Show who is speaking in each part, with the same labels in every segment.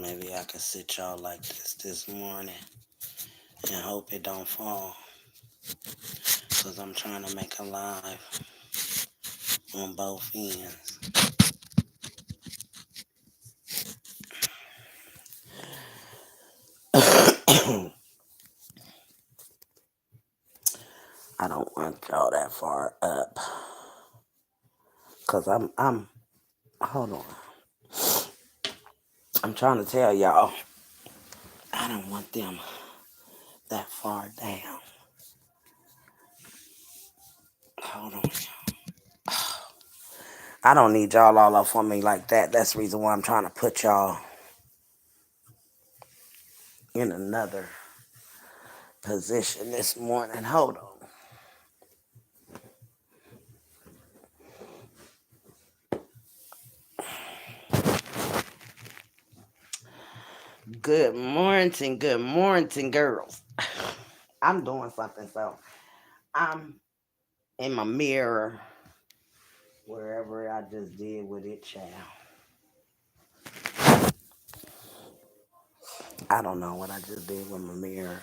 Speaker 1: Maybe I could sit y'all like this morning and hope it don't fall. Because I'm trying to make a live on both ends. I don't want y'all that far up. Because hold on. I'm trying to tell y'all, I don't want them that far down. Hold on, y'all. I don't need y'all all up on me like that. That's the reason why I'm trying to put y'all in another position this morning. Hold on. Good morning, girls. I'm doing something, so I'm in my mirror, wherever I just did with it, child. I don't know what I just did with my mirror.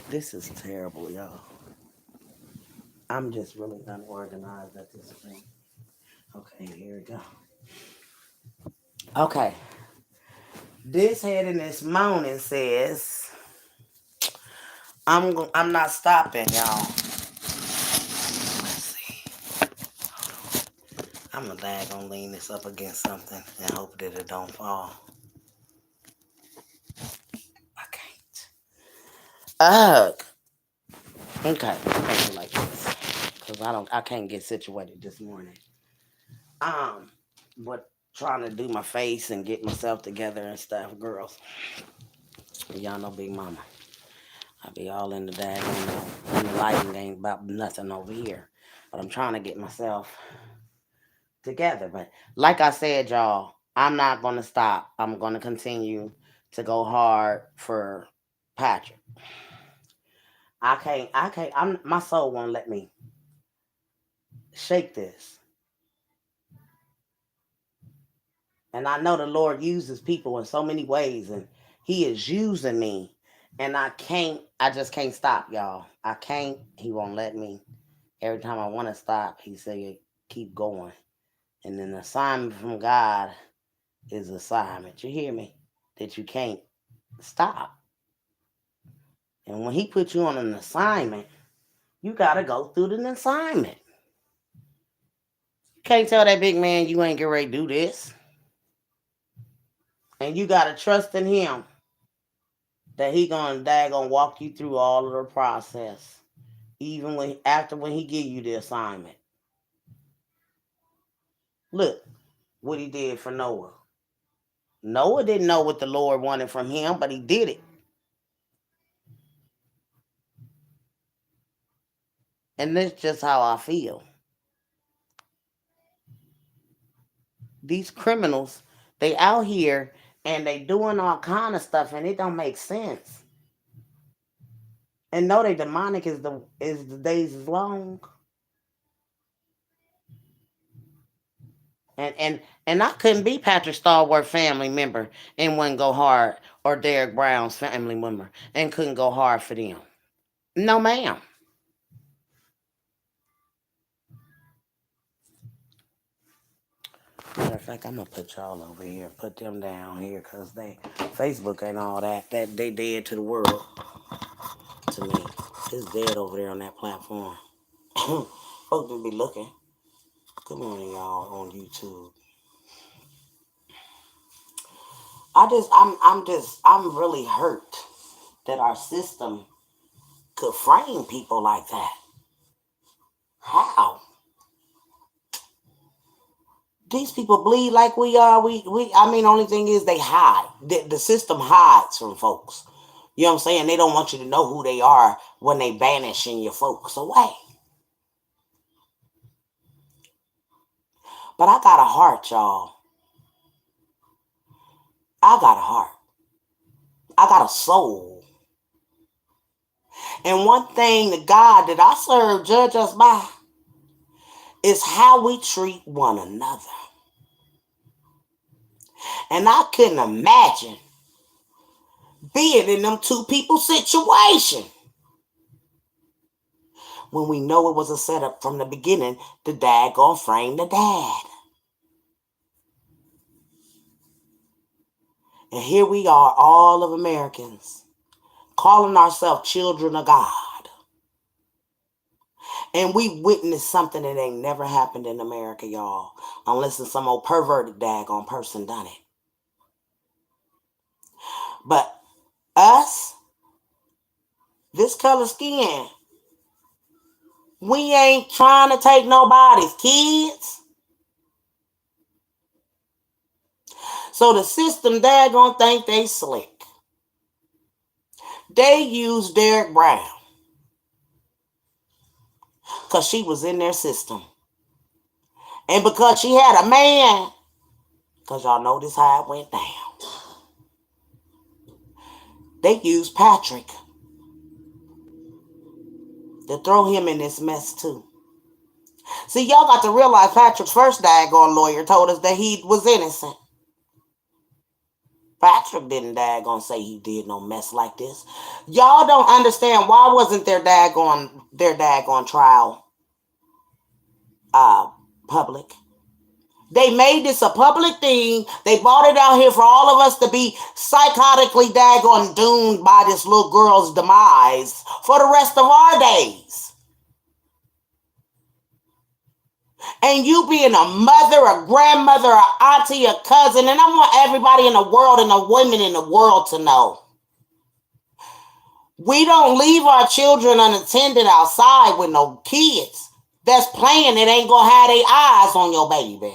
Speaker 1: This is terrible, y'all. I'm just really unorganized at this point. Okay, here we go. Okay. This heading this morning says, I'm not stopping, y'all. Let's see. I'm gonna lean this up against something and hope that it don't fall. I can't. Ugh. Okay, something like this. Cause I can't get situated this morning. But trying to do my face and get myself together and stuff, girls. Y'all know Big Mama. I be all in the daggone and the lighting ain't about nothing over here. But I'm trying to get myself together. But like I said, y'all, I'm not gonna stop. I'm gonna continue to go hard for Patrick. My soul won't let me shake this. And I know the Lord uses people in so many ways, and He is using me. And I just can't stop, y'all. I can't, He won't let me. Every time I want to stop, He say, keep going. And an assignment from God is assignment. You hear me? That you can't stop. And when He puts you on an assignment, you got to go through the assignment. You can't tell that big man you ain't get ready to do this. And you got to trust in Him that He gonna walk you through all of the process, even when He give you the assignment. Look what He did for Noah. Noah didn't know what the Lord wanted from him, but he did it. And that's just how I feel. These criminals, they out here and they doing all kind of stuff, and it don't make sense. And know they demonic is the days is long. And I couldn't be Patrick Stallworth family member and wouldn't go hard, or Derek Brown's family member and couldn't go hard for them. No, ma'am. Matter of fact, I'm gonna put y'all over here, put them down here, cause Facebook ain't all that. That they dead to the world. To me, it's dead over there on that platform. Folks will be looking. Good morning, y'all on YouTube. I'm really hurt that our system could frame people like that. How? These people bleed like we are. I mean, only thing is they hide. The system hides from folks. You know what I'm saying? They don't want you to know who they are when they banishing your folks away. But I got a heart, y'all. I got a heart. I got a soul. And one thing the God that I serve judge us by is how we treat one another. And I couldn't imagine being in them two people situation when we know it was a setup from the beginning to daggone frame the dad. And here we are, all of Americans, calling ourselves children of God. And we witnessed something that ain't never happened in America, y'all. Unless some old perverted daggone person done it. But us, this color skin, we ain't trying to take nobody's kids. So the system daggone think they slick. They use Derek Brown because she was in their system. And because she had a man, because y'all know this how it went down, they used Patrick to throw him in this mess too. See, y'all got to realize Patrick's first daggone lawyer told us that he was innocent. Patrick didn't daggone say he did no mess like this. Y'all don't understand why wasn't their daggone trial public. They made this a public thing. They brought it out here for all of us to be psychotically daggone doomed by this little girl's demise for the rest of our days. And you being a mother, a grandmother, a auntie, a cousin, and I want everybody in the world and the women in the world to know. We don't leave our children unattended outside with no kids that's playing that ain't gonna have their eyes on your baby.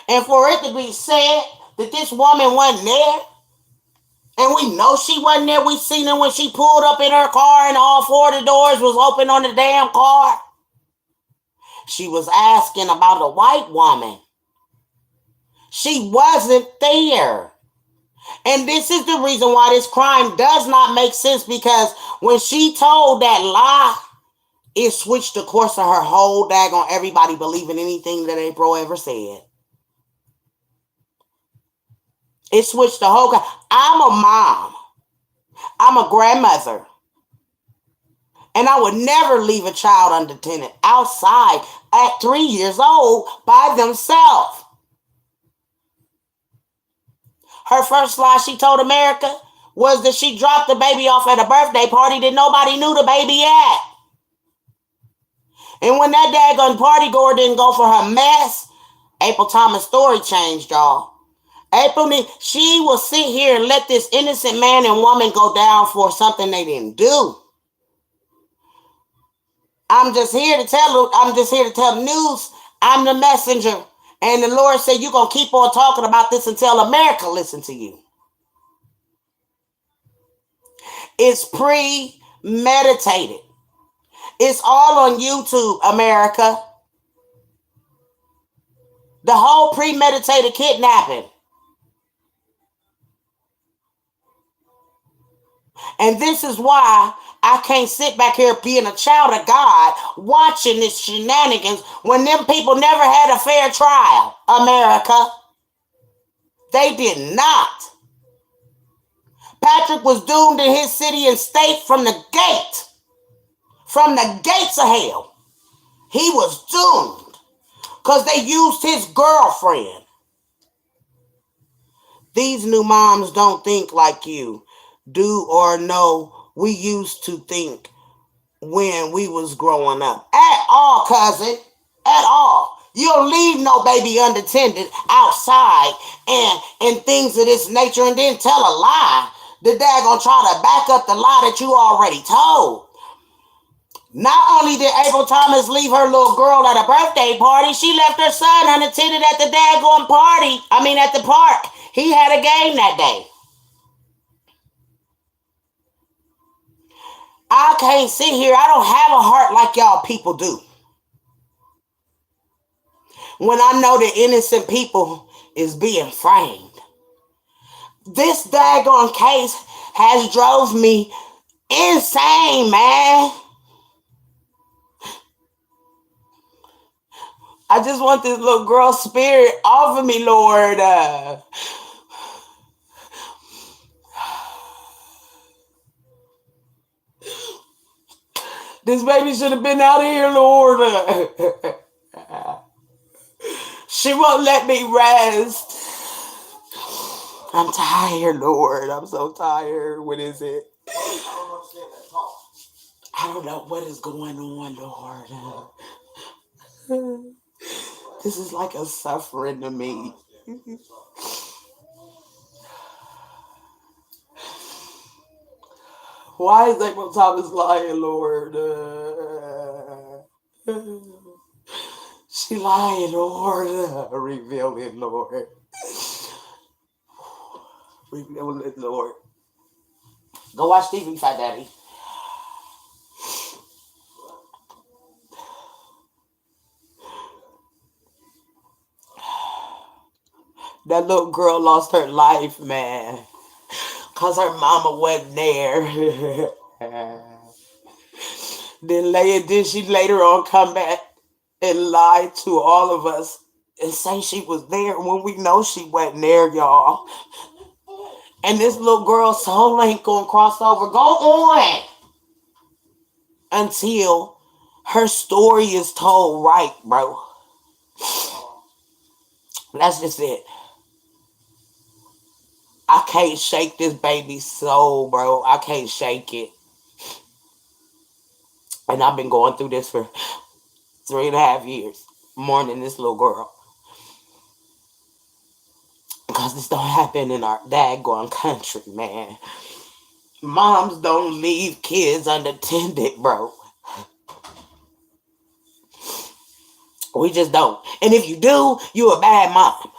Speaker 1: And for it to be said that this woman wasn't there, and we know she wasn't there. We seen her when she pulled up in her car and all four of the doors was open on the damn car. She was asking about a white woman. She wasn't there. And this is the reason why this crime does not make sense, because when she told that lie, it switched the course of her whole daggone everybody believing anything that April ever said. It switched the whole... I'm a mom. I'm a grandmother. And I would never leave a child unattended outside at 3 years old by themselves. Her first lie she told America was that she dropped the baby off at a birthday party that nobody knew the baby at. And when that daggone party goer didn't go for her mess, April Thomas' story changed, y'all. April, she will sit here and let this innocent man and woman go down for something they didn't do. I'm just here to tell the news. I'm the messenger. And the Lord said, you're going to keep on talking about this until America listen to you. It's premeditated. It's all on YouTube, America. The whole premeditated kidnapping. And this is why I can't sit back here being a child of God watching this shenanigans when them people never had a fair trial, America. They did not. Patrick was doomed in his city and state from the gate. From the gates of hell. He was doomed because they used his girlfriend. These new moms don't think like you do or know we used to think when we was growing up. At all, cousin. At all. You don't leave no baby unattended outside and things of this nature and then tell a lie. The dad gonna try to back up the lie that you already told. Not only did April Thomas leave her little girl at a birthday party, she left her son unattended at the daggone party. At the park. He had a game that day. I can't sit here. I don't have a heart like y'all people do. When I know that innocent people is being framed. This daggone case has drove me insane, man.
Speaker 2: I just want this little girl spirit off of me, Lord. This baby should have been out here, Lord. She won't let me rest. I'm tired, Lord. I'm so tired. What is it? I don't know what is going on, Lord. This is like a suffering to me. Why is April Thomas lying, Lord? She lying, Lord. Reveal it, Lord. Reveal it, Lord. Go watch TV, Fat Daddy. That little girl lost her life, man. Because her mama wasn't there. Then she later on come back and lie to all of us and say she was there when we know she wasn't there, y'all. And this little girl's soul ain't gonna cross over. Go on until her story is told right, bro. That's just it. I can't shake this baby's soul, bro. I can't shake it. And I've been going through this for 3.5 years, mourning this little girl. Because this don't happen in our daggone country, man. Moms don't leave kids unattended, bro. We just don't. And if you do, you a bad mom.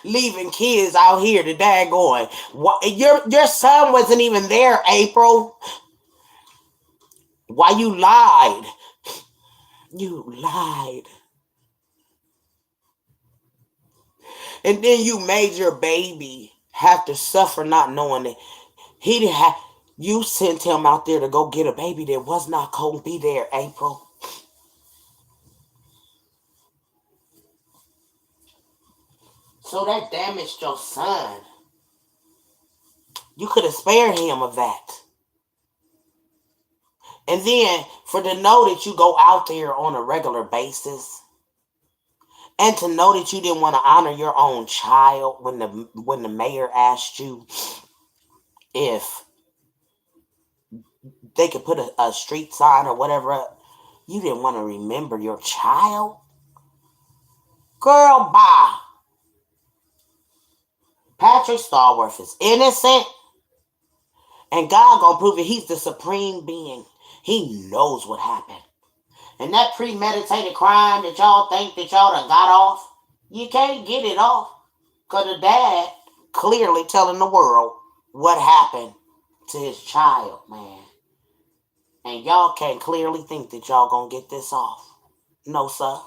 Speaker 2: Leaving kids out here to daggone. Your son wasn't even there, April. Why you lied? You lied. And then you made your baby have to suffer not knowing that he didn't have. You sent him out there to go get a baby that was not going to be there, April. So that damaged your son. You could have spared him of that. And then for to know that you go out there on a regular basis, and to know that you didn't want to honor your own child when the mayor asked you if they could put a street sign or whatever up, you didn't want to remember your child? Girl, bye. Patrick Stallworth is innocent, and God gonna prove it. He's the supreme being. He knows what happened. And that premeditated crime that y'all think that y'all done got off, you can't get it off. Because the dad clearly telling the world what happened to his child, man. And y'all can't clearly think that y'all gonna get this off. No, sir.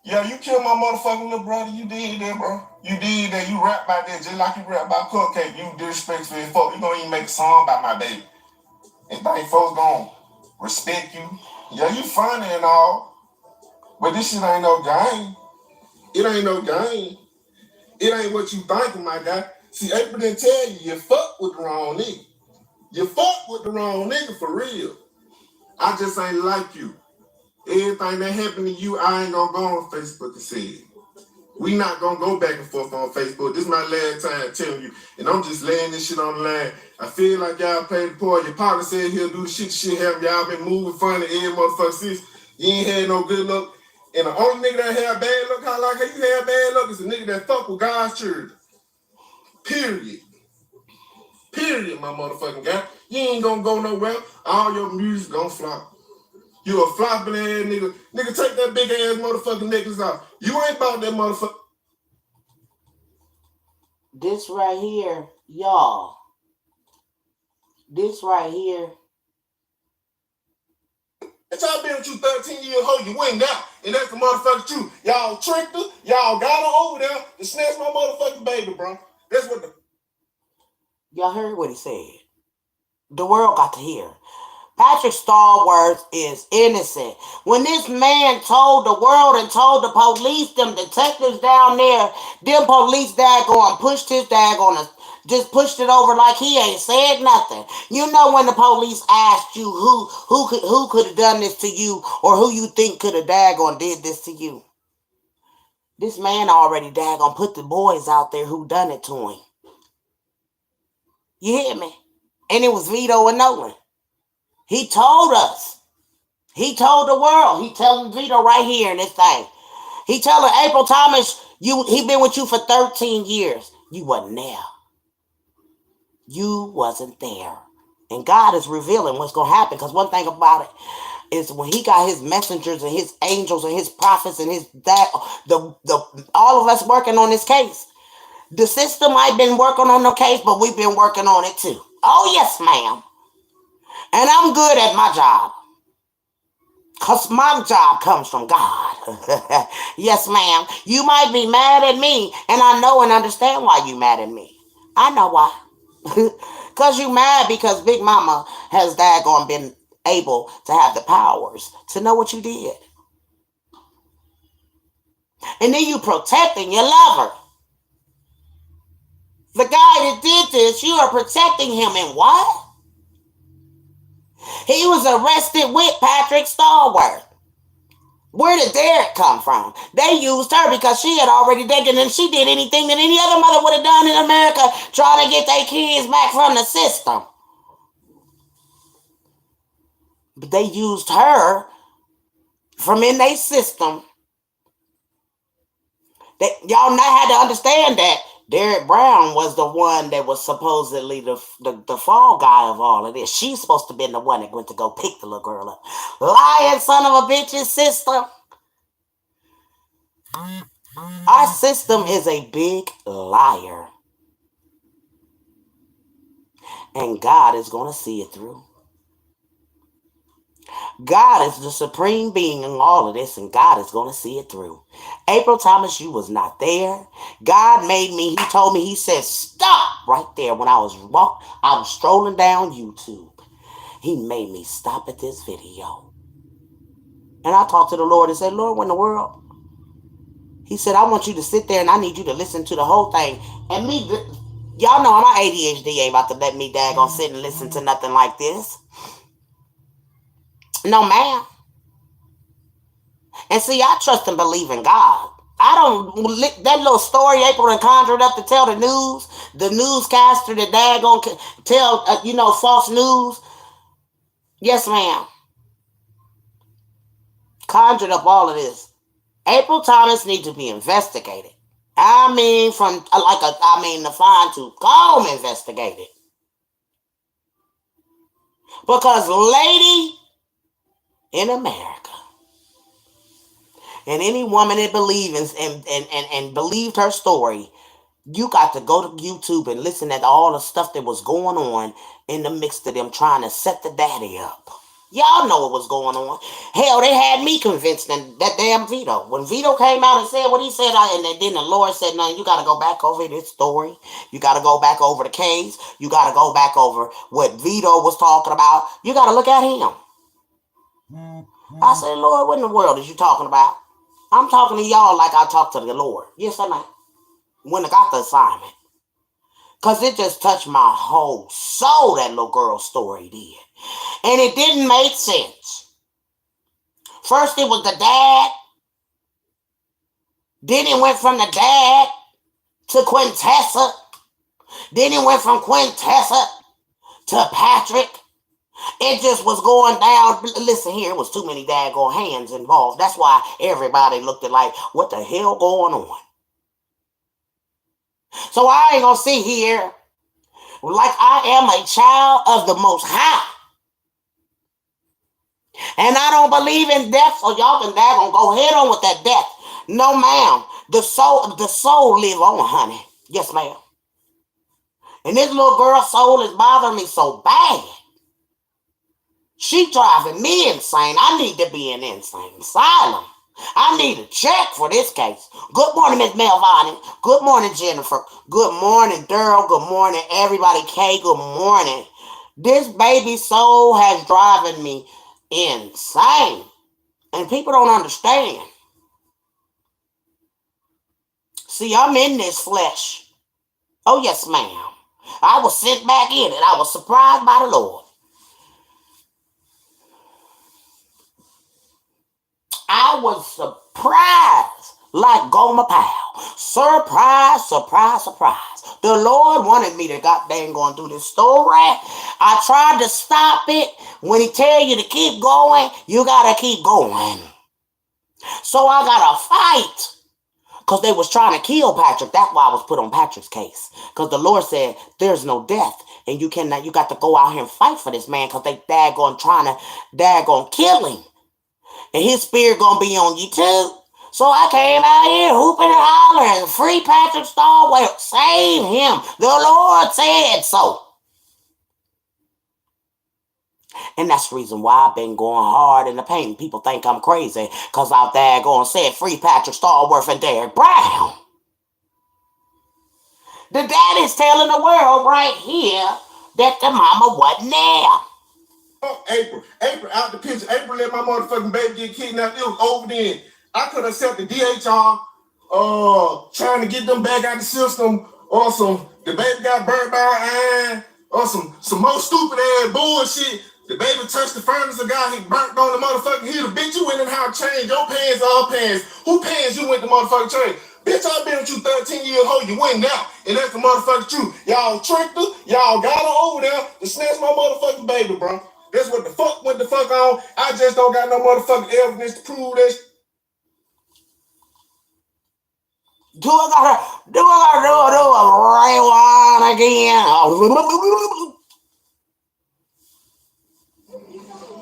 Speaker 3: Yeah, you killed my motherfucking little brother. You did that, bro. You did that. You rap about that just like you rap about cupcake. You disrespectful as fuck. You gonna even make a song about my baby. And think folks gonna respect you. Yeah, you funny and all. But this shit ain't no game. It ain't no game. It ain't what you thinking, my guy. See, April didn't tell you, you fuck with the wrong nigga. You fuck with the wrong nigga for real. I just ain't like you. Everything that happened to you, I ain't gonna go on Facebook and say it. We not gonna go back and forth on Facebook. This is my last time telling you. And I'm just laying this shit on the line. I feel like y'all played the part. Your partner said he'll do the shit happen. Y'all been moving funny every motherfucker since. You ain't had no good luck. And the only nigga that had bad luck, how you had bad luck, is the nigga that fuck with God's children. Period. Period, my motherfucking guy. You ain't gonna go nowhere. All your music gonna flop. You a flopping ass nigga. Nigga, take that big ass motherfucking necklace off. You ain't about that motherfucker.
Speaker 2: This right here, y'all. This right here.
Speaker 3: Y'all been with you 13 years old, you went out. And that's the motherfucking truth. Y'all tricked her. Y'all got her over there to snatch my motherfucking baby, bro. That's what the...
Speaker 2: Y'all heard what he said. The world got to hear. Patrick Stallworth is innocent. When this man told the world and told the police, them detectives down there, them police daggone pushed his daggone, just pushed it over like he ain't said nothing. You know when the police asked you who could have done this to you or who you think could have daggone did this to you. This man already daggone put the boys out there who done it to him. You hear me? And it was Vito and Nolan. He told us. He told the world. He telling Vito right here in this thing. He telling April Thomas, he been with you for 13 years. You wasn't there. You wasn't there. And God is revealing what's going to happen. Because one thing about it is when he got his messengers and his angels and his prophets and all of us working on this case. The system might been working on the case, but we've been working on it too. Oh, yes, ma'am. And I'm good at my job. Because my job comes from God. Yes, ma'am. You might be mad at me, and I know and understand why you mad at me. I know why. Because you mad because Big Mama has daggone been able to have the powers to know what you did. And then you protecting your lover. The guy that did this, you are protecting him in what? He was arrested with Patrick Stallworth. Where did Derek come from? They used her because she had already taken and she did anything that any other mother would have done in America trying to get their kids back from the system. But they used her from in their system. Y'all now had to understand that Derek Brown was the one that was supposedly the fall guy of all of this. She's supposed to be the one that went to go pick the little girl up. Lying son of a bitch's system. Our system is a big liar. And God is going to see it through. God is the supreme being in all of this, and God is going to see it through. April Thomas, you was not there. God made me, he told me, he said, stop right there when I was strolling down YouTube. He made me stop at this video. And I talked to the Lord and said, Lord, what in the world? He said, I want you to sit there and I need you to listen to the whole thing. And y'all know my ADHD ain't about to let me daggone sit and listen to nothing like this. No, ma'am. And see, I trust and believe in God. I don't, that little story April conjured up to tell the newscaster that daggone tell, false news. Yes, ma'am. Conjured up all of this. April Thomas needs to be investigated. I mean, the fine tooth comb investigated. Because lady in America, and any woman that believes and believed her story, you got to go to YouTube and listen at all the stuff that was going on in the midst of them trying to set the daddy up. Y'all know what was going on. Hell, they had me convinced that damn Vito. When Vito came out and said what he said, and then the Lord said, no, you got to go back over this story. You got to go back over the case. You got to go back over what Vito was talking about. You got to look at him. I said, Lord, what in the world is you talking about? I'm talking to y'all like I talk to the Lord. Yes or not? When I got the assignment. Because it just touched my whole soul, that little girl's story did. And it didn't make sense. First it was the dad. Then it went from the dad to Quintessa. Then it went from Quintessa to Patrick. It just was going down. Listen here, it was too many daggone hands involved. That's why everybody looked at like, what the hell going on? So I ain't gonna sit here like I am a child of the Most High. And I don't believe in death, so y'all can daggone go head on with that death. No, ma'am. The soul live on, honey. Yes, ma'am. And this little girl's soul is bothering me so bad. She driving me insane. I need to be in insane asylum. I need a check for this case. Good morning, Miss Melvani. Good morning, Jennifer. Good morning, Daryl. Good morning, everybody. Kay, good morning. This baby soul has driven me insane. And people don't understand. See, I'm in this flesh. Oh, yes, ma'am. I was sent back in it. I was surprised by the Lord. I was surprised like Gomer Powell. Surprise, surprise, surprise. The Lord wanted me to goddamn go and do this story. I tried to stop it. When he tell you to keep going, you gotta keep going. So I gotta fight. Because they was trying to kill Patrick. That's why I was put on Patrick's case. Because the Lord said, there's no death. And you got to go out here and fight for this man. Because they daggone kill him. And his spirit gonna be on you too. So I came out here hooping and hollering. Free Patrick Stallworth. Save him. The Lord said so. And that's the reason why I've been going hard in the paint. People think I'm crazy. Because out there going said free Patrick Stallworth and Derek Brown. The daddy's telling the world right here that the mama wasn't there.
Speaker 3: Oh, April out the picture. April let my motherfucking baby get kidnapped. It was over then. I could have set the DHR, trying to get them back out the system, or the baby got burnt by an iron, or some more stupid ass bullshit. The baby touched the furnace, the guy he burnt on the motherfucking heater. Bitch, you went in how change your pants, all pants. Who pants you went to motherfucking change? Bitch, I've been with you 13 years old. You went out, and that's the motherfucking truth. Y'all tricked her. Y'all got her over there to snatch my motherfucking baby, bro. That's what the fuck went the fuck on. I just don't got no motherfucking evidence to prove this.
Speaker 2: Do I gotta do a rewind again?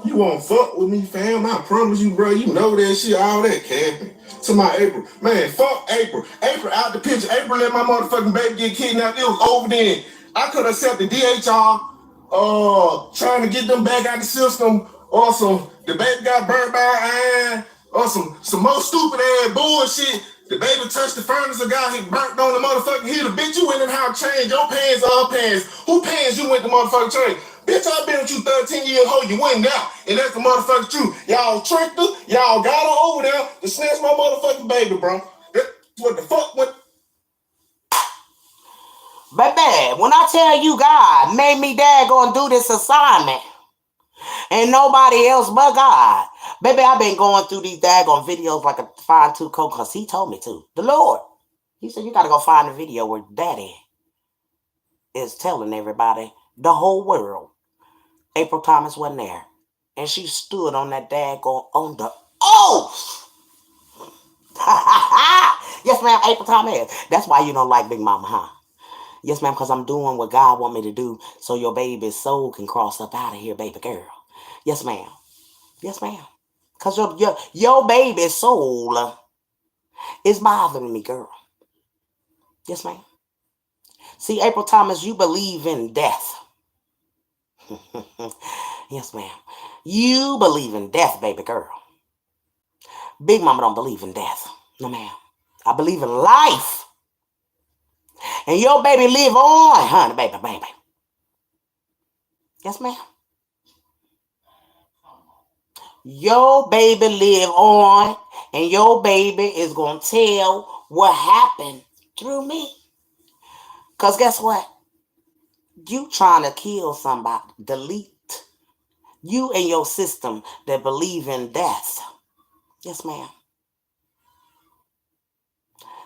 Speaker 3: You won't fuck with me, fam. I promise you, bro. You know that shit, all that capping. To my April. Man, fuck April. April out the picture. April let my motherfucking baby get kidnapped. It was over then. I could have set the DHR, trying to get them back out the system, or the baby got burnt by an iron, or some more stupid ass bullshit. The baby touched the furnace, the guy he burnt on the motherfucking heater. Bitch, you went in how change your pants, all pants. Who pants you went to motherfucking change? Bitch, I've been with you 13 years old. You went out, and that's the motherfucking truth. Y'all tricked her. Y'all got her over there to snatch my motherfucking baby, bro. That's what the fuck went.
Speaker 2: Baby, when I tell you God made me daggone do this assignment, and nobody else but God. Baby, I've been going through these daggone videos like a fine-tooth comb because he told me to. The Lord. He said, you got to go find a video where Daddy is telling everybody, the whole world, April Thomas wasn't there. And she stood on that daggone, on the oath. Yes, ma'am, April Thomas. That's why you don't like Big Mama, huh? Yes, ma'am, because I'm doing what God want me to do so your baby's soul can cross up out of here, baby girl. Yes, ma'am. Yes, ma'am. Because your baby's soul is bothering me, girl. Yes, ma'am. See, April Thomas, you believe in death. Yes, ma'am. You believe in death, baby girl. Big Mama don't believe in death. No, ma'am. I believe in life. And your baby live on, honey, baby. Yes, ma'am. Your baby live on, and your baby is going to tell what happened through me. Because guess what? You trying to kill somebody. Delete. You and your system that believe in death. Yes, ma'am.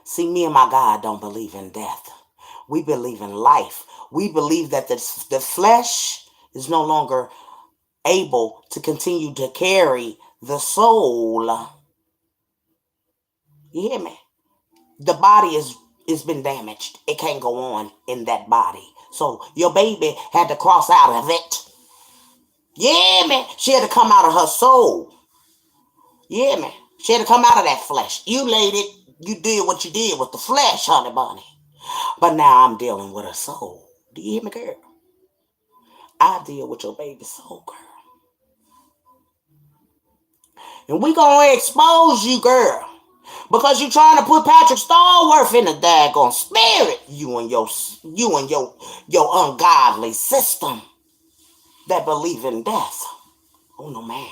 Speaker 2: See, me and my God don't believe in death. We believe in life. We believe that the flesh is no longer able to continue to carry the soul. You hear me? The body is been damaged. It can't go on in that body. So your baby had to cross out of it. Yeah, man. She had to come out of her soul. Yeah, man. She had to come out of that flesh. You laid it. You did what you did with the flesh, honey bunny. But now I'm dealing with her soul. Do you hear me, girl? I deal with your baby's soul, girl. And we gonna expose you, girl. Because you trying to put Patrick Stallworth in the daggone spirit. You and your ungodly system. that believe in death. Oh no, ma'am.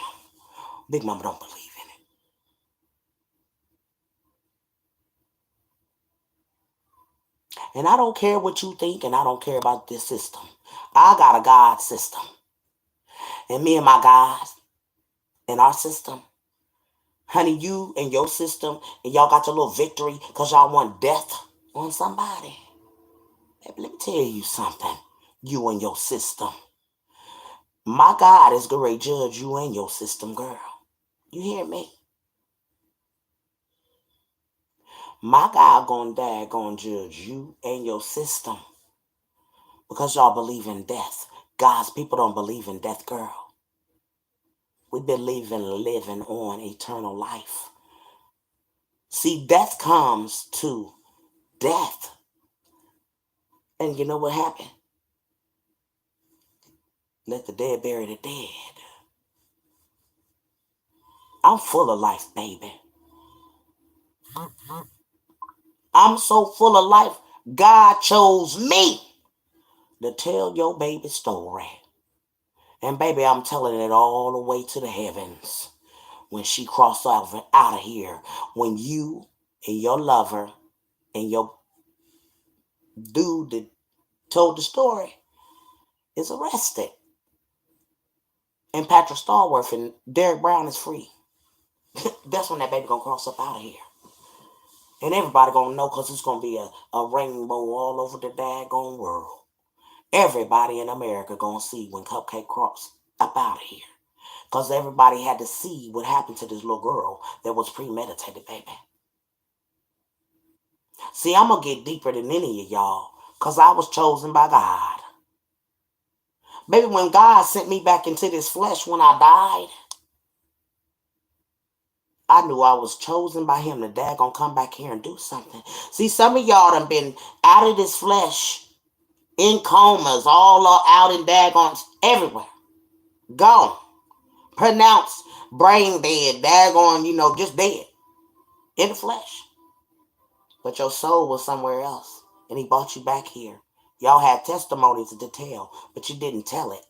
Speaker 2: Big Mama don't believe in it. And I don't care what you think, and I don't care about this system. I got a God system. And me and my God and our system, honey, you and your system, and y'all got your little victory because y'all want death on somebody. Baby, let me tell you something. You and your system. My God is going to judge you and your system, girl. You hear me? My God gonna judge you and your system because y'all believe in death. God's people don't believe in death, girl. We believe in living on eternal life. See, death comes to death. And you know what happened? Let the dead bury the dead. I'm full of life, baby. I'm so full of life. God chose me to tell your baby story. And baby, I'm telling it all the way to the heavens. When she crossed out of here, when you and your lover and your dude that told the story is arrested, and Patrick Stallworth and Derek Brown is free, that's when that baby gonna cross up out of here. And everybody gonna know because it's gonna be a rainbow all over the daggone world. Everybody in America gonna see when Cupcake crossed up out of here. Because everybody had to see what happened to this little girl that was premeditated, baby. See, I'm going to get deeper than any of y'all because I was chosen by God. Baby, when God sent me back into this flesh when I died, I knew I was chosen by him to daggone come back here and do something. See, some of y'all done been out of this flesh, in comas, all out in daggone everywhere. Gone. Pronounced brain dead, daggone, just dead. In the flesh. But your soul was somewhere else. And he brought you back here. Y'all had testimonies to tell, but you didn't tell it.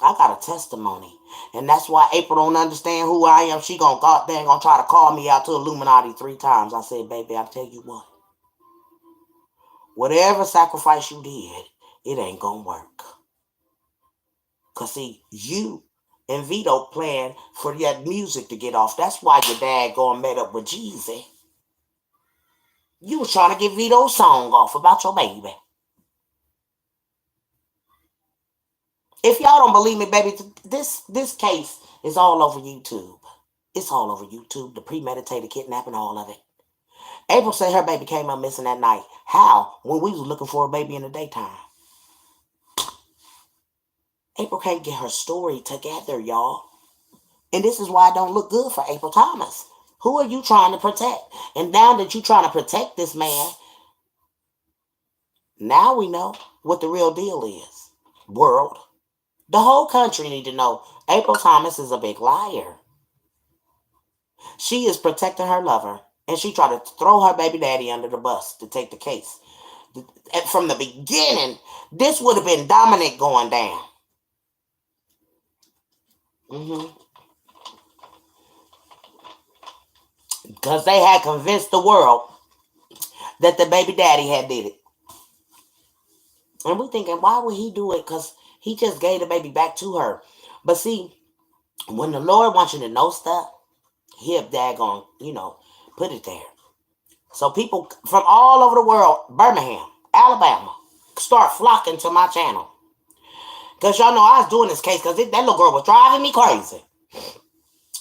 Speaker 2: I got a testimony. And that's why April don't understand who I am. She gonna try to call me out to Illuminati 3 times. I said, baby, I'll tell you what. Whatever sacrifice you did, it ain't gonna work. Cause see, you and Vito planned for that music to get off. That's why your dad met up with Jeezy. You was trying to get Vito's song off about your baby. If y'all don't believe me, baby, this case is all over YouTube. It's all over YouTube. The premeditated kidnapping, all of it. April said her baby came up missing that night. How? When we was looking for a baby in the daytime. April can't get her story together, y'all. And this is why it don't look good for April Thomas. Who are you trying to protect? And now that you're trying to protect this man, now we know what the real deal is. World. The whole country need to know April Thomas is a big liar. She is protecting her lover, and she tried to throw her baby daddy under the bus to take the case. From the beginning, this would have been Dominic going down. Because they had convinced the world that the baby daddy had did it. And we thinking, why would he do it? Because he just gave the baby back to her. But see, when the Lord wants you to know stuff, he'll daggone, put it there. So people from all over the world, Birmingham, Alabama, start flocking to my channel. Because y'all know I was doing this case because that little girl was driving me crazy.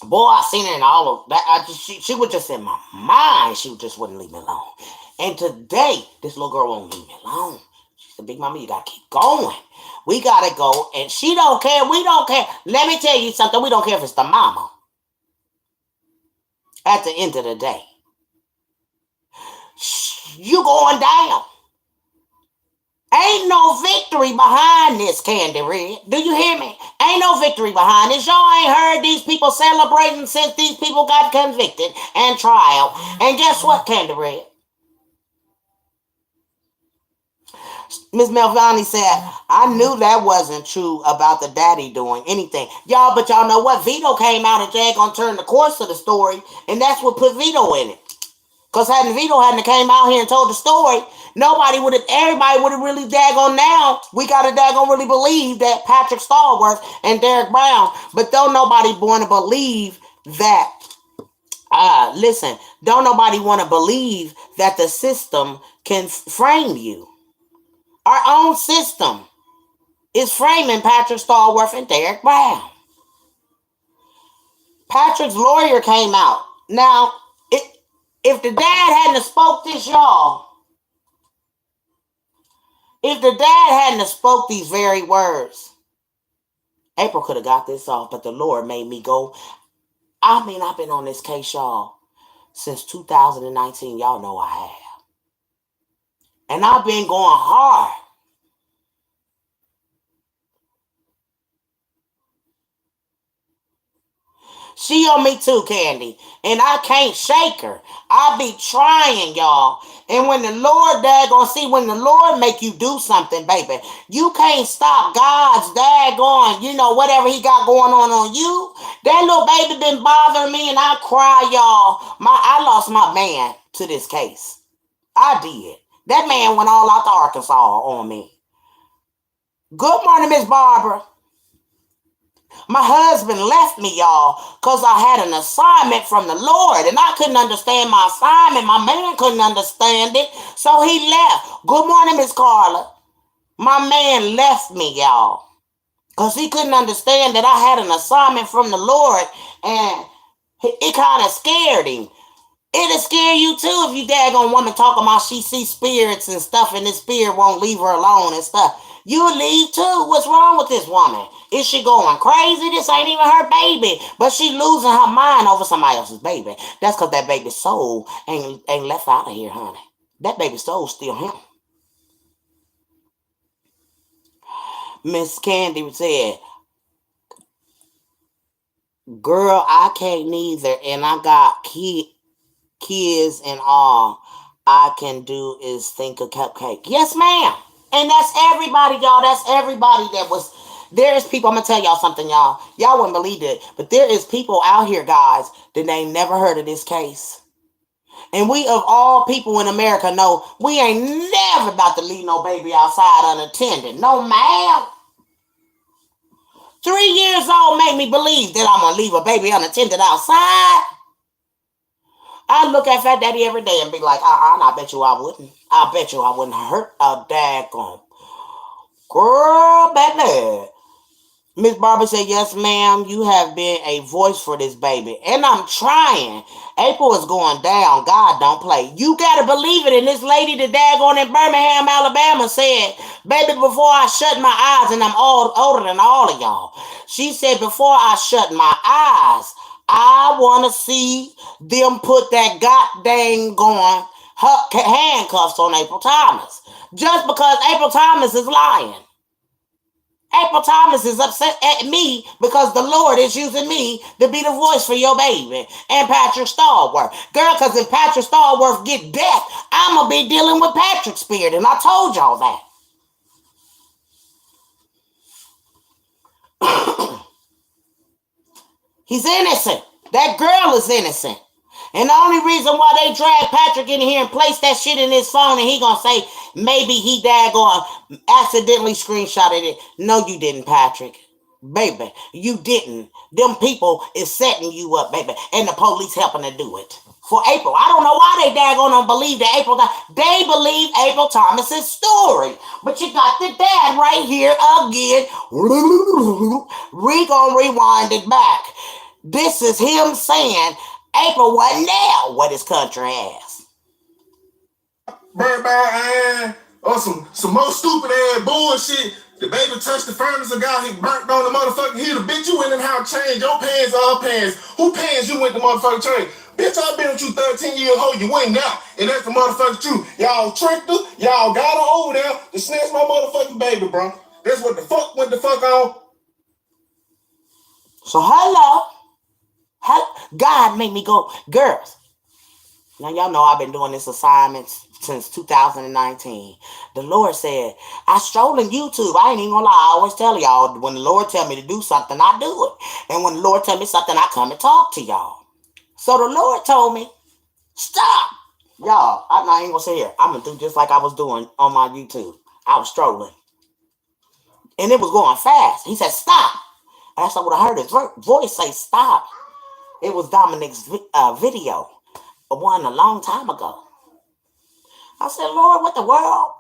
Speaker 2: Boy, I seen her in all of that. She was just in my mind. She just wouldn't leave me alone. And today, this little girl won't leave me alone. She said, Big Mama, you got to keep going. We got to go. And she don't care. We don't care. Let me tell you something. We don't care if it's the mama. At the end of the day, you going down. Ain't no victory behind this, Candy Red. Do you hear me? Ain't no victory behind this. Y'all ain't heard these people celebrating since these people got convicted and trial. And guess what, Candy Red? Miss Melvani said, I knew that wasn't true about the daddy doing anything. Y'all, but y'all know what? Vito came out and Jay gonna turn the course of the story, and that's what put Vito in it. Because hadn't Vito hadn't came out here and told the story, everybody would have really daggone now. We got to daggone really believe that Patrick Stallworth and Derek Brown. But don't nobody want to believe that, listen, don't nobody want to believe that the system can frame you. Our own system is framing Patrick Stallworth and Derek Brown. Patrick's lawyer came out. Now, if the dad hadn't spoke this, y'all, if the dad hadn't spoke these very words, April could have got this off, but the Lord made me go. I mean, I've been on this case, y'all, since 2019. Y'all know I have. And I've been going hard. She on me too, Candy. And I can't shake her. I be trying, y'all. And when the Lord when the Lord make you do something, baby, you can't stop God's whatever he got going on you. That little baby been bothering me and I cry, y'all. I lost my man to this case. I did. That man went all out to Arkansas on me. Good morning, Miss Barbara. My husband left me, y'all, because I had an assignment from the Lord, and I couldn't understand my assignment. My man couldn't understand it, so he left. Good morning, Miss Carla. My man left me, y'all, because he couldn't understand that I had an assignment from the Lord, and it kind of scared him. It'll scare you too if you daggone woman talking about she sees spirits and stuff and this spirit won't leave her alone and stuff. You'll leave too. What's wrong with this woman? Is she going crazy? This ain't even her baby. But she losing her mind over somebody else's baby. That's because that baby's soul ain't left out of here, honey. That baby's soul still him. Miss Candy said, girl, I can't neither. And I got kids and all I can do is think a cupcake. Yes, ma'am. And that's everybody, y'all. That's everybody there is people, I'm going to tell y'all something, y'all. Y'all wouldn't believe it, but there is people out here, guys, that ain't never heard of this case. And we, of all people in America, know we ain't never about to leave no baby outside unattended. No, ma'am. 3 years old made me believe that I'm going to leave a baby unattended outside. I look at Fat Daddy every day and be like, and I bet you I wouldn't. I bet you I wouldn't hurt a daggone girl, baby. Miss Barbara said, yes, ma'am, you have been a voice for this baby. And I'm trying. April is going down. God don't play. You got to believe it. And this lady, the daggone in Birmingham, Alabama, said, baby, before I shut my eyes, and I'm older than all of y'all, she said, before I shut my eyes, I want to see them put that goddamn going handcuffs on April Thomas. Just because April Thomas is lying. April Thomas is upset at me because the Lord is using me to be the voice for your baby and Patrick Stallworth. Girl, because if Patrick Stallworth get death, I'm going to be dealing with Patrick's spirit. And I told y'all that. He's innocent. That girl is innocent. And the only reason why they drag Patrick in here and place that shit in his phone and he gonna say maybe he daggone accidentally screenshotted it. No, you didn't, Patrick. Baby, you didn't. Them people is setting you up, baby. And the police helping to do it. For April. I don't know why they daggone don't believe that April. They believe April Thomas's story. But you got the dad right here again. We gonna rewind it back. This is him saying April wasn't there what his country has.
Speaker 3: Burnt by or some more stupid ass bullshit. The baby touched the furnace and got he burnt on the motherfucking heater. Bitch, you went in how change your pants or her pants. Who pants you went to motherfucking change? Bitch, I've been with you 13 years old. You went out. And that's the motherfucking truth. Y'all tricked her. Y'all got her over there to snatch my motherfucking baby, bro. That's what the fuck went the fuck on.
Speaker 2: So hello. God made me go, girls. Now y'all know I've been doing this assignments since 2019. The Lord said, I stroll in YouTube. I ain't even gonna lie. I always tell y'all, when the Lord tell me to do something, I do it. And when the Lord tell me something, I come and talk to y'all. So the Lord told me, stop. Y'all, I'm not even gonna say here. I'm gonna do just like I was doing on my YouTube. I was strolling. And it was going fast. He said, stop. And that's what I heard his voice say, stop. It was Dominic's video, one a long time ago. I said, Lord, what the world?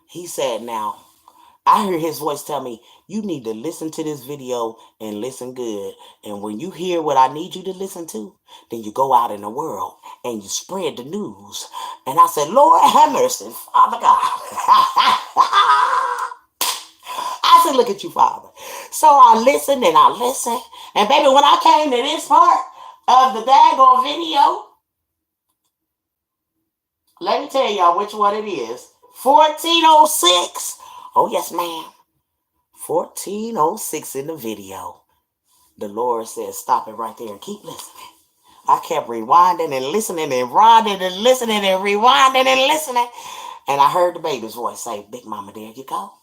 Speaker 2: He said, now, I heard his voice tell me, you need to listen to this video and listen good. And when you hear what I need you to listen to, then you go out in the world and you spread the news. And I said, Lord, have mercy, Father God. I said, look at you, Father. So I listened and I listened. And baby, when I came to this part of the daggone video, let me tell y'all which one it is. 1406. Oh, yes, ma'am. 1406 in the video. The Lord said, stop it right there and keep listening. I kept rewinding and listening and rewinding and listening and rewinding and listening. And I heard the baby's voice say, Big Mama, there you go.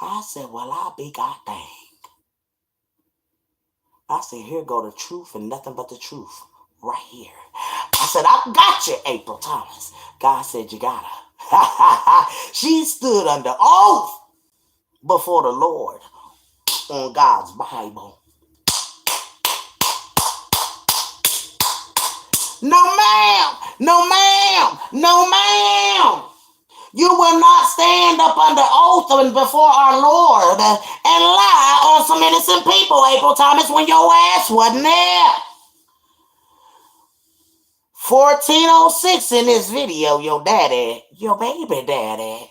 Speaker 2: I said, well, I'll be God dang. I said, here go the truth and nothing but the truth right here. I said, I got you, April Thomas. God said, you got her. She stood under oath before the Lord on God's Bible. No, ma'am. No, ma'am. No, ma'am. You will not stand up under oath and before our Lord and lie on some innocent people, April Thomas, when your ass wasn't there. 1406 in this video, your daddy, your baby daddy.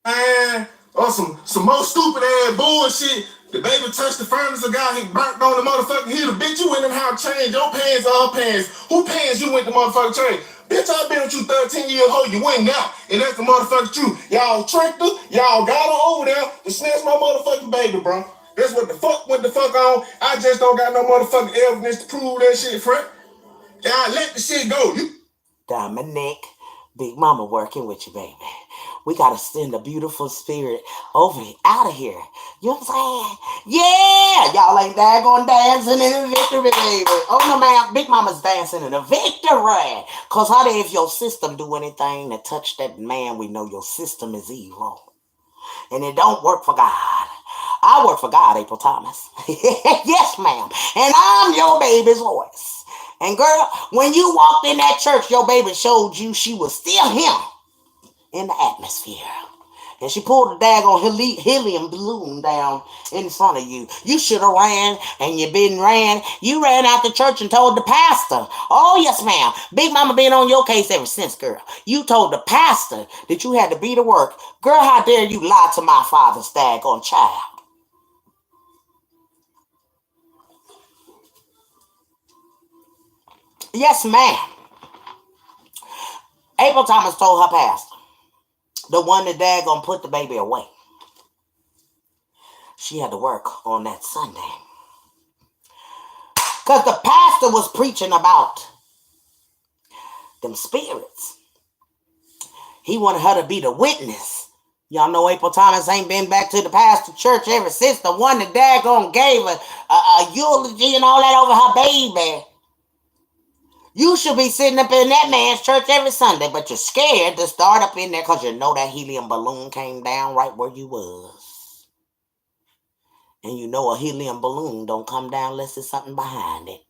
Speaker 3: Man, or some more stupid ass bullshit. The baby touched the furnace, the guy he burnt on the motherfucking heater. Bitch, you went in the house, change your pants or her pants. Who pants you went to motherfucking change? Bitch, I been with you 13 years old. You went out, and that's the motherfucking truth. Y'all tricked her. Y'all got her over there to snatch my motherfucking baby, bro. That's what the fuck went the fuck on. I just don't got no motherfucking evidence to prove that shit, friend. Y'all let the shit go.
Speaker 2: Dominic, Big Mama working with you, baby. We gotta send a beautiful spirit out of here. You know what I'm saying? Yeah! Y'all ain't daggone dancing in the victory, baby. Oh no, man, Big Mama's dancing in the victory. Cause honey, if your system do anything to touch that man, we know your system is evil. And it don't work for God. I work for God, April Thomas. Yes, ma'am. And I'm your baby's voice. And girl, when you walked in that church, your baby showed you she was still him in the atmosphere. And she pulled the daggone helium balloon down in front of you. You should have ran, and you been ran. You ran out the church and told the pastor. Oh, yes, ma'am. Big Mama been on your case ever since, girl. You told the pastor that you had to be to work. Girl, how dare you lie to my father's daggone child? Yes, ma'am. April Thomas told her pastor, the one that daggone put the baby away, she had to work on that Sunday. Because the pastor was preaching about them spirits. He wanted her to be the witness. Y'all know April Thomas ain't been back to the pastor church ever since the one that daggone gave a eulogy and all that over her baby. You should be sitting up in that man's church every Sunday, but you're scared to start up in there because you know that helium balloon came down right where you was. And you know a helium balloon don't come down unless there's something behind it.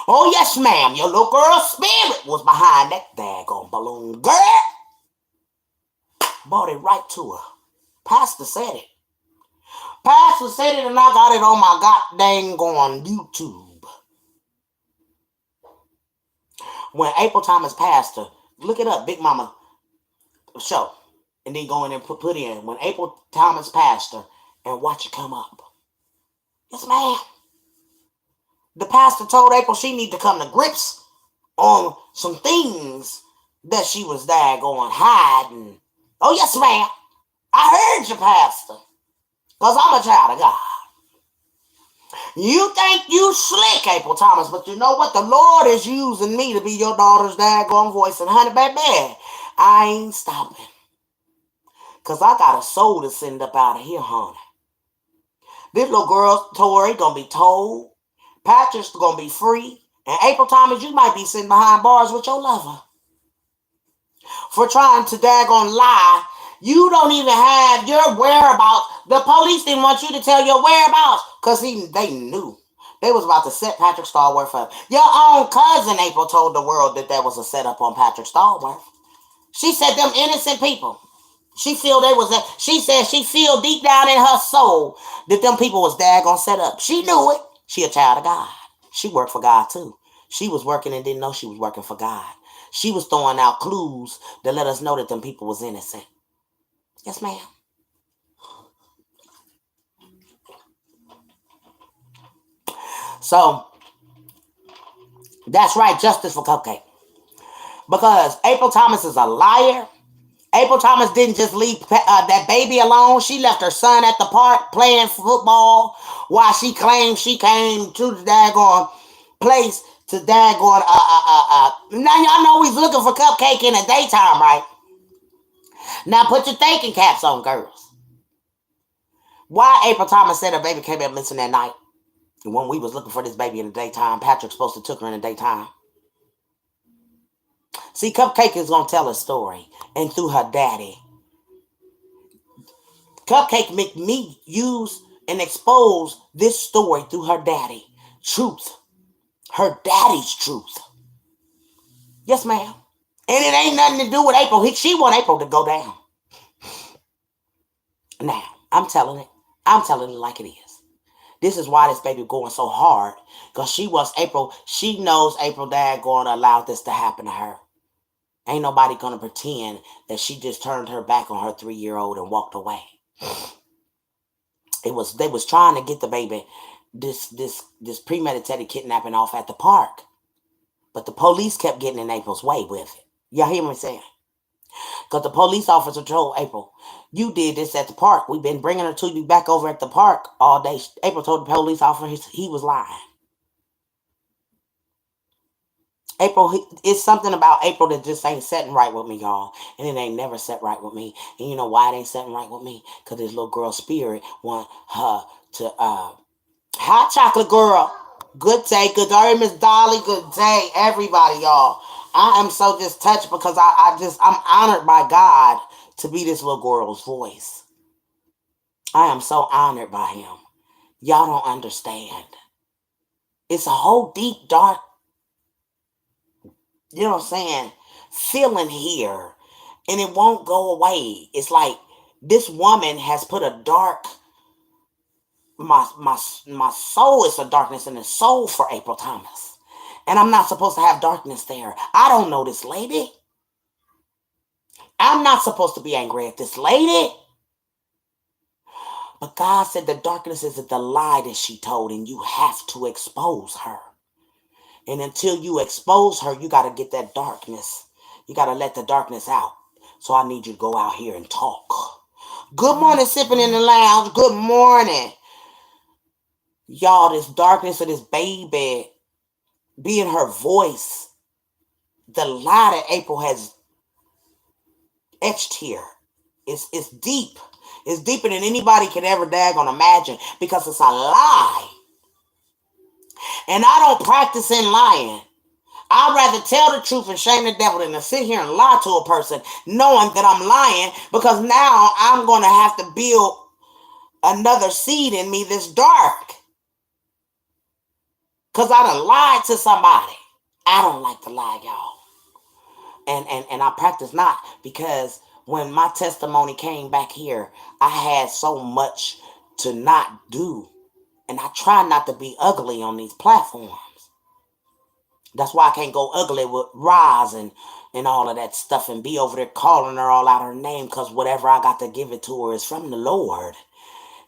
Speaker 2: Oh, yes, ma'am, your little girl's spirit was behind that daggone balloon. Girl! Brought it right to her. Pastor said it. Pastor said it, and I got it on my goddamn YouTube. When April Thomas pastor, look it up, Big Mama show, and then go in and put in when April Thomas pastor and watch it come up. Yes, ma'am. The pastor told April she need to come to grips on some things that she was daggone hiding. Oh, yes, ma'am. I heard you, pastor, because I'm a child of God. You think you slick, April Thomas, but you know what? The Lord is using me to be your daughter's daggone voice. And honey, baby, I ain't stopping. Because I got a soul to send up out of here, honey. This little girl's story gonna be told. Patrick's gonna be free. And April Thomas, you might be sitting behind bars with your lover for trying to daggone lie. You don't even have your whereabouts. The police didn't want you to tell your whereabouts because they knew. They was about to set Patrick Stallworth up. Your own cousin April told the world that was a setup on Patrick Stallworth. She said them innocent people. She said she feel deep down in her soul that them people was daggone set up. She knew it. She a child of God. She worked for God too. She was working and didn't know she was working for God. She was throwing out clues to let us know that them people was innocent. Yes, ma'am. So, that's right, justice for Cupcake. Because April Thomas is a liar. April Thomas didn't just leave that baby alone. She left her son at the park playing football while she claimed she came to the daggone place to daggone. Now, y'all know he's looking for Cupcake in the daytime, right? Now, put your thinking caps on, girls. Why April Thomas said her baby came up missing that night? When we was looking for this baby in the daytime, Patrick supposed to took her in the daytime. See, Cupcake is going to tell a story. And through her daddy. Cupcake make me use and expose this story through her daddy. Truth. Her daddy's truth. Yes, ma'am. And it ain't nothing to do with April. She want April to go down. Now, I'm telling it. I'm telling it like it is. This is why this baby going so hard. Because she knows April dad going to allow this to happen to her. Ain't nobody going to pretend that she just turned her back on her 3-year-old and walked away. They was trying to get the baby this premeditated kidnapping off at the park. But the police kept getting in April's way with it. Y'all hear me saying? Because the police officer told April, you did this at the park. We've been bringing her to you back over at the park all day. April told the police officer he was lying. April, it's something about April that just ain't setting right with me, y'all. And it ain't never set right with me. And you know why it ain't setting right with me? Because this little girl spirit want her to, hot chocolate girl. Good day, good day, Miss Dolly. Good day, everybody, y'all. I am so just touched because I'm honored by God to be this little girl's voice. I am so honored by him. Y'all don't understand. It's a whole deep, dark, you know what I'm saying, feeling here. And it won't go away. It's like this woman has put a dark, my soul is a darkness in the soul for April Thomas. And I'm not supposed to have darkness there. I don't know this lady. I'm not supposed to be angry at this lady. But God said the darkness is the lie that she told, and you have to expose her. And until you expose her, you got to get that darkness. You got to let the darkness out. So I need you to go out here and talk. Good morning, sipping in the lounge. Good morning. Y'all, this darkness of this baby being her voice, the lie that April has etched here, it's deep. It's deeper than anybody can ever daggone imagine because it's a lie. And I don't practice in lying. I'd rather tell the truth and shame the devil than to sit here and lie to a person knowing that I'm lying, because now I'm going to have to build another seed in me that's dark. Because I done lied to somebody. I don't like to lie, y'all. And I practice not, because when my testimony came back here, I had so much to not do. And I try not to be ugly on these platforms. That's why I can't go ugly with Roz and all of that stuff and be over there calling her all out her name, because whatever I got to give it to her is from the Lord.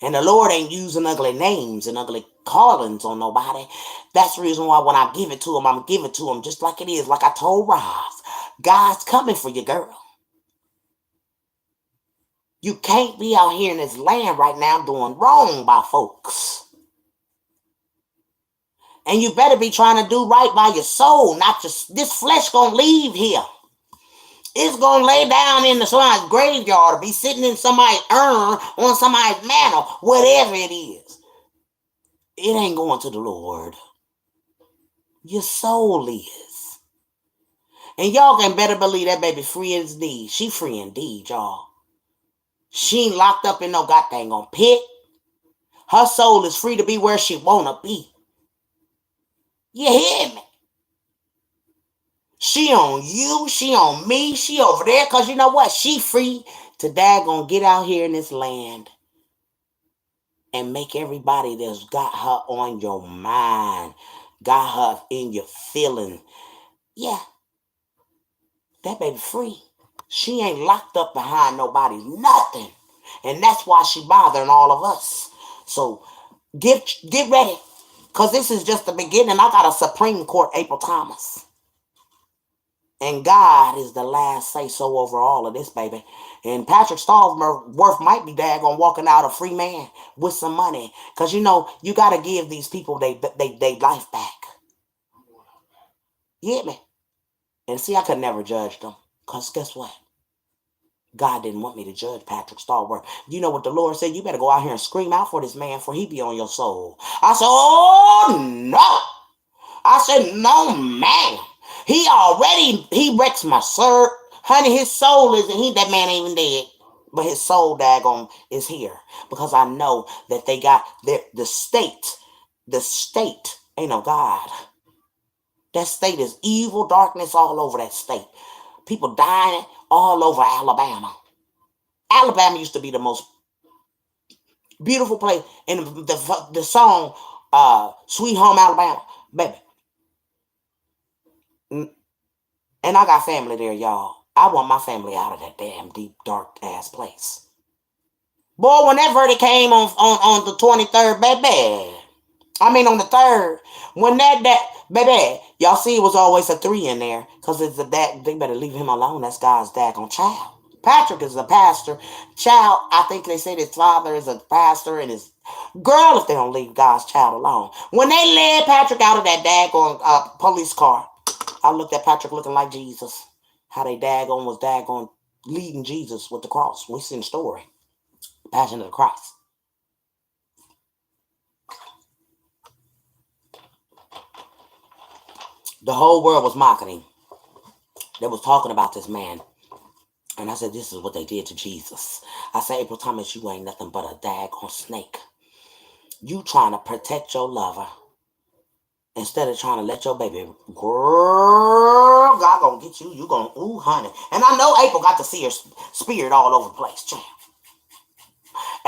Speaker 2: And the Lord ain't using ugly names and ugly callings on nobody. That's the reason why when I give it to him, I'm giving it to him just like it is. Like I told Roz, God's coming for you, girl. You can't be out here in this land right now doing wrong by folks. And you better be trying to do right by your soul, not just this flesh gonna leave here. It's gonna lay down in somebody's graveyard or be sitting in somebody's urn on somebody's mantle, whatever it is. It ain't going to the Lord. Your soul is. And y'all can better believe that baby free indeed. She free indeed, y'all. She ain't locked up in no goddamn pit. Her soul is free to be where she wanna be. You hear me? She on you, she on me, she over there, cause you know what? She free to daggone get out here in this land and make everybody that's got her on your mind, got her in your feeling. Yeah, that baby free. She ain't locked up behind nobody's nothing. And that's why she bothering all of us. So get ready. Cause this is just the beginning. I got a Supreme Court April Thomas. And God is the last say-so over all of this, baby. And Patrick Stallworth might be daggone walking out a free man with some money. Because, you know, you got to give these people they life back. You get me? And see, I could never judge them. Because guess what? God didn't want me to judge Patrick Stallworth. You know what the Lord said? You better go out here and scream out for this man, for he be on your soul. I said, oh, no. I said, no, man. He wrecks my shirt. Honey, his soul isn't, that man ain't even dead. But his soul, daggone, is here. Because I know that they got the state ain't no God. That state is evil, darkness all over that state. People dying all over Alabama. Alabama used to be the most beautiful place. And the song, Sweet Home Alabama, baby. And I got family there, y'all. I want my family out of that damn deep, dark ass place. Boy, when that verdict came on the 23rd, baby. I mean on the 3rd. When that baby, y'all see it was always a 3 in there. Because it's they better leave him alone. That's God's daggone child. Patrick is a pastor. Child, I think they said his father is a pastor and his girl if they don't leave God's child alone. When they led Patrick out of that daggone police car, I looked at Patrick looking like Jesus. How they was leading Jesus with the cross. We seen the story. Passion of the Christ. The whole world was mocking him. They was talking about this man. And I said, this is what they did to Jesus. I said, April Thomas, you ain't nothing but a daggone snake. You trying to protect your lover. Instead of trying to let your baby, girl, God gonna get you. You gonna, ooh, honey. And I know April got to see her spirit all over the place, champ.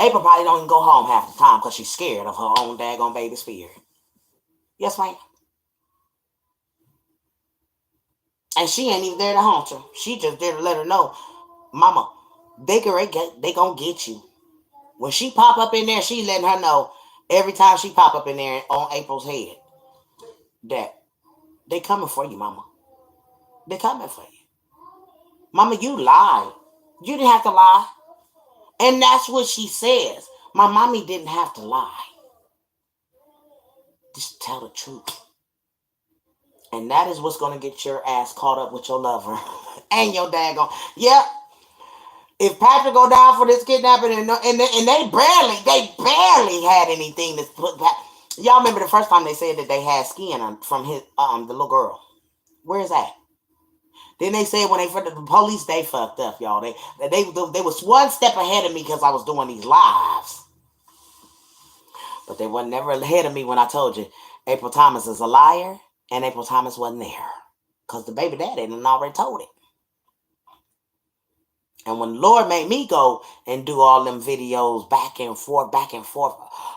Speaker 2: April probably don't even go home half the time because she's scared of her own daggone baby spirit. Yes, ma'am. And she ain't even there to haunt her. She just there to let her know, Mama, they gonna get you. When she pop up in there, she letting her know every time she pop up in there on April's head that they coming for you, Mama. They coming for you. Mama, you lied. You didn't have to lie. And that's what she says. My mommy didn't have to lie. Just tell the truth. And that is what's going to get your ass caught up with your lover. And your daggone. Yep. If Patrick go down for this kidnapping and they barely had anything to put back. Y'all remember the first time they said that they had skin from his the little girl. Where's that? Then they said when the police, they fucked up, y'all. They was one step ahead of me because I was doing these lives. But they were never ahead of me when I told you April Thomas is a liar and April Thomas wasn't there. Because the baby daddy didn't already told it. And when the Lord made me go and do all them videos back and forth.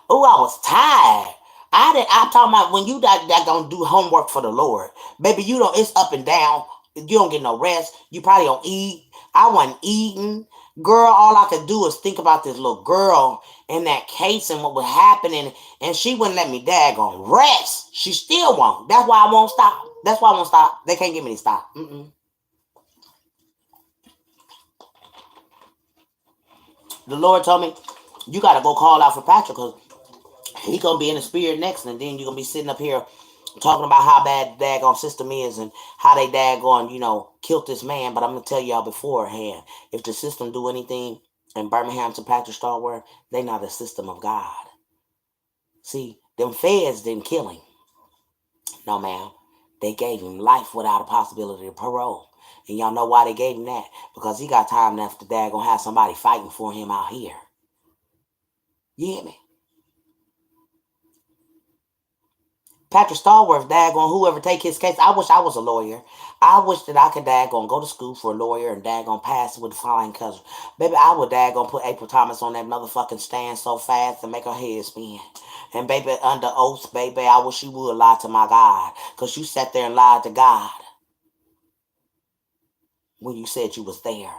Speaker 2: Oh, I was tired. I'm talking about when you that gonna do homework for the Lord. Baby, it's up and down. You don't get no rest. You probably don't eat. I wasn't eating. Girl, all I could do is think about this little girl in that case and what was happening. And she wouldn't let me daggone rest. She still won't. That's why I won't stop. They can't get me to stop. The Lord told me, you got to go call out for Patrick because he going to be in the spirit next. And then you're going to be sitting up here talking about how bad the daggone system is and how they daggone, killed this man. But I'm gonna tell y'all beforehand, if the system do anything in Birmingham to Patrick Stallworth, they not a system of God. See, them feds didn't kill him. No, ma'am. They gave him life without a possibility of parole. And y'all know why they gave him that? Because he got time enough to daggone have somebody fighting for him out here. You hear me? Patrick Stallworth, daggone, whoever take his case. I wish I was a lawyer. I wish that I could daggone go to school for a lawyer and daggone pass with flying colors. Baby, I would daggone put April Thomas on that motherfucking stand so fast and make her head spin. And baby, under oath, baby, I wish you would lie to my God. Because you sat there and lied to God when you said you was there.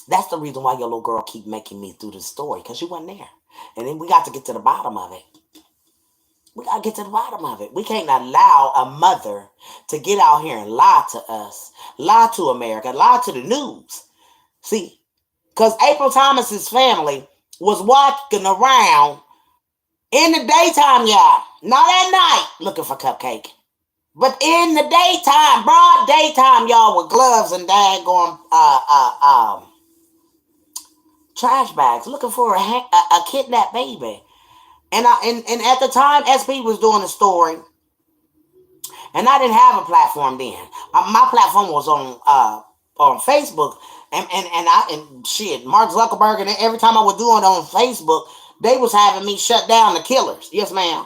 Speaker 2: That's the reason why your little girl keep making me through the story. Because you wasn't there. And then we got to get to the bottom of it. We got to get to the bottom of it. We can't allow a mother to get out here and lie to us, lie to America, lie to the news. See, because April Thomas's family was walking around in the daytime, y'all. Not at night looking for cupcake. But in the daytime, broad daytime, y'all, with gloves and daggone trash bags looking for a kidnapped baby. And at the time, SP was doing the story, and I didn't have a platform then. My platform was on Facebook, and shit, Mark Zuckerberg, and every time I would do it on Facebook, they was having me shut down the killers. Yes, ma'am.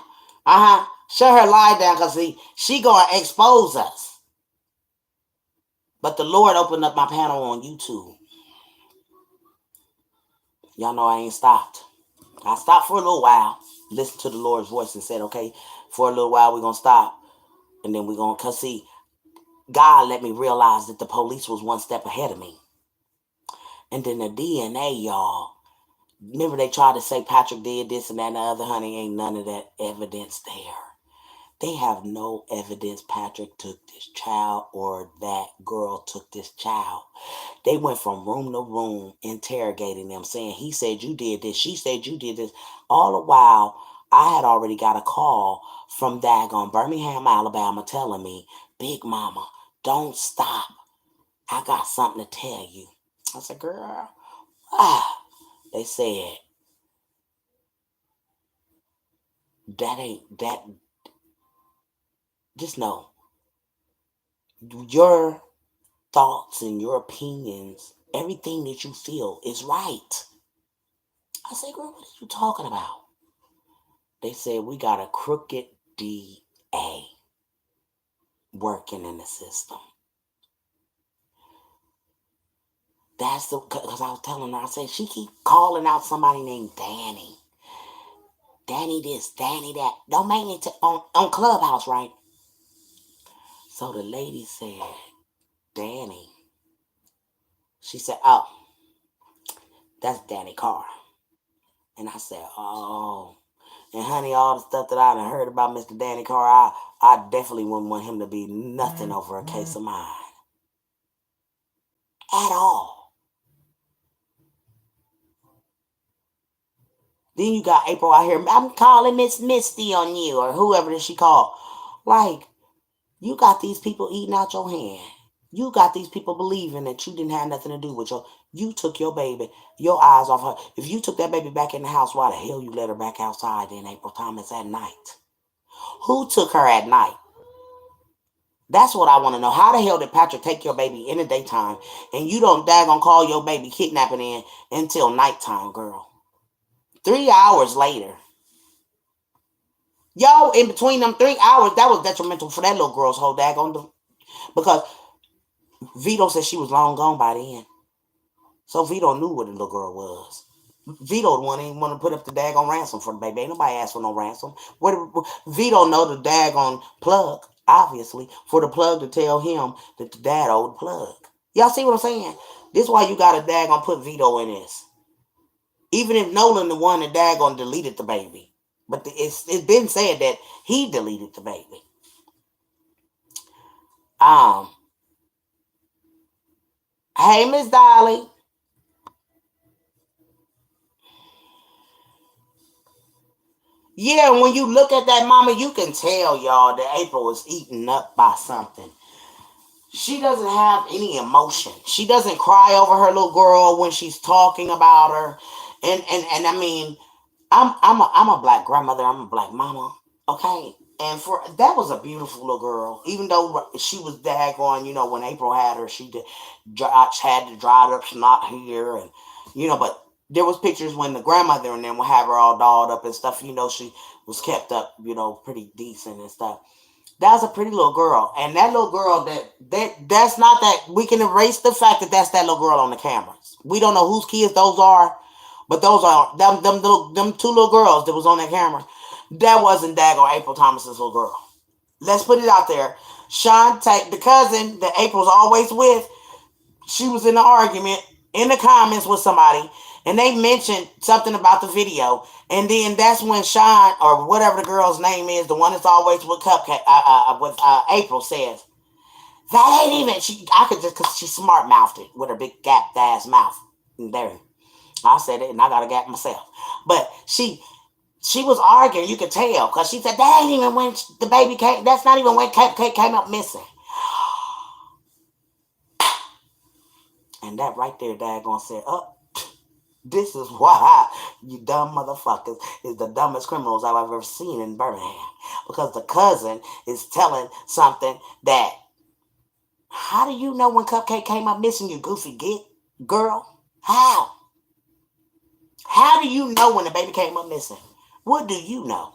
Speaker 2: Shut her lie down, because she gonna expose us. But the Lord opened up my panel on YouTube. Y'all know I ain't stopped. I stopped for a little while, listened to the Lord's voice, and said, okay, for a little while we're gonna stop, and then we're gonna, cause see, God let me realize that the police was one step ahead of me. And then the DNA, y'all. Remember they tried to say Patrick did this and that and the other, honey, ain't none of that evidence there. They have no evidence Patrick took this child or that girl took this child. They went from room to room interrogating them, saying, he said you did this, she said you did this. All the while, I had already got a call from daggone Birmingham, Alabama, telling me, Big Mama, don't stop. I got something to tell you. I said, girl, They said, that ain't, that, just know, your thoughts and your opinions, everything that you feel is right. I said, girl, what are you talking about? They said, we got a crooked DA working in the system. That's the, because I was telling her, I said, she keep calling out somebody named Danny. Danny this, Danny that. Don't make me on Clubhouse, right? So the lady said, Danny. She said, oh, that's Danny Carr. And I said, oh. And honey, all the stuff that I done heard about Mr. Danny Carr, I definitely wouldn't want him to be nothing over a case of mine. At all. Then you got April out here, I'm calling Miss Misty on you, or whoever that she called. Like, you got these people eating out your hand. You got these people believing that you didn't have nothing to do with you took your baby, your eyes off her. If you took that baby back in the house, why the hell you let her back outside then, April Thomas, at night? Who took her at night? That's what I want to know. How the hell did Patrick take your baby in the daytime and you don't daggone call your baby kidnapping in until nighttime, girl? 3 hours later. Yo, in between them 3 hours, that was detrimental for that little girl's whole daggone. Because Vito said she was long gone by then. So Vito knew what the little girl was. Vito the one ain't want to put up the daggone ransom for the baby. Ain't nobody asked for no ransom. Vito know the daggone plug, obviously, for the plug to tell him that the dad owed the plug. Y'all see what I'm saying? This is why you got to daggone put Vito in this. Even if Nolan the one that daggone deleted the baby. But it's been said that he deleted the baby. Hey, Miss Dolly. Yeah, when you look at that mama, you can tell, y'all, that April is eaten up by something. She doesn't have any emotion. She doesn't cry over her little girl when she's talking about her. And I mean, I'm a black grandmother. I'm a black mama. Okay. And for that was a beautiful little girl. Even though she was daggone, when April had her, she had the dried up snot here, and but there was pictures when the grandmother and them would have her all dolled up and stuff. She was kept up, pretty decent and stuff. That's a pretty little girl, and that little girl that's not that we can erase the fact that that's that little girl on the cameras. We don't know whose kids those are, but those are them two little girls that was on that camera. That wasn't daggone April Thomas's little girl. Let's put it out there. Sean Tate, the cousin that April's always with, she was in an argument in the comments with somebody, and they mentioned something about the video, and then that's when Sean, or whatever the girl's name is, the one that's always with Cupcake, with April, says that ain't even. I could just, cause she smart mouthed it with her big gapped ass mouth. And there, I said it, and I got a gap myself. But she was arguing. You could tell, cause she said that ain't even when the baby came. That's not even when Cupcake came up missing. And that right there, daggone said, this is why you dumb motherfuckers is the dumbest criminals I've ever seen in Birmingham. Because the cousin is telling something that, how do you know when Cupcake came up missing, you goofy girl? How? How do you know when the baby came up missing? What do you know?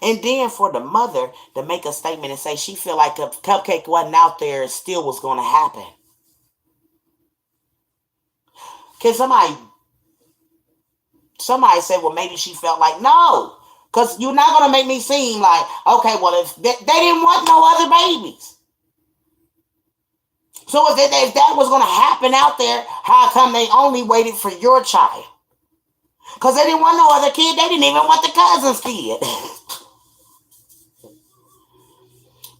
Speaker 2: And then for the mother to make a statement and say she feel like if Cupcake wasn't out there, it still was going to happen. Can somebody say, well, maybe she felt like, no, because you're not going to make me seem like, okay, well, if they didn't want no other babies. So if that was going to happen out there, how come they only waited for your child? Because they didn't want no other kid. They didn't even want the cousin's kid.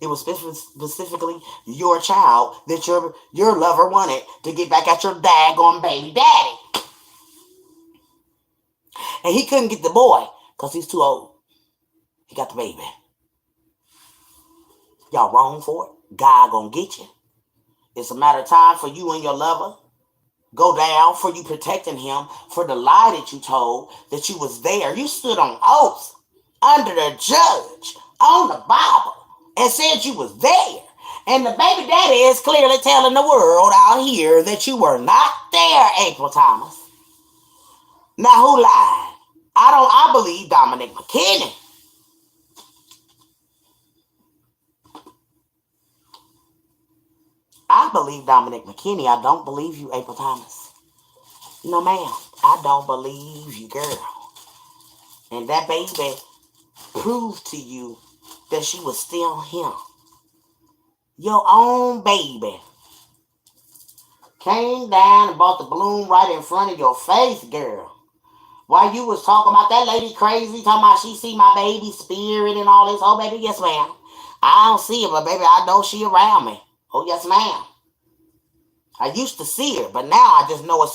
Speaker 2: It was specifically your child that your lover wanted to get back at your daggone baby daddy. And he couldn't get the boy because he's too old. He got the baby. Y'all wrong for it. God gonna get you. It's a matter of time for you and your lover go down, for you protecting him, for the lie that you told, that you was there. You stood on oath under the judge on the Bible and said you was there. And the baby daddy is clearly telling the world out here that you were not there, April Thomas. Now who lied? I believe Dominic McKinney. I believe Dominic McKinney. I don't believe you, April Thomas. No, ma'am. I don't believe you, girl. And that baby proved to you that she was still him. Your own baby came down and bought the balloon right in front of your face, girl. While you was talking about that lady crazy, talking about she see my baby spirit and all this. Oh, baby, yes, ma'am. I don't see her, but baby, I know she around me. Oh, yes, ma'am. I used to see her, but now I just know it's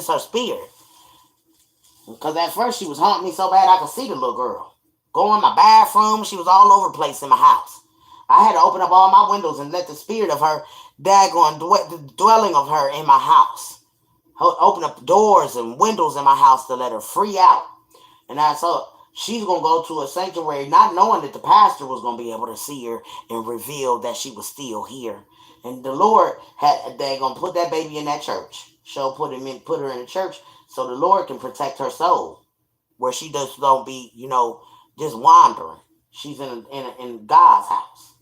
Speaker 2: her spirit. Because at first she was haunting me so bad I could see the little girl. Go in my bathroom, she was all over the place in my house. I had to open up all my windows and let the spirit of her, daggone dwelling of her in my house. Open up doors and windows in my house to let her free out. And that's her. She's going to go to a sanctuary not knowing that the pastor was going to be able to see her and reveal that she was still here. And the Lord they're going to put that baby in that church. She'll put her in the church so the Lord can protect her soul. Where she just don't be, just wandering. She's in God's house.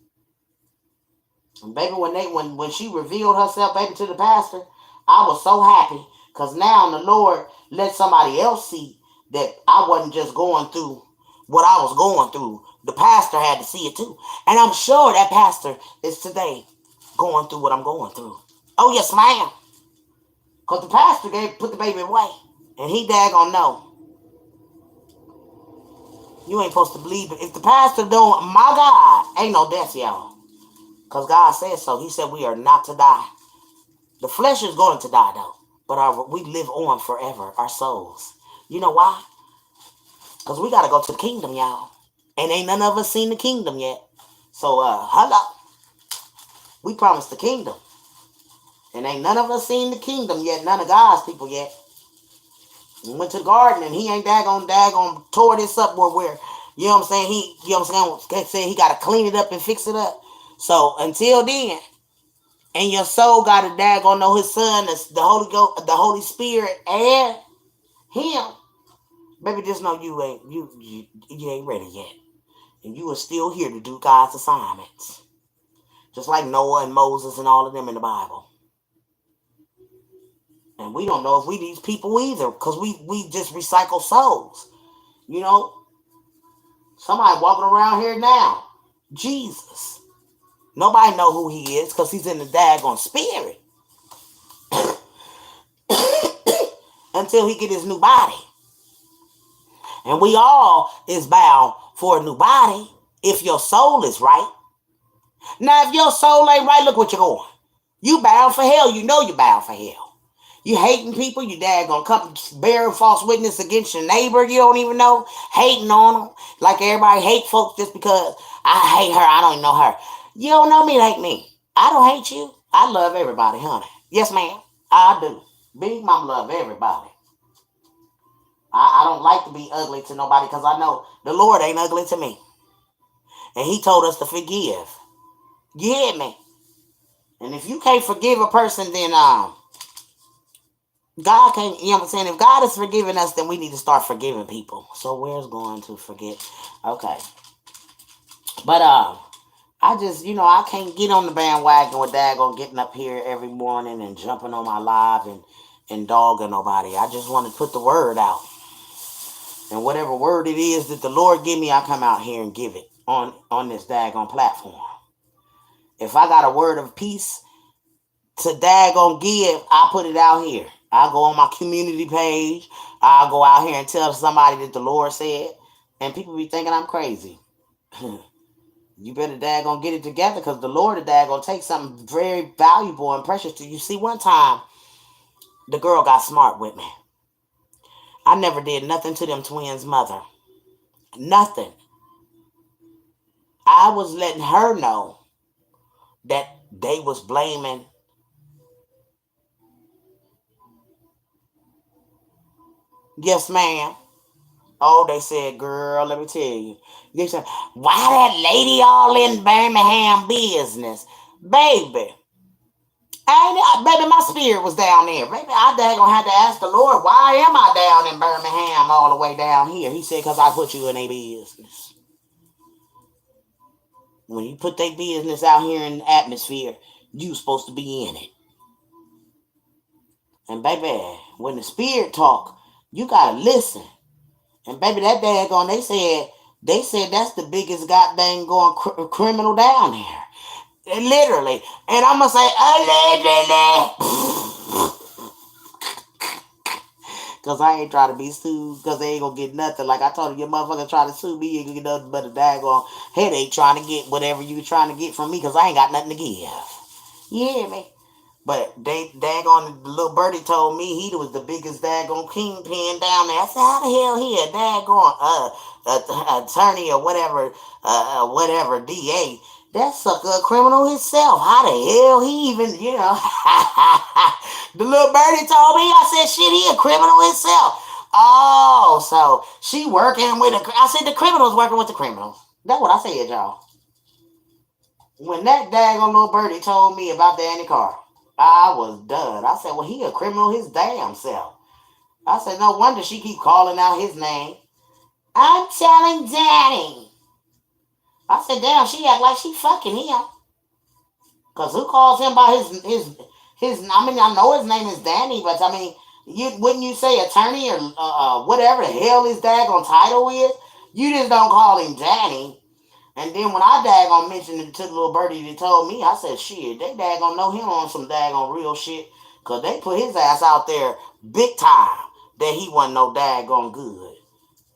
Speaker 2: And baby, when she revealed herself, baby, to the pastor, I was so happy. Because now the Lord let somebody else see that I wasn't just going through what I was going through. The pastor had to see it too. And I'm sure that pastor is today going through what I'm going through. Oh, yes, ma'am. Because the pastor put the baby away. And he daggone know. You ain't supposed to believe it. If the pastor don't, my God, ain't no death, y'all. Because God said so. He said we are not to die. The flesh is going to die, though. But we live on forever, our souls. You know why? Because we got to go to the kingdom, y'all. And ain't none of us seen the kingdom yet. So, hello. We promised the kingdom. And ain't none of us seen the kingdom yet. None of God's people yet. We went to the garden and he ain't daggone tore this up where, you know what I'm saying? You know what I'm saying? He got to clean it up and fix it up. So, until then, and your soul got to daggone know his son, the Holy Ghost, the Holy Spirit, and him. Baby, just know you ain't ready yet. And you are still here to do God's assignments. Just like Noah and Moses and all of them in the Bible. And we don't know if we these people either, because we just recycle souls. You know, somebody walking around here now, Jesus. Nobody know who he is because he's in the daggone spirit. Until he get his new body. And we all is bound for a new body if your soul is right. Now, if your soul ain't right, look what you're going. You bound for hell. You know you bound for hell. You hating people. You daggone come bearing false witness against your neighbor you don't even know. Hating on them. Like everybody hate folks just because I hate her. I don't even know her. You don't know me like me. I don't hate you. I love everybody, honey. Yes, ma'am. I do. Big Mama love everybody. I don't like to be ugly to nobody because I know the Lord ain't ugly to me. And he told us to forgive. You hear me? And if you can't forgive a person, then God can't, you know what I'm saying? If God is forgiving us, then we need to start forgiving people. So where's going to forget? Okay. But I just, I can't get on the bandwagon with daggone getting up here every morning and jumping on my live and dogging nobody. I just want to put the word out. And whatever word it is that the Lord give me, I come out here and give it on this daggone platform. If I got a word of peace to daggone give, I put it out here. I go on my community page. I'll go out here and tell somebody that the Lord said. And people be thinking I'm crazy. You better daggone get it together because the Lord is daggone take something very valuable and precious to you. See, one time, the girl got smart with me. I never did nothing to them twins' mother. Nothing. I was letting her know that they was blaming. Yes, ma'am. Oh, they said, girl, let me tell you. They said, why that lady all in Birmingham business? Baby. Baby, my spirit was down there. Baby, I daggone had to ask the Lord, why am I down in Birmingham all the way down here? He said, because I put you in a business. When you put their business out here in the atmosphere, you supposed to be in it. And baby, when the spirit talk, you gotta listen. And baby, that daggone, they said that's the biggest goddamn going criminal down there. And literally. And I'm gonna say, allegedly. Because I ain't trying to be sued because they ain't going to get nothing. Like I told you, your motherfucker try to sue me, you ain't going to get nothing but a daggone headache trying to get whatever you trying to get from me because I ain't got nothing to give. You hear me? But they daggone, the little birdie told me he was the biggest daggone kingpin down there. I said, how the hell he a daggone attorney or whatever DA? That sucker a criminal himself. How the hell he even, The little birdie told me, I said, shit, he a criminal himself. Oh, so she working with I said the criminal's working with the criminals. That's what I said, y'all. When that daggone little birdie told me about Danny Carr, I was done. I said, well, he a criminal his damn self. I said, no wonder she keep calling out his name. I'm telling Danny. I said, damn, she act like she fucking him. Because who calls him by his, I mean, I know his name is Danny, but I mean, wouldn't you say attorney or whatever the hell his daggone title is? You just don't call him Danny. And then when I daggone mentioned it to the little birdie that told me, I said, shit, they daggone know him on some daggone real shit. Because they put his ass out there big time that he wasn't no daggone good.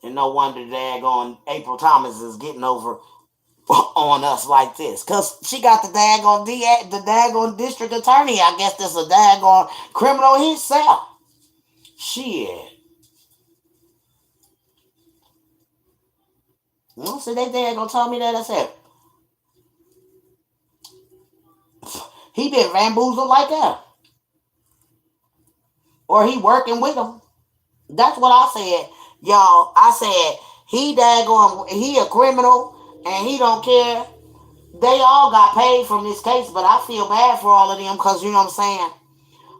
Speaker 2: And no wonder daggone April Thomas is getting over on us like this. Because she got the daggone district attorney. I guess that's a daggone criminal himself. Shit. I said, they dad gonna tell me that. I said, he been bamboozled like that. Or he working with them. That's what I said, y'all. I said, he a criminal and he don't care. They all got paid from this case, but I feel bad for all of them because, you know what I'm saying?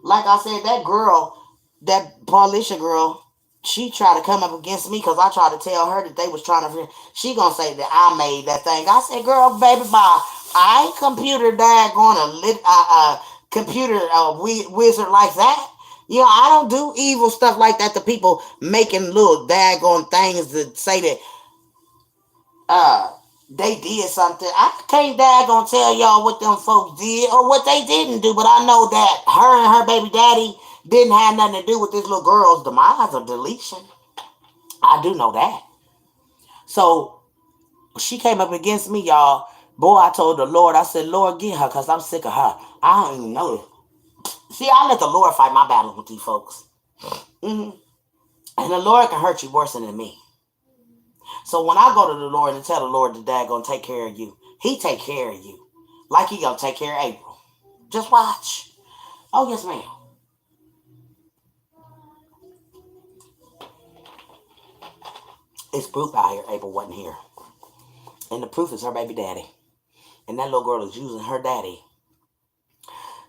Speaker 2: Like I said, that girl, that Paulisha girl, she tried to come up against me because I tried to tell her that they was trying to. She gonna say that I made that thing. I said, girl, baby, bye. I ain't computer computer wizard like that. You know, I don't do evil stuff like that to people making little daggone things to say that uh they did something. I can't daggone tell y'all what them folks did or what they didn't do, but I know that her and her baby daddy didn't have nothing to do with this little girl's demise or deletion. I do know that. So she came up against me, y'all. Boy, I told the Lord, I said, Lord, get her, because I'm sick of her. I don't even know it. See, I let the Lord fight my battles with these folks. Mm-hmm. And the Lord can hurt you worse than me. So when I go to the Lord and tell the Lord that Dad gonna take care of you, he take care of you. Like he gonna take care of April. Just watch. Oh, yes, ma'am. It's proof out here April wasn't here. And the proof is her baby daddy. And that little girl is using her daddy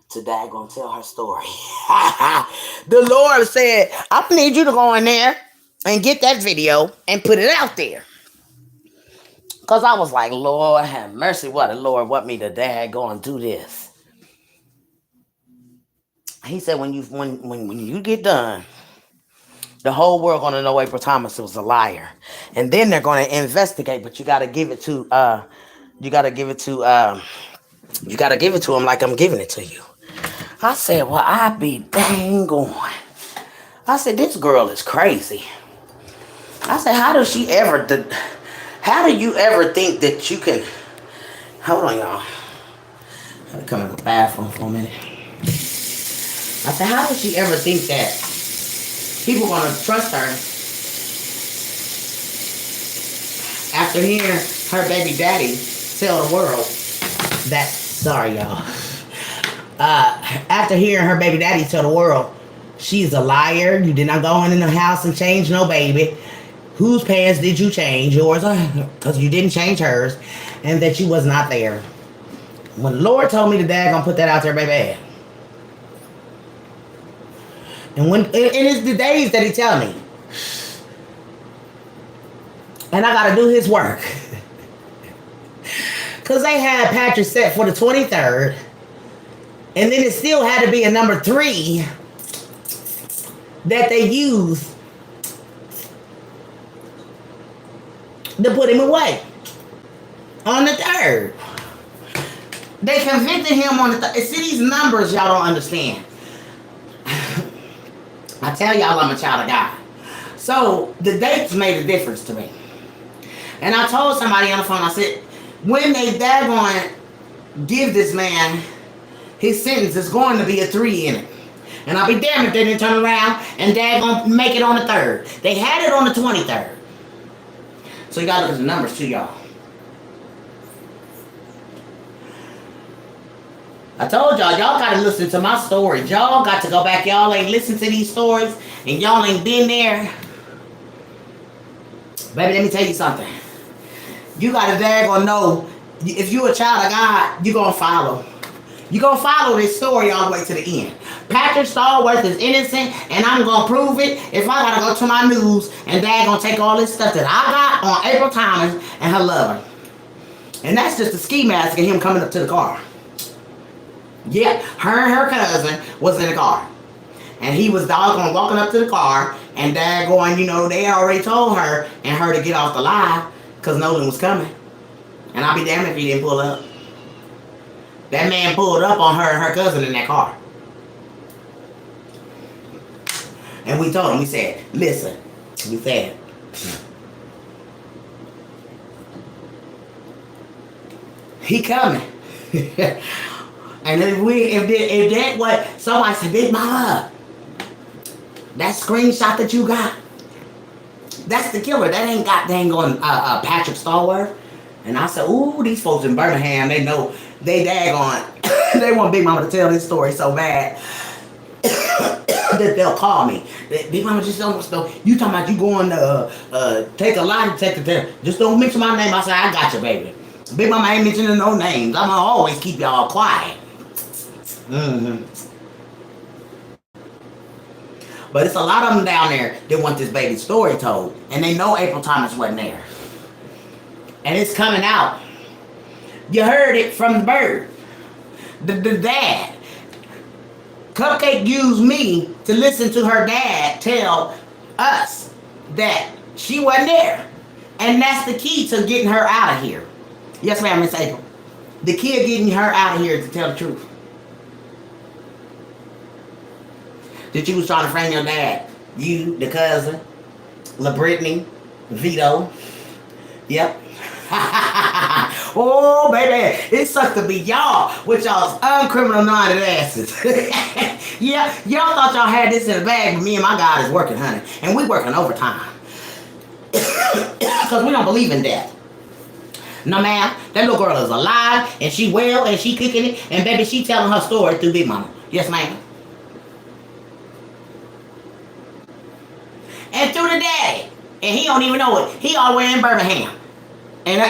Speaker 2: to Dad gonna tell her story. The Lord said, I need you to go in there and get that video and put it out there. Because I was like, Lord, have mercy. What the Lord want me to Dad go and do this? He said, when you get done, the whole world gonna know April Thomas was a liar, and then they're gonna investigate. But you gotta give it to him like I'm giving it to you. I said, well, I be dang on. I said, this girl is crazy. I said, how do you ever think that you can? Hold on, y'all. I had to come in the bathroom for a minute. I said, how does she ever think that people gonna trust her after hearing her baby daddy tell the world that? Sorry, y'all. After hearing her baby daddy tell the world she's a liar, you did not go in the house and change no baby. Whose pants did you change? Yours or because you didn't change hers, and that you was not there. When the Lord told me the dad gonna put that out there, baby. And when it's the days that he tell me. And I gotta do his work. Cause they had Patrick set for the 23rd. And then it still had to be a number 3 that they used to put him away on the 3rd. They convicted him on the 3rd. See, these numbers y'all don't understand. I tell y'all I'm a child of God. So the dates made a difference to me. And I told somebody on the phone, I said, when they daggone give this man his sentence, is going to be a 3 in it. And I'll be damned if they didn't turn around and daggone make it on the 3rd. They had it on the 23rd. So you gotta look at the numbers too, y'all. I told y'all gotta listen to my stories. Y'all got to go back. Y'all ain't listened to these stories and y'all ain't been there. Baby, let me tell you something. You gotta daggone know, if you a child of God, you gonna follow. You gonna follow this story all the way to the end. Patrick Stallworth is innocent, and I'm gonna prove it if I gotta go to my news and Dad gonna take all this stuff that I got on April Thomas and her lover. And that's just a ski mask of him coming up to the car. Yep, her and her cousin was in the car. And he was doggone walking up to the car, and Dad going, they already told her and her to get off the line because Nolan was coming. And I'll be damned if he didn't pull up. That man pulled up on her and her cousin in that car. And we told him, we said, listen, we said, he coming. And if that what somebody said, Big Mama, that screenshot that you got,
Speaker 1: That's the killer. That ain't got dang on Patrick Stallworth. And I said, ooh, these folks in Birmingham, they know they daggone. They want Big Mama to tell this story so bad that they'll call me. Big Mama just don't know. You talking about you going to take a lie detector? Just don't mention my name. I said, I got you, baby. Big Mama ain't mentioning no names. I'm gonna always keep y'all quiet. Mm-hmm. But it's a lot of them down there that want this baby's story told, and they know April Thomas wasn't there, and it's coming out. You heard it from the bird. The dad. Cupcake used me to listen to her dad tell us that she wasn't there. And that's the key to getting her out of here. Yes, ma'am, Miss April. The kid getting her out of here to tell the truth. That you was trying to frame your dad. You, the cousin, La Brittany, Vito. Yep. Oh, baby, it sucks to be y'all with y'all's uncriminal-minded asses. Yeah, y'all thought y'all had this in the bag, but me and my God is working, honey. And we working overtime. Because we don't believe in death. No, ma'am, that little girl is alive, and she well, and she kicking it, and baby, she telling her story through Big Mama. Yes, ma'am. And through the daddy. And he don't even know it. He all the way in Birmingham. And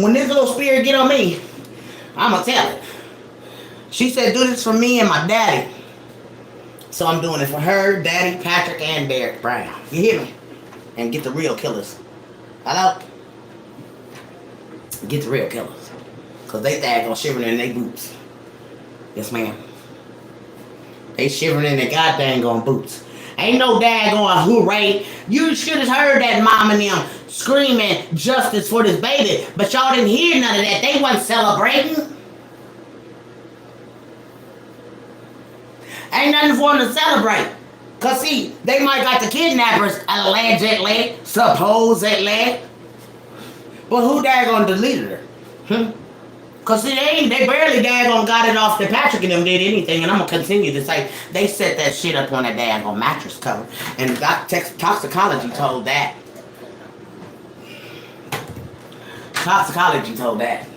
Speaker 1: when this little spirit get on me, I'ma tell it. She said, do this for me and my daddy. So I'm doing it for her, Daddy, Patrick, and Derek Brown. You hear me? And get the real killers. Hello? Get the real killers. Because they daggone shivering in their boots. Yes, ma'am. They shivering in their goddamn boots. Ain't no daggone hooray. You should have heard that mom and them screaming justice for this baby. But y'all didn't hear none of that. They wasn't celebrating. Ain't nothing for them to celebrate. Because see, they might got the kidnappers allegedly, supposedly. But who daggone deleted her? Because see, they barely daggone got it off that Patrick and them did anything. And I'm going to continue to say, they set that shit up on that daggone mattress cover. And toxicology told that. Toxicology told that.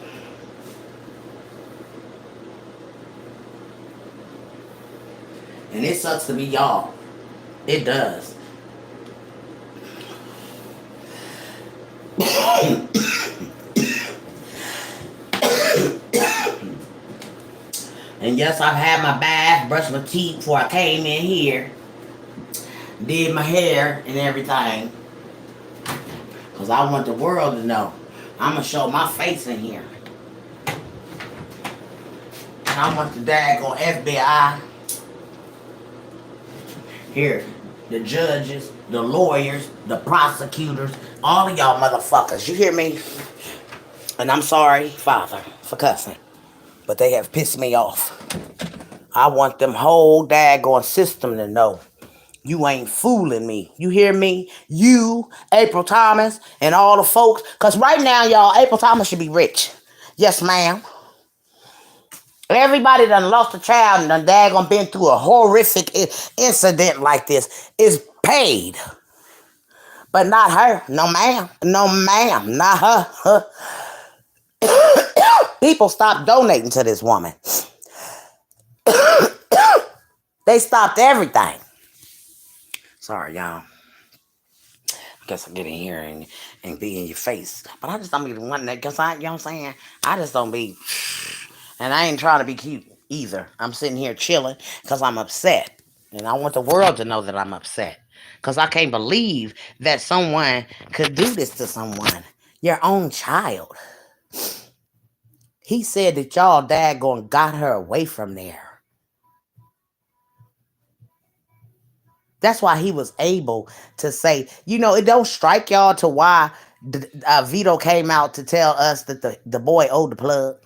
Speaker 1: And it sucks to be y'all. It does. And yes, I've had my bath, brushed my teeth before I came in here. Did my hair and everything. Because I want the world to know. I'm going to show my face in here. And I want the daggone FBI. Here, the judges, the lawyers, the prosecutors, all of y'all motherfuckers. You hear me? And I'm sorry, Father, for cussing. But they have pissed me off. I want them whole daggone system to know. You ain't fooling me. You hear me? You, April Thomas, and all the folks. Because right now, y'all, April Thomas should be rich. Yes, ma'am. Everybody done lost a child and done daggone been through a horrific incident like this is paid. But not her. No, ma'am. No, ma'am. Not her. People stopped donating to this woman. They stopped everything. Sorry, y'all. I guess I get in here and be in your face. But I just don't be the one that, because you know what I'm saying? I just don't be, and I ain't trying to be cute either. I'm sitting here chilling because I'm upset. And I want the world to know that I'm upset. Because I can't believe that someone could do this to someone. Your own child. He said that y'all daggone got her away from there. That's why he was able to say, it don't strike y'all to why Vito came out to tell us that the boy owed the plug.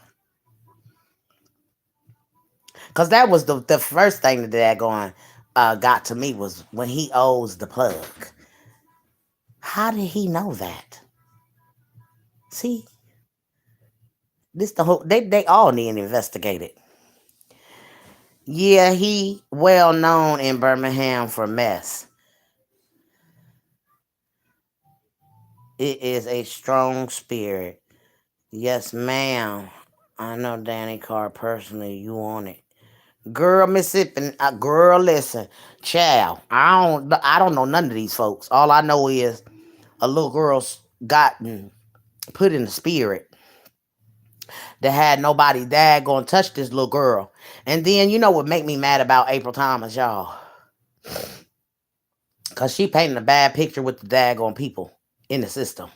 Speaker 1: Because that was the first thing that daggone got to me was when he owes the plug. How did he know that? See? This the whole they all need investigated. Yeah, he well known in Birmingham for mess. It is a strong spirit. Yes, ma'am. I know Danny Carr personally. You on it, girl? Mississippi, girl. Listen, child. I don't know none of these folks. All I know is a little girl's gotten put in the spirit that had nobody dad gonna touch this little girl. And then you know what make me mad about April Thomas, y'all? Cause she painted a bad picture with the daggone people in the system.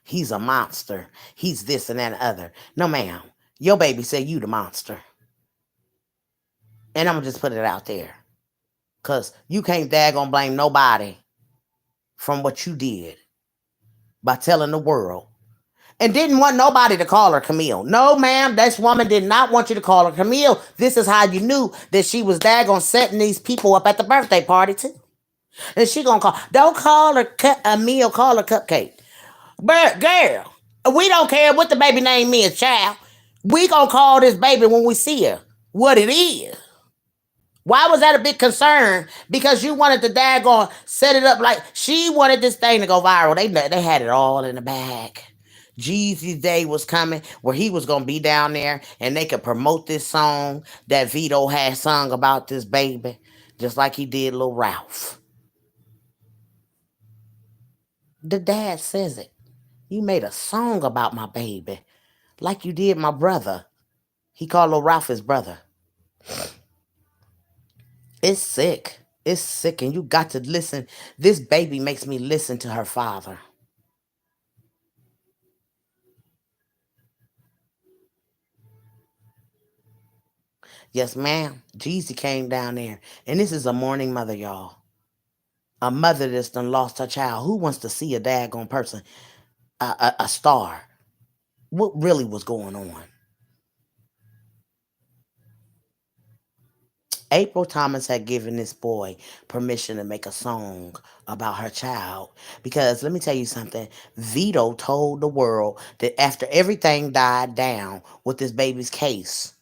Speaker 1: He's a monster. He's this and that and other. No, ma'am. Your baby said you the monster. And I'm gonna just put it out there. Cause you can't daggone blame nobody from what you did by telling the world. And didn't want nobody to call her Camille. No, ma'am, this woman did not want you to call her Camille. This is how you knew that she was daggone setting these people up at the birthday party too. And she gonna call. Don't call her a meal. Call her Cupcake. But girl, we don't care what the baby name is, child. We gonna call this baby when we see her what it is. Why was that a big concern? Because you wanted the daggone set it up like she wanted this thing to go viral. They had it all in the bag. Jeezy's day was coming where he was gonna be down there and they could promote this song that Vito had sung about this baby, just like he did Lil Ralph. The dad says it. You made a song about my baby, like you did my brother. He called Lil Ralph his brother. It's sick. It's sick, and you got to listen. This baby makes me listen to her father. Yes, ma'am. Jeezy came down there, and this is a mourning mother, y'all. A mother that's done lost her child. Who wants to see a daggone person, a star? What really was going on? April Thomas had given this boy permission to make a song about her child. Because let me tell you something. Vito told the world that after everything died down with this baby's case,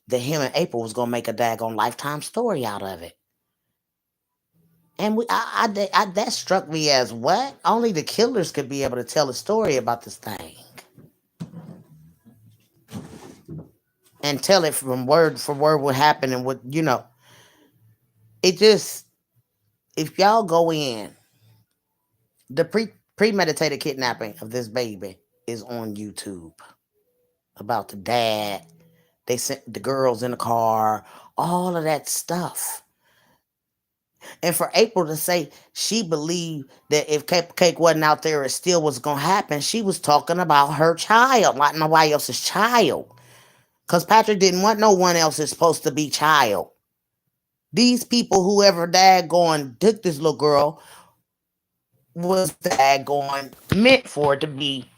Speaker 1: that him and April was gonna make a daggone lifetime story out of it. And that struck me as what? Only the killers could be able to tell a story about this thing and tell it from word for word what happened and what It just, if y'all go in, the premeditated kidnapping of this baby is on YouTube about the dad. They sent the girls in the car, all of that stuff. And for April to say she believed that if Cake wasn't out there, it still was going to happen, she was talking about her child, not nobody else's child. Because Patrick didn't want no one else's supposed to be child. These people, whoever daggone took this little girl, was daggone meant for it to be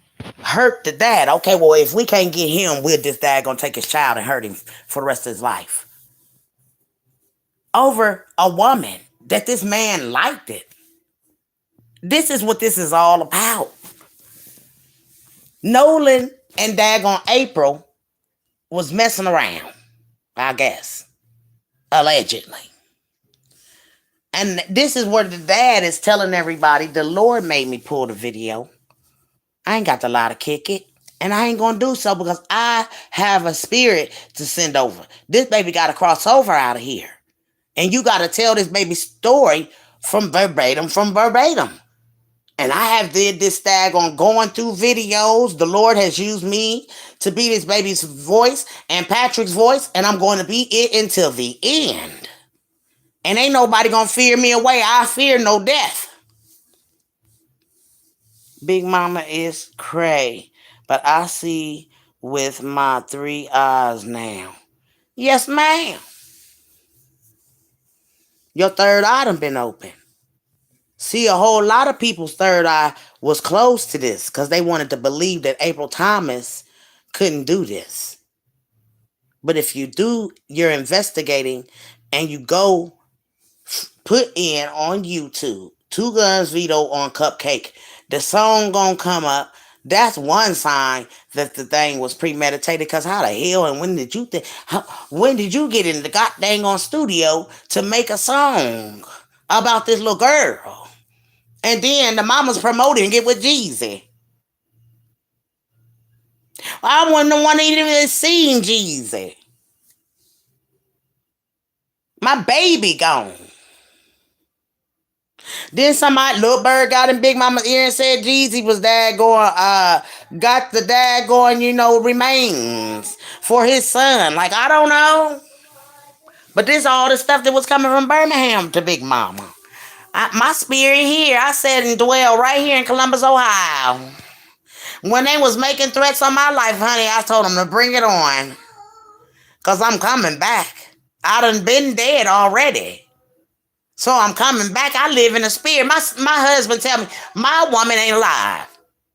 Speaker 1: hurt the dad. Okay, well, if we can't get him, we'll just daggone take his child and hurt him for the rest of his life. Over a woman that this man liked it. This is what this is all about. Nolan and daggone April was messing around, I guess. Allegedly. And this is where the dad is telling everybody, the Lord made me pull the video. I ain't got the lie to kick it. And I ain't going to do so because I have a spirit to send over. This baby got to cross over out of here. And you got to tell this baby's story from verbatim. And I have did this stag on going through videos. The Lord has used me to be this baby's voice and Patrick's voice. And I'm going to be it until the end. And ain't nobody going to fear me away. I fear no death. Big Mama is cray. But I see with my 3 eyes now. Yes, ma'am. Your third eye done been open. See, a whole lot of people's third eye was closed to this because they wanted to believe that April Thomas couldn't do this. But if you do, you're investigating and you go put in on YouTube, Two Guns Vito on Cupcake, the song gonna come up. That's one sign that the thing was premeditated. Because how the hell and when did you when did you get in the goddamn on studio to make a song about this little girl? And then the mama's promoting it with Jeezy. I wasn't the one even seen Jesus. My baby gone. Then somebody, little bird, got in Big Mama's ear and said Jeezy was got the going, remains for his son. Like, I don't know. But this all the stuff that was coming from Birmingham to Big Mama. My spirit here, I said and dwell right here in Columbus, Ohio. When they was making threats on my life, honey, I told them to bring it on. Because I'm coming back. I done been dead already. So I'm coming back. I live in the spirit. My husband tell me, my woman ain't alive.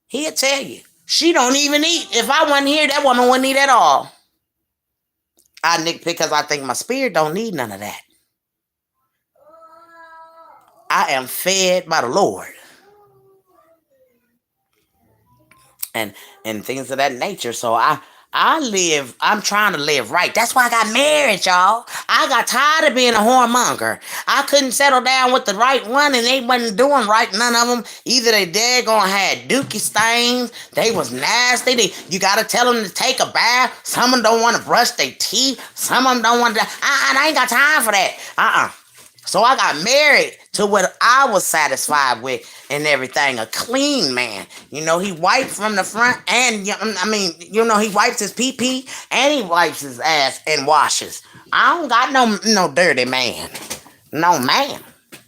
Speaker 1: He'll tell you. She don't even eat. If I wasn't here, that woman wouldn't eat at all. I nitpick because I think my spirit don't need none of that. I am fed by the Lord. And things of that nature. So I'm trying to live right. That's why I got married, y'all. I got tired of being a whoremonger. I couldn't settle down with the right one, and they wasn't doing right, none of them. Either they daggone had dookie stains, they was nasty, you gotta tell them to take a bath, some of them don't want to brush their teeth, some of them don't want to, I ain't got time for that. So I got married to what I was satisfied with and everything. A clean man. He wiped from the front and, he wipes his pee-pee and he wipes his ass and washes. I don't got no dirty man. No man.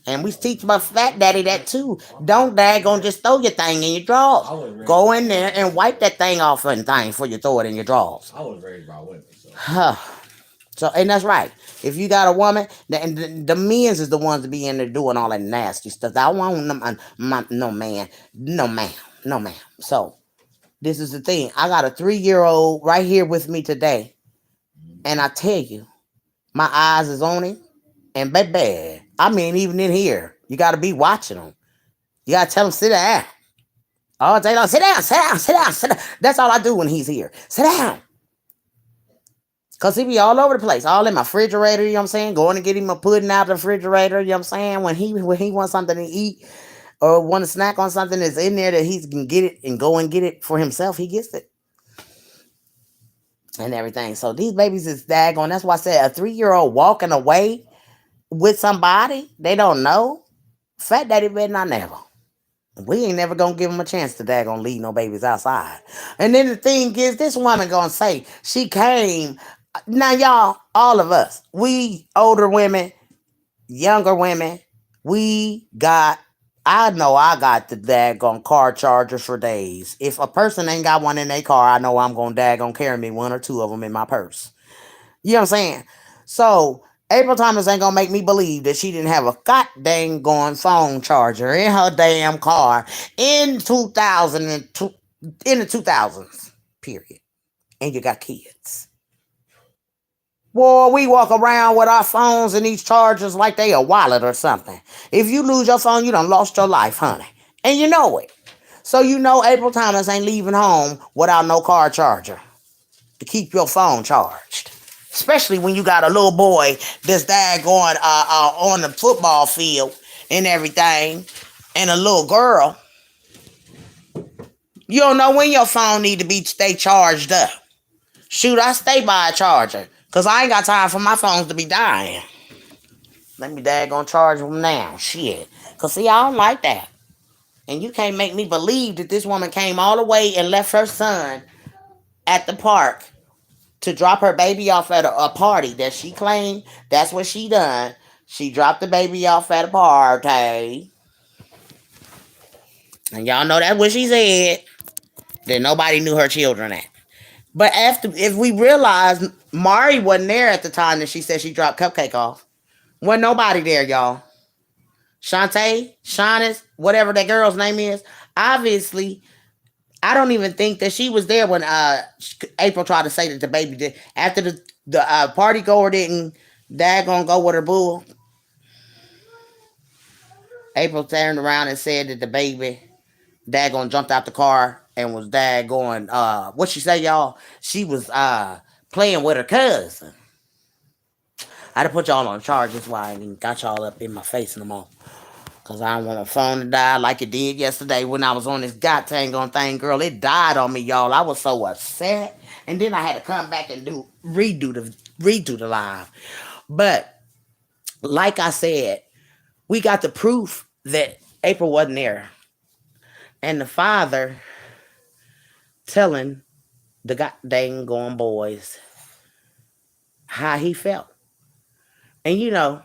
Speaker 1: And we teach my fat daddy that too. Don't daggone just throw your thing in your drawers. Go in there and wipe that thing off and thing before you throw it in your drawers.
Speaker 4: I was raised by women, so.
Speaker 1: So, and that's right. If you got a woman, the men's is the ones to be in there doing all that nasty stuff. I want no man, no ma'am, no ma'am. So, this is the thing. I got a 3-year-old right here with me today, and I tell you, my eyes is on him, and baby, I mean, even in here, you got to be watching him. You got to tell him sit down. All day long, sit down, sit down, sit down, sit down. That's all I do when he's here. Sit down. Because he be all over the place, all in my refrigerator, you know what I'm saying? Going to get him a pudding out of the refrigerator, you know what I'm saying? When he wants something to eat or want to snack on something that's in there that he can get it and go and get it for himself, he gets it. And everything. So these babies is daggone. That's why I said a 3-year-old walking away with somebody they don't know. Fat daddy better not never. We ain't never gonna give him a chance to daggone leave no babies outside. And then the thing is, this woman gonna say she came. Now, y'all, all of us, we older women, younger women, I know I got the daggone car charger for days. If a person ain't got one in their car, I know I'm gonna daggone carry me one or two of them in my purse. You know what I'm saying? So, April Thomas ain't gonna make me believe that she didn't have a goddamn going phone charger in her damn car in 2002, in the 2000s, period. And you got kids. Boy, we walk around with our phones and these chargers like they a wallet or something. If you lose your phone, you done lost your life, honey. And you know it. So April Thomas ain't leaving home without no car charger to keep your phone charged. Especially when you got a little boy that's going on the football field and everything, and a little girl. You don't know when your phone need to stay charged up. Shoot, I stay by a charger, because I ain't got time for my phones to be dying. Let me charge them now. Shit. Because see, I don't like that. And you can't make me believe that this woman came all the way and left her son at the park to drop her baby off at a party that she claimed that's what she done. She dropped the baby off at a party. And y'all know that's what she said. That nobody knew her children at. But if we realize Mari wasn't there at the time that she said she dropped Cupcake off. Wasn't nobody there, y'all. Shantae, Shaunis, whatever that girl's name is. Obviously, I don't even think that she was there when April tried to say that the baby did. After the party goer didn't daggone go with her boo, April turned around and said that the baby daggone jumped out the car and was daggone, what she say, y'all? She was playing with her cousin. I had to put y'all on charge. That's why I ain't got y'all up in my face no more. Cause I don't want my phone to die like it did yesterday when I was on this goddamn thing, girl. It died on me, y'all. I was so upset. And then I had to come back and redo the live. But like I said, we got the proof that April wasn't there. And the father telling the goddamn going boys how he felt. And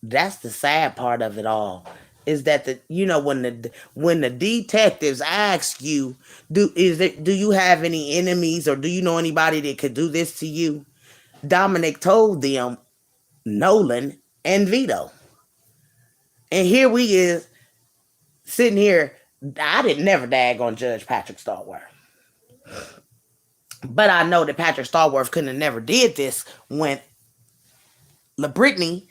Speaker 1: that's the sad part of it all. Is that when the detectives ask you, do you have any enemies or do you know anybody that could do this to you? Dominic told them Nolan and Vito. And here we is sitting here. I didn't never daggone judge Patrick Stallworth. But I know that Patrick Stallworth couldn't have never did this when LaBrittany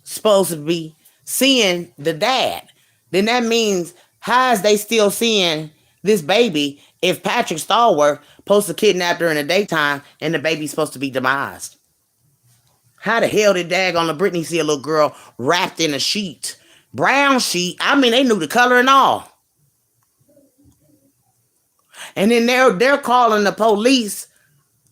Speaker 1: supposed to be seeing the dad. Then that means how is they still seeing this baby if Patrick Stallworth supposed to kidnap her in the daytime and the baby's supposed to be demised? How the hell did daggone LaBrittany see a little girl wrapped in a sheet? Brown sheet. I mean, they knew the color and all. And then they're calling the police.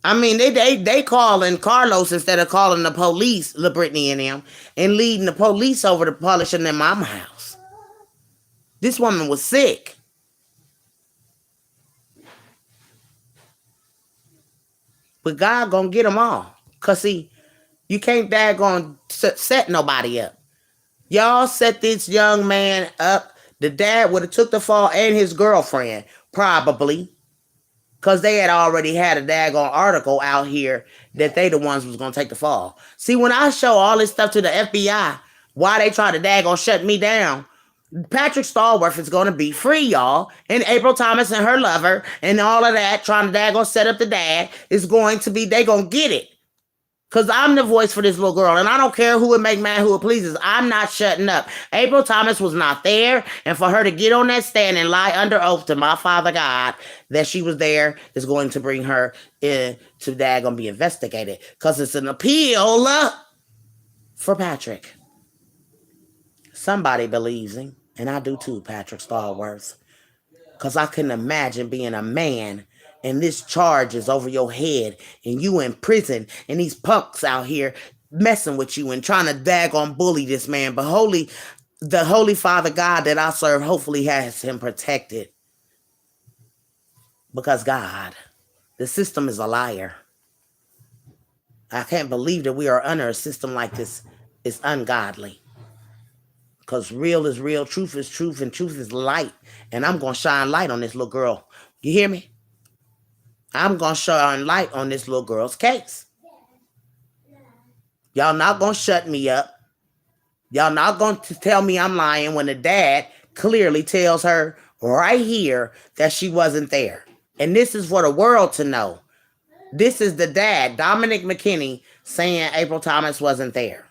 Speaker 1: I mean, they calling Carlos instead of calling the police, LaBrittany and them, and leading the police over to polishing their mama house. This woman was sick. But God gonna get them all. Because see, you can't daggone set nobody up. Y'all set this young man up. The dad would have took the fall and his girlfriend, probably. Because they had already had a daggone article out here that they the ones was going to take the fall. See, when I show all this stuff to the FBI, why they try to daggone shut me down, Patrick Stallworth is going to be free, y'all. And April Thomas and her lover and all of that, trying to daggone set up the dad, is going to be, they going to get it. Because I'm the voice for this little girl. And I don't care who it make mad, who it pleases. I'm not shutting up. April Thomas was not there. And for her to get on that stand and lie under oath to my Father God that she was there is going to bring her in to daggone be investigated. Because it's an appeal for Patrick. Somebody believes him. And I do too, Patrick Stallworth. Because I couldn't imagine being a man and this charge is over your head and you in prison and these punks out here messing with you and trying to daggone bully this man. But the Holy Father God that I serve hopefully has him protected. Because God, the system is a liar. I can't believe that we are under a system like this. It's ungodly. Because real is real, truth is truth, and truth is light. And I'm going to shine light on this little girl. You hear me? I'm going to shine light on this little girl's case. Y'all not going to shut me up. Y'all not going to tell me I'm lying when the dad clearly tells her right here that she wasn't there. And this is for the world to know. This is the dad, Dominic McKinney, saying April Thomas wasn't there.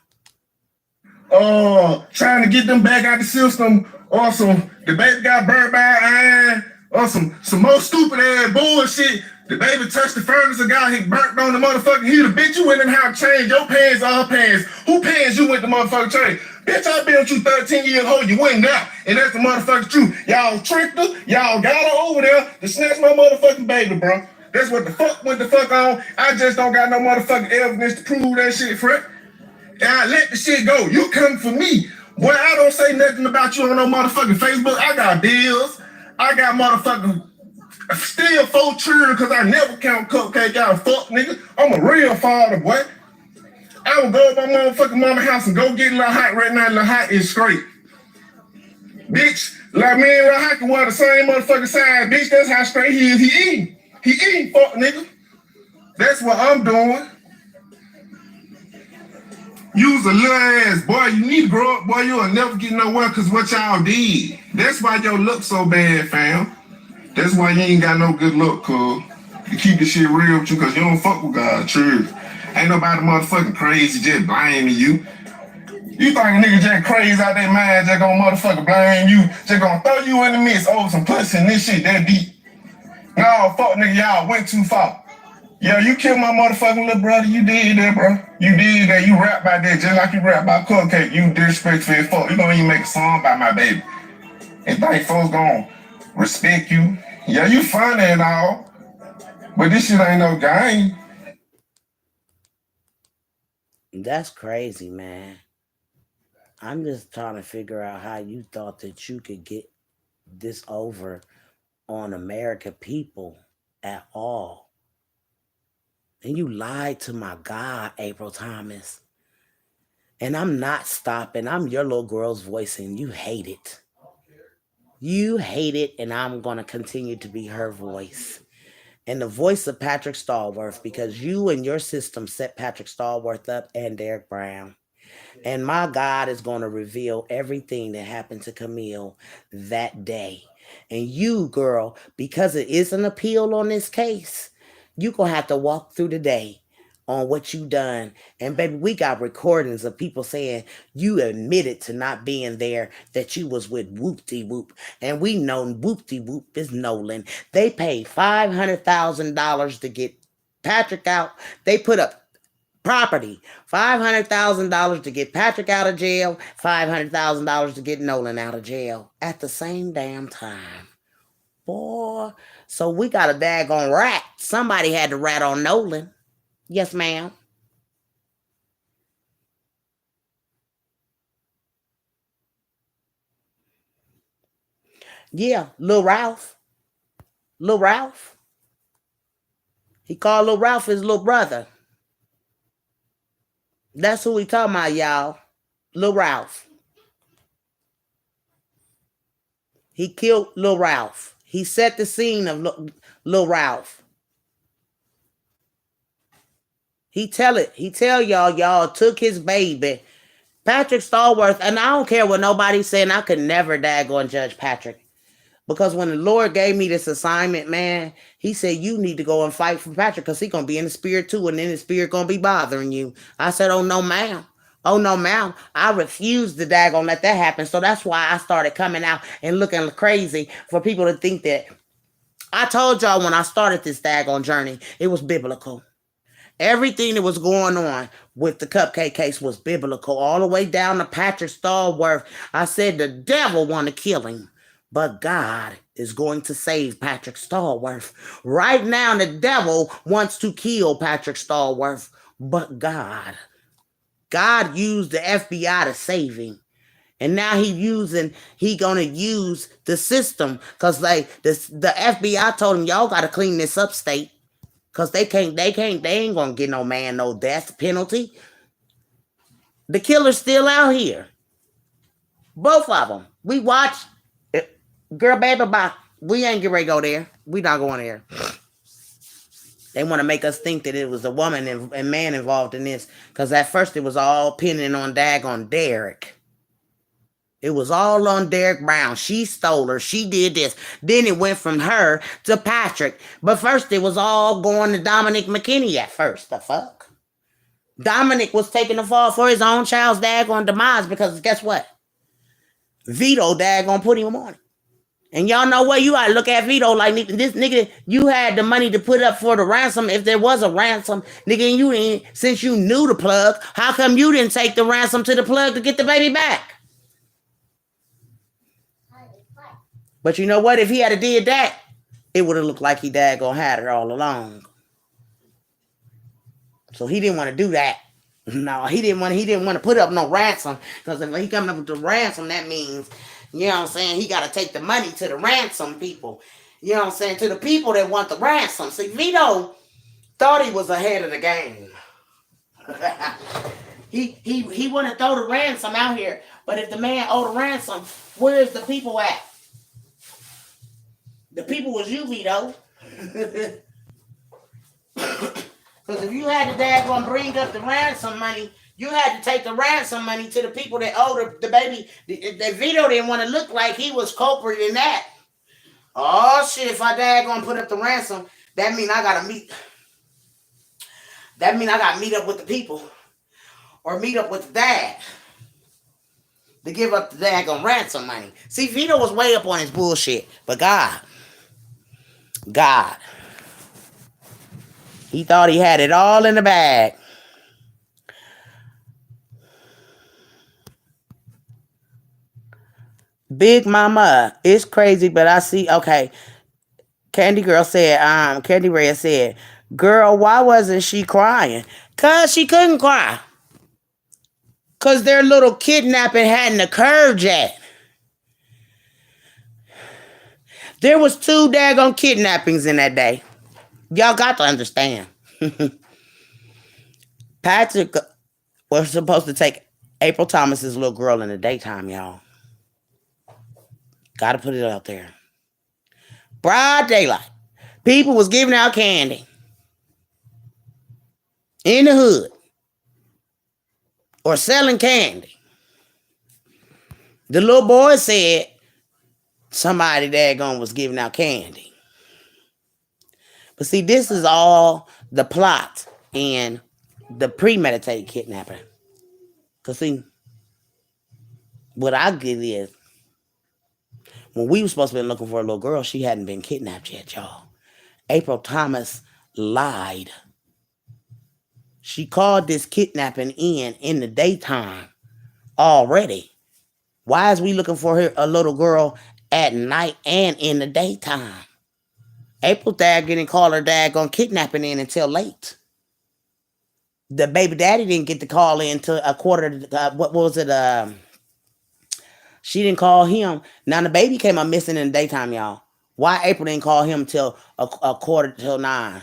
Speaker 3: Trying to get them back out the system, or the baby got burnt by an iron, or some more stupid ass bullshit. The baby touched the furnace and got hit burnt on the motherfucking heater. Bitch, you went in the house, changed your pants or her pants. Who pants you went to motherfucking change? Bitch, I been with you 13 years old. You went out, and that's the motherfucking truth. Y'all tricked her. Y'all got her over there to snatch my motherfucking baby, bro. That's what the fuck went the fuck on. I just don't got no motherfucking evidence to prove that shit, friend. And I let the shit go. You come for me. Boy, I don't say nothing about you on no motherfucking Facebook. I got deals. I got motherfucking still 4 children because I never count cupcake out of fuck, nigga. I'm a real father, boy. I would go to my motherfucking mama house and go get Lil Hot right now. Lil Hot is straight. Bitch, like me and Lil Hot can wear the same motherfucking size. Bitch, that's how straight he is. He eating, fuck, nigga. That's what I'm doing. You's a little ass boy. You need to grow up, boy. You'll never get nowhere because what y'all did. That's why your look so bad, fam. That's why you ain't got no good look, cuz. You keep this shit real with you because you don't fuck with God, truth. Ain't nobody motherfucking crazy just blaming you. You think a nigga just crazy out their mind just gonna motherfucking blame you, just gonna throw you in the midst over some pussy and this shit that deep. No, fuck nigga, y'all went too far. Yeah, you killed my motherfucking little brother. You did that, bro. You did that. You rap about that just like you rap about cupcake. You disrespectful as fuck. You gonna even make a song about my baby. And think folks gonna respect you. Yeah, you funny and all. But this shit ain't no game.
Speaker 1: That's crazy, man. I'm just trying to figure out how you thought that you could get this over on American people at all. And you lied to my God, April Thomas. And I'm not stopping. I'm your little girl's voice, and you hate it. You hate it, and I'm going to continue to be her voice. And the voice of Patrick Stallworth, because you and your system set Patrick Stallworth up and Derek Brown. And my God is going to reveal everything that happened to Camille that day. And you, girl, because it is an appeal on this case, you going to have to walk through the day on what you done. And baby, we got recordings of people saying you admitted to not being there, that you was with Whoop-de-Whoop. And we know Whoop-de-Whoop is Nolan. They paid $500,000 to get Patrick out. They put up property, $500,000 to get Patrick out of jail, $500,000 to get Nolan out of jail at the same damn time. Boy, so we got a daggone rat. Somebody had to rat on Nolan. Yes, ma'am. Yeah, Lil Ralph. Lil Ralph. He called Lil Ralph his little brother. That's who we talking about, y'all. Lil Ralph. He killed Lil Ralph. He set the scene of Lil Ralph. He tell y'all took his baby. Patrick Stallworth, and I don't care what nobody's saying, I could never daggone judge Patrick. Because when the Lord gave me this assignment, man, he said, you need to go and fight for Patrick because he's going to be in the spirit too, and then the spirit going to be bothering you. I said, oh, no, ma'am. Oh, no, ma'am. I refused to daggone let that happen. So that's why I started coming out and looking crazy for people to think that. I told y'all when I started this daggone journey, it was biblical. Everything that was going on with the cupcake case was biblical, all the way down to Patrick Stallworth. I said the devil want to kill him, but God is going to save Patrick Stallworth. Right now, the devil wants to kill Patrick Stallworth, but God used the FBI to save him. And now he gonna use the system because the FBI told him, y'all gotta clean this up, state. Because they ain't gonna get no man no death penalty. The killer's still out here. Both of them. We watch. Girl, baby, bye. We ain't get ready to go there. We not going there. They want to make us think that it was a woman and man involved in this. Because at first it was all pinning on daggone Derek. It was all on Derek Brown. She stole her. She did this. Then it went from her to Patrick. But first it was all going to Dominic McKinney at first. The fuck? Dominic was taking the fall for his own child's daggone demise because guess what? Vito daggone put him on it. And y'all know what? You gotta look at Vito like this nigga, you had the money to put up for the ransom if there was a ransom. Nigga, and you didn't, since you knew the plug, how come you didn't take the ransom to the plug to get the baby back? But you know what? If he had did that, it would have looked like he daggone had her all along. So he didn't want to do that. No, he didn't want to put up no ransom. Because if he coming up with the ransom, that means, you know what I'm saying, he got to take the money to the ransom people. You know what I'm saying? To the people that want the ransom. See, Vito thought he was ahead of the game. he want to throw the ransom out here. But if the man owed the ransom, where's the people at? The people was you, Vito. Because if you had the daggone bring up the ransom money, you had to take the ransom money to the people that owed the baby. The Vito didn't want to look like he was culprit in that. Oh shit! If I daggone put up the ransom, that mean I gotta meet. That mean I gotta meet up with the people, or meet up with the dad to give up the daggone ransom money. See, Vito was way up on his bullshit, but God. He thought he had it all in the bag. Big Mama, it's crazy, but I see. Okay, Candy Red said, "Girl, why wasn't she crying? Cause she couldn't cry. Cause their little kidnapping hadn't occurred yet. There was 2 daggone kidnappings in that day. Y'all got to understand. Patrick was supposed to take April Thomas's little girl in the daytime, y'all. Got to put it out there. Broad daylight. People was giving out candy in the hood or selling candy. The little boy said somebody daggone was giving out candy. But see, this is all the plot and the premeditated kidnapping. Because see, what I get is, when we were supposed to be looking for a little girl, she hadn't been kidnapped yet, y'all. April Thomas lied. She called this kidnapping in the daytime already. Why is we looking for her, a little girl at night and in the daytime? April dad didn't call her dad on kidnapping in until late. The baby daddy didn't get to call in until a quarter. What was it? She didn't call him. Now the baby came up missing in the daytime, y'all. Why April didn't call him till a quarter till 9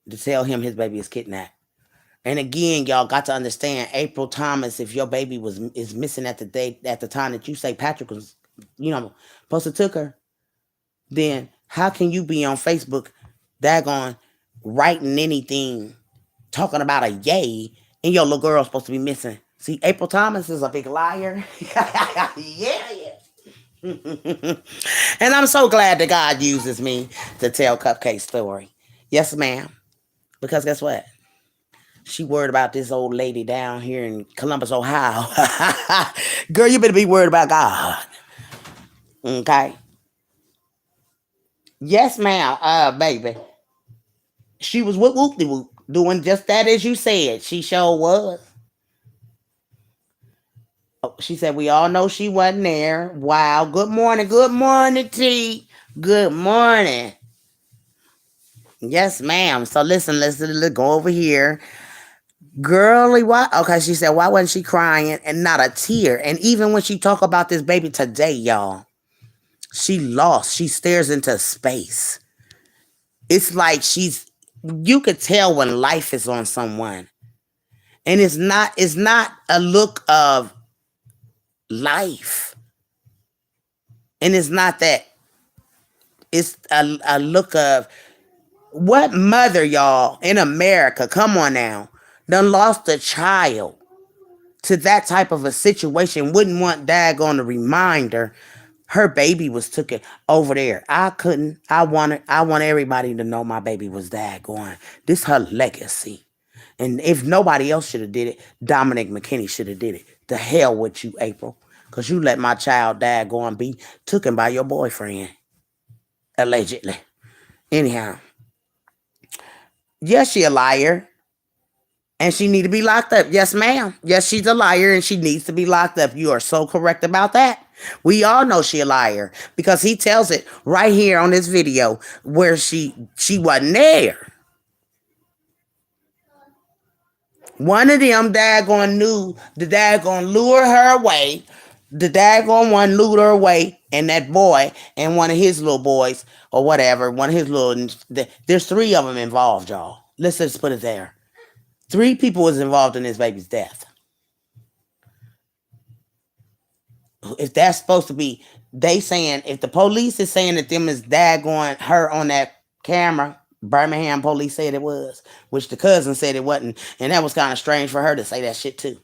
Speaker 1: to tell him his baby is kidnapped? And again, y'all got to understand, April Thomas, if your baby is missing at the time that you say Patrick was, supposed to took her, then how can you be on Facebook daggone writing anything talking about a yay and your little girl's supposed to be missing? See, April Thomas is a big liar. Yeah. And I'm so glad that God uses me to tell Cupcake's story. Yes, ma'am. Because guess what? She worried about this old lady down here in Columbus, Ohio. Girl, you better be worried about God. Okay? Yes, ma'am. Baby. She was whoop-whoop-de-whoop, doing just that as you said. She sure was. Oh, she said, we all know she wasn't there. Wow. Good morning. Good morning, T. Good morning. Yes, ma'am. So listen, let's go over here. Girly, why? Okay, she said, why wasn't she crying and not a tear? And even when she talk about this baby today, y'all, she lost. She stares into space. It's like you could tell when life is on someone. And it's not a look of life. And it's not that. It's a look of what mother, y'all, in America, come on now, done lost a child to that type of a situation, wouldn't want daggone a reminder her baby was took it over there. I want everybody to know my baby was daggone. This her legacy. And if nobody else should have did it, Dominic McKinney should have did it. The hell with you, April. Because you let my child daggone be taken by your boyfriend. Allegedly. Anyhow. Yes, she a liar. And she need to be locked up. Yes, ma'am. Yes, she's a liar and she needs to be locked up. You are so correct about that. We all know she a liar because he tells it right here on this video where she wasn't there. One of them daggone knew the daggone lure her away. The daggone one lured her away, and that boy and one of his little boys or whatever, one of his little, there's 3 of them involved, y'all. Let's just put it there. 3 people was involved in this baby's death. If that's supposed to be, they saying, if the police is saying that them is daggone her on that camera, Birmingham police said it was, which the cousin said it wasn't, and that was kind of strange for her to say that shit too.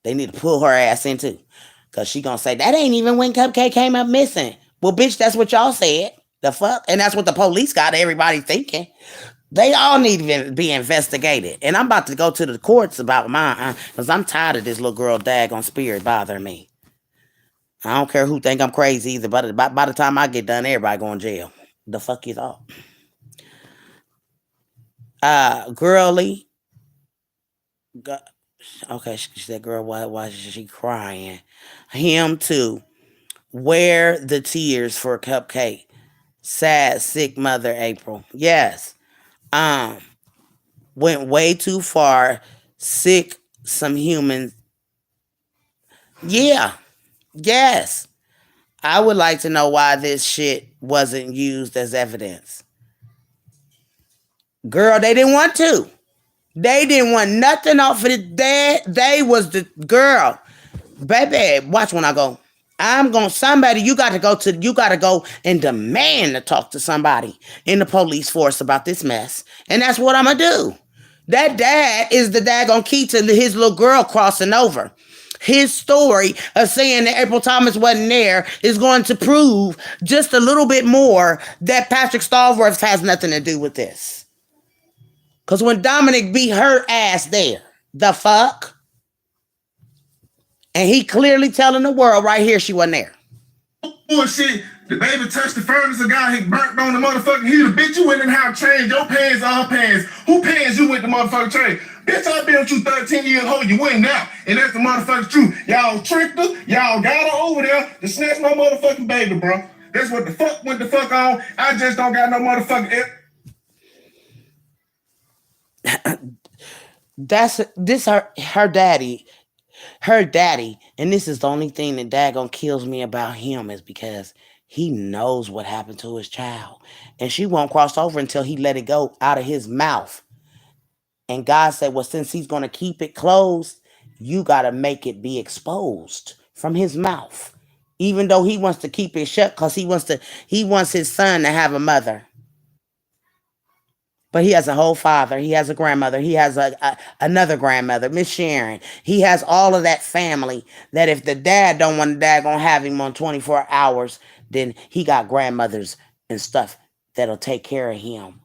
Speaker 1: They need to pull her ass in too, because she gonna say, that ain't even when Cupcake came up missing. Well, bitch, that's what y'all said. The fuck? And that's what the police got everybody thinking. They all need to be investigated. And I'm about to go to the courts about mine, because I'm tired of this little girl daggone spirit bothering me. I don't care who think I'm crazy either, but by the time I get done, everybody going to jail. The fuck you thought? Girly. Go- okay, she said, "Girl, why is she crying?" Him too. Where the tears for Cupcake? Sad, sick mother April. Yes. Um, went way too far. Sick some humans. Yeah. Yes. I would like to know why this shit wasn't used as evidence. Girl, they didn't want to. They didn't want nothing off of it. They was the girl. Baby, watch when I go. I'm going somebody you gotta go and demand to talk to somebody in the police force about this mess. And that's what I'm gonna do. That dad is the daggone key to his little girl crossing over. His story of saying that April Thomas wasn't there is going to prove just a little bit more that Patrick Stallworth has nothing to do with this. Because when Dominic beat her ass there, the fuck? And he clearly telling the world right here she wasn't there.
Speaker 3: Bullshit. The baby touched the furnace, a guy he burnt on the motherfucking heater. Bitch, you went in how change your pants or her pants. Who pants you with the motherfucking train? Bitch, I been with you 13 years old. You went out. And that's the motherfucking truth. Y'all tricked her. Y'all got her over there to snatch my motherfucking baby, bro. That's what the fuck went the fuck on. I just don't got no motherfucking...
Speaker 1: That's this her daddy. Her daddy, and this is the only thing that daggone kills me about him is because he knows what happened to his child. And she won't cross over until he let it go out of his mouth. And God said, well, since he's going to keep it closed, you got to make it be exposed from his mouth. Even though he wants to keep it shut because he wants his son to have a mother. But he has a whole father. He has a grandmother. He has another grandmother, Miss Sharon. He has all of that family that if the dad don't want the dad gonna have him on 24 hours, then he got grandmothers and stuff that'll take care of him.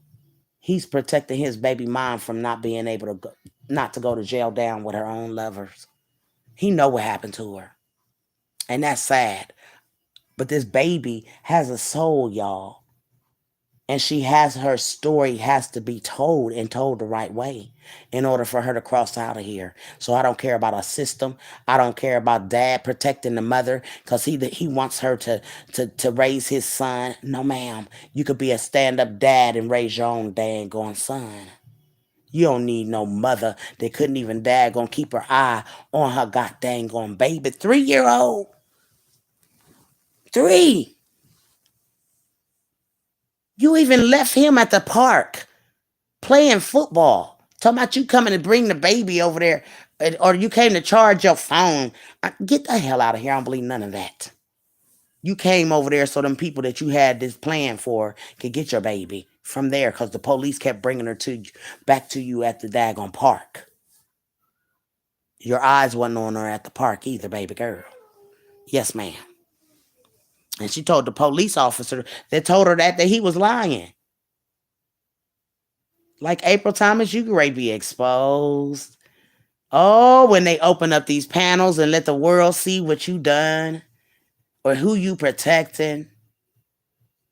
Speaker 1: He's protecting his baby mom from not being able to go, not to go to jail down with her own lovers. He know what happened to her. And that's sad. But this baby has a soul, y'all. And her story has to be told and told the right way in order for her to cross out of here. So I don't care about a system. I don't care about dad protecting the mother because he wants her to raise his son. No, ma'am. You could be a stand-up dad and raise your own dang-gone son. You don't need no mother that couldn't even daggone keep her eye on her goddamn baby. 3-year-old. 3. You even left him at the park playing football. Talking about you coming to bring the baby over there, or you came to charge your phone. Get the hell out of here. I don't believe none of that. You came over there so them people that you had this plan for could get your baby from there because the police kept bringing her back to you at the daggone park. Your eyes wasn't on her at the park either, baby girl. Yes, ma'am. And she told the police officer that told her that he was lying. Like April Thomas, you could be exposed. Oh, when they open up these panels and let the world see what you done or who you protecting,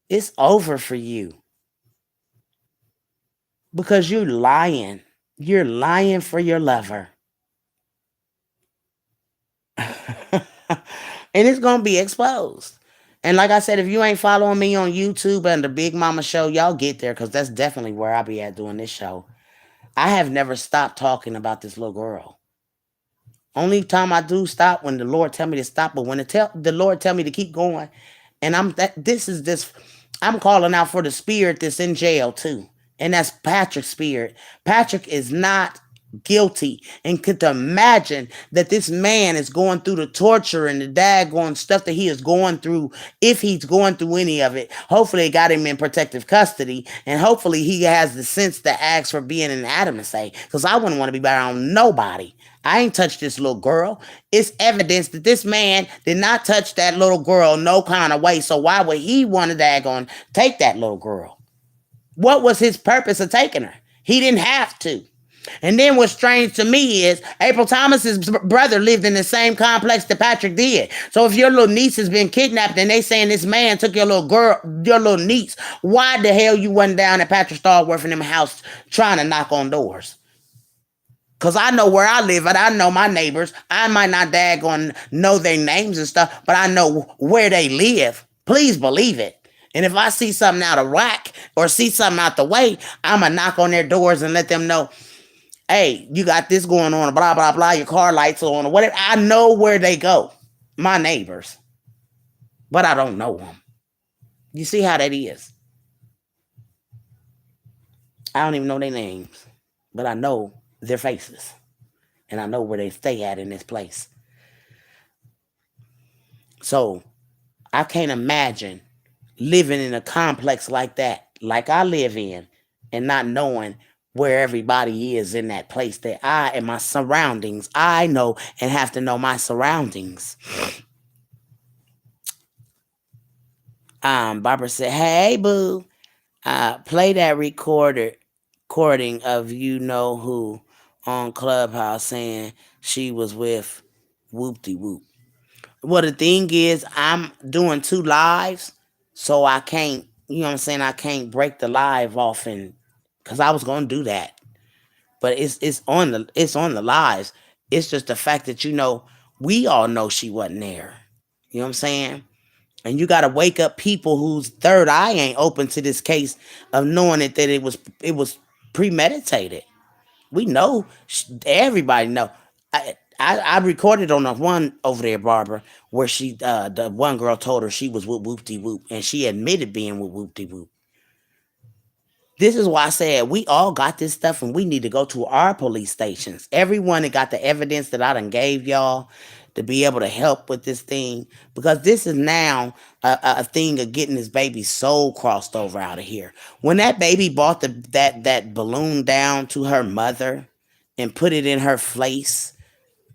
Speaker 1: it's over for you. Because you're lying. You're lying for your lover. And it's going to be exposed. And like I said, if you ain't following me on YouTube and the Big Mama Show, y'all get there because that's definitely where I be at doing this show. I have never stopped talking about this little girl. Only time I do stop when the Lord tell me to stop, but when the Lord tell me to keep going, and I'm calling out for the spirit that's in jail too, and that's Patrick's spirit. Patrick is not guilty, and could imagine that this man is going through the torture and the daggone stuff that he is going through, if he's going through any of it. Hopefully they got him in protective custody, and hopefully he has the sense to ask for being an Adam and say, because I wouldn't want to be around nobody. I ain't touched this little girl. It's evidence that this man did not touch that little girl no kind of way. So why would he want to daggone take that little girl? What was his purpose of taking her? He didn't have to. And then what's strange to me is April Thomas's brother lived in the same complex that Patrick did. So if your little niece has been kidnapped and they saying this man took your little girl, your little niece, why the hell you wasn't down at Patrick Stallworth in them house trying to knock on doors? Cause I know where I live and I know my neighbors. I might not daggone know their names and stuff, but I know where they live. Please believe it. And if I see something out of whack or see something out the way, I'ma knock on their doors and let them know, hey, you got this going on, blah, blah, blah, your car lights on, or whatever. I know where they go, my neighbors, but I don't know them. You see how that is? I don't even know their names, but I know their faces, and I know where they stay at in this place. So I can't imagine living in a complex like that, like I live in, and not knowing where everybody is in that place that I and my surroundings, I know and have to know my surroundings. Barbara said, hey, boo, play that recording of you know who on Clubhouse saying she was with whoop de whoop. Well, the thing is, I'm doing 2 lives, so I can't, you know what I'm saying? I can't break the live off and because I was gonna do that, but it's on the lives. It's just the fact that we all know she wasn't there. You know what I'm saying? And you got to wake up people whose third eye ain't open to this case of knowing that it was premeditated. We know, everybody know. I recorded on the one over there, Barbara, where the one girl told her she was with whoop de whoop, and she admitted being with whoop de whoop. This is why I said we all got this stuff and we need to go to our police stations. Everyone that got the evidence that I done gave y'all to be able to help with this thing. Because this is now a thing of getting this baby's soul crossed over out of here. When that baby brought that balloon down to her mother and put it in her face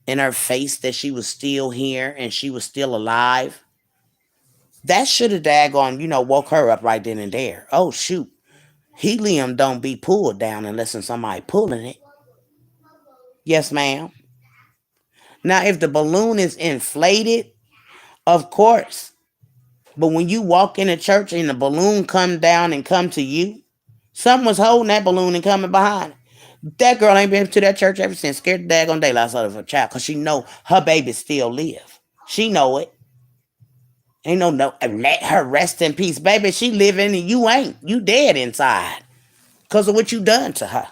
Speaker 1: that she was still here and she was still alive, that should have daggone, woke her up right then and there. Oh, shoot. Helium don't be pulled down unless somebody pulling it. Yes, ma'am. Now, if the balloon is inflated, of course. But when you walk in a church and the balloon come down and come to you, someone was holding that balloon and coming behind it. That girl ain't been to that church ever since. Scared the daggone daylights out of her child because she know her baby still live. She know it. Ain't no let her rest in peace, baby. She living and you ain't. You dead inside because of what you done to her.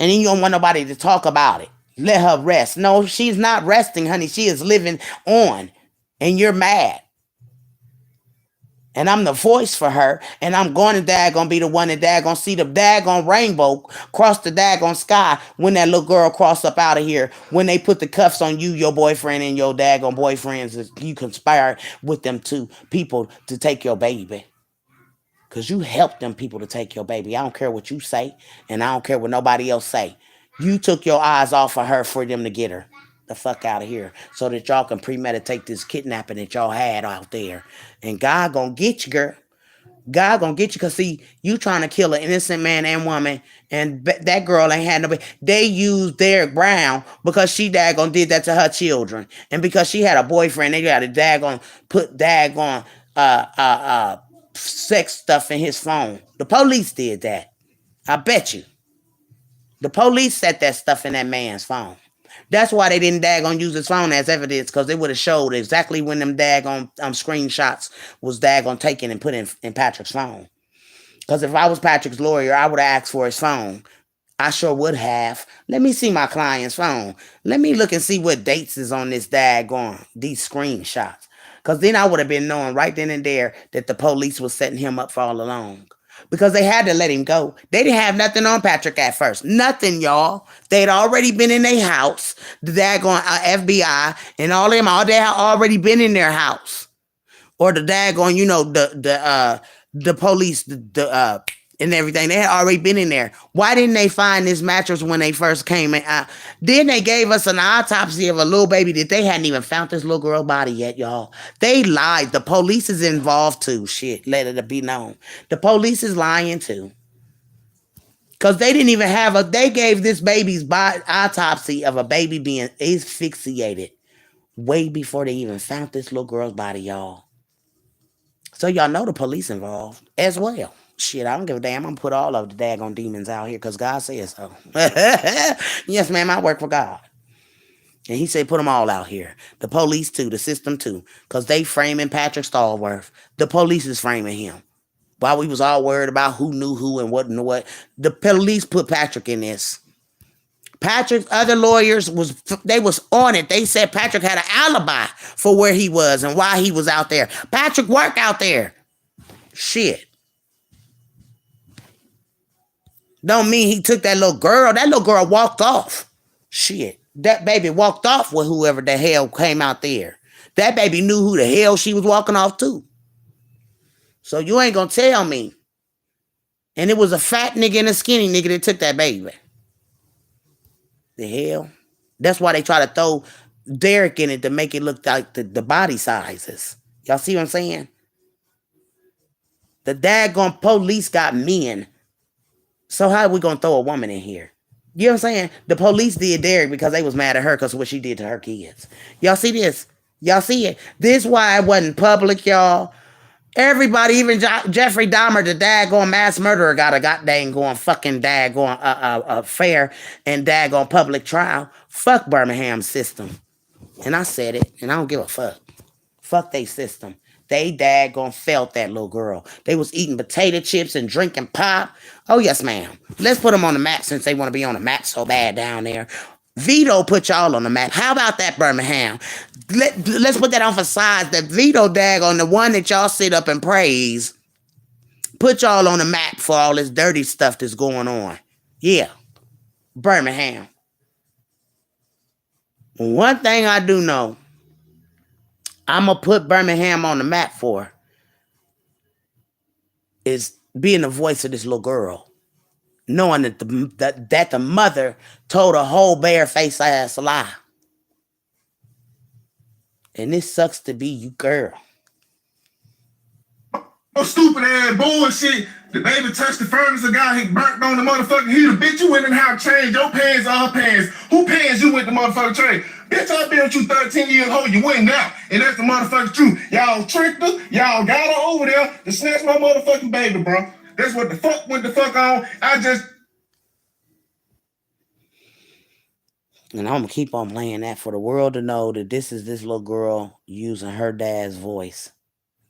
Speaker 1: And then you don't want nobody to talk about it. Let her rest. No, she's not resting, honey. She is living on. And you're mad. And I'm the voice for her. And I'm going to daggone be the one that daggone see the daggone rainbow cross the daggone sky when that little girl cross up out of here. When they put the cuffs on you, your boyfriend, and your daggone boyfriends. You conspired with them two people to take your baby. Because you helped them people to take your baby. I don't care what you say. And I don't care what nobody else say. You took your eyes off of her for them to get her the fuck out of here. So that y'all can premeditate this kidnapping that y'all had out there. And God gonna get you, girl. God gonna get you. Because see, you trying to kill an innocent man and woman. And that girl ain't had nobody. They used their ground because she daggone did that to her children. And because she had a boyfriend, they got to daggone put daggone sex stuff in his phone. The police did that. I bet you. The police set that stuff in that man's phone. That's why they didn't daggone use his phone as evidence, because they would have showed exactly when them daggone screenshots was daggone taken and put in Patrick's phone. Because if I was Patrick's lawyer, I would have asked for his phone. I sure would have. Let me see my client's phone. Let me look and see what dates is on this daggone, these screenshots. Because then I would have been knowing right then and there that the police was setting him up for all along. Because they had to let him go. They didn't have nothing on Patrick at first. Nothing, y'all. They'd already been in their house. The daggone FBI and all them, they had already been in their house. Or the daggone, the police, and everything. They had already been in there. Why didn't they find this mattress when they first came in? Then they gave us an autopsy of a little baby that they hadn't even found this little girl body yet, y'all. They lied. The police is involved too. Shit, let it be known. The police is lying too. Because they didn't even they gave this baby's autopsy of a baby being asphyxiated way before they even found this little girl's body, y'all. So y'all know the police involved as well. Shit, I don't give a damn. I'm gonna put all of the daggone demons out here because God says so. Yes, ma'am, I work for God. And he said put them all out here. The police too, the system too. Because they framing Patrick Stallworth. The police is framing him. While we was all worried about who knew who and what and what, the police put Patrick in this. Patrick's other lawyers was on it. They said Patrick had an alibi for where he was and why he was out there. Patrick worked out there. Shit. Don't mean he took that little girl. That little girl walked off. Shit. That baby walked off with whoever the hell came out there. That baby knew who the hell she was walking off to. So you ain't gonna tell me. And it was a fat nigga and a skinny nigga that took that baby. The hell? That's why they try to throw Derek in it to make it look like the body sizes. Y'all see what I'm saying? The daggone police got men. So how are we gonna throw a woman in here? You know what I'm saying? The police did Derek because they was mad at her because of what she did to her kids. Y'all see this? Y'all see it? This why it wasn't public, y'all. Everybody, even Jeffrey Dahmer, the daggone mass murderer, got a goddamn going fucking daggone fair and daggone public trial. Fuck Birmingham system. And I said it, and I don't give a fuck. Fuck they system. They daggone felt that little girl. They was eating potato chips and drinking pop. Oh, yes, ma'am. Let's put them on the map since they want to be on the map so bad down there. Vito put y'all on the map. How about that, Birmingham? Let's put that on for size. That Vito daggone, the one that y'all sit up and praise, put y'all on the map for all this dirty stuff that's going on. Yeah. Birmingham. One thing I do know, I'm going to put Birmingham on the map for is being the voice of this little girl. Knowing that the mother told a whole bare-faced ass lie. And this sucks to be you, girl.
Speaker 3: Oh, stupid ass bullshit. The baby touched the furnace, a guy he burnt on the motherfucking heater. Bitch, you went in how change your pants or her pants. Who pants you with the motherfucking train? Bitch, I been with you 13 years old. You went out. And that's the motherfucking truth. Y'all tricked her. Y'all got her over there to snatch my motherfucking baby, bro. That's what the fuck went the fuck on.
Speaker 1: And I'm going to keep on playing that for the world to know that this is this little girl using her dad's voice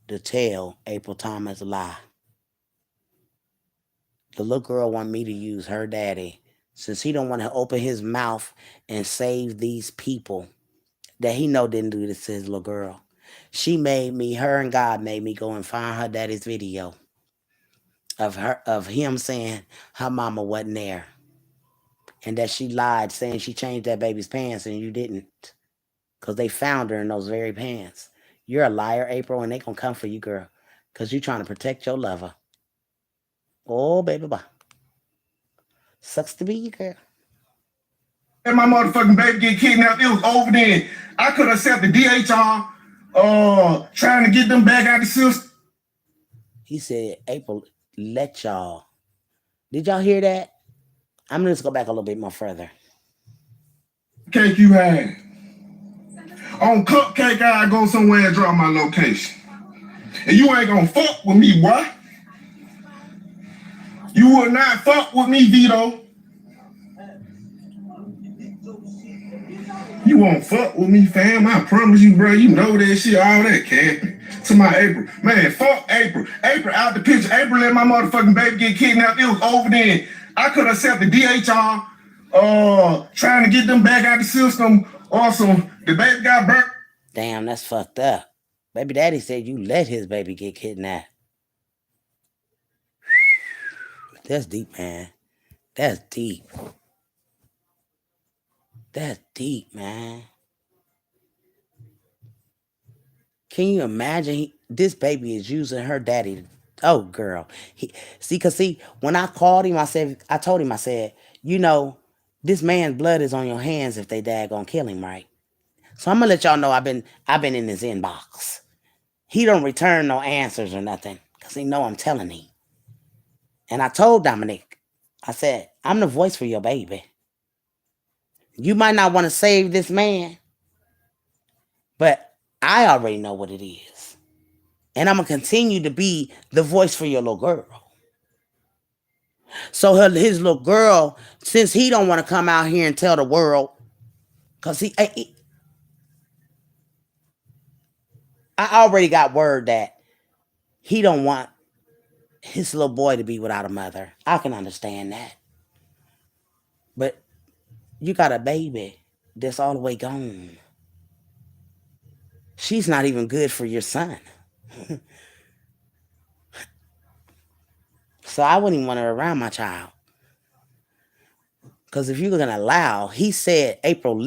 Speaker 1: to tell April Thomas a lie. The little girl want me to use her daddy since he don't want to open his mouth and save these people that he know didn't do this to his little girl. Her and God made me go and find her daddy's video of him saying her mama wasn't there. And that she lied saying she changed that baby's pants and you didn't. Because they found her in those very pants. You're a liar, April, and they gonna come for you, girl. Because you're trying to protect your lover. Oh, baby, bye. Sucks to be you, girl.
Speaker 3: And my motherfucking baby get kidnapped. It was over then. I could have set the DHR trying to get them back out of the system.
Speaker 1: He said, April, let y'all. Did y'all hear that? I'm going to just go back a little bit more further.
Speaker 3: Cake you had. On Cupcake, I go somewhere and drop my location. And you ain't gonna fuck with me, boy. You will not fuck with me, Vito. You won't fuck with me, fam. I promise you, bro. You know that shit, all that capping. To my April. Man, fuck April. April out the picture. April let my motherfucking baby get kidnapped. It was over then. I could have set the DHR trying to get them back out the system. Awesome. The baby got burnt.
Speaker 1: Damn, that's fucked up. Baby daddy said you let his baby get kidnapped. That's deep, man. That's deep. That's deep, man. Can you imagine this baby is using her daddy? Oh, girl. See, when I called him, I told him, you know, this man's blood is on your hands if they dad gonna kill him, right? So I'm gonna let y'all know I've been in his inbox. He don't return no answers or nothing because he know I'm telling him. And I told Dominic, I said, I'm the voice for your baby. You might not want to save this man, but I already know what it is. And I'm going to continue to be the voice for your little girl. So his little girl, since he don't want to come out here and tell the world, because I already got word that he don't want his little boy to be without a mother. I can understand that. But you got a baby that's all the way gone. She's not even good for your son. So I wouldn't even want her around my child. Because if you're going to allow, he said, April,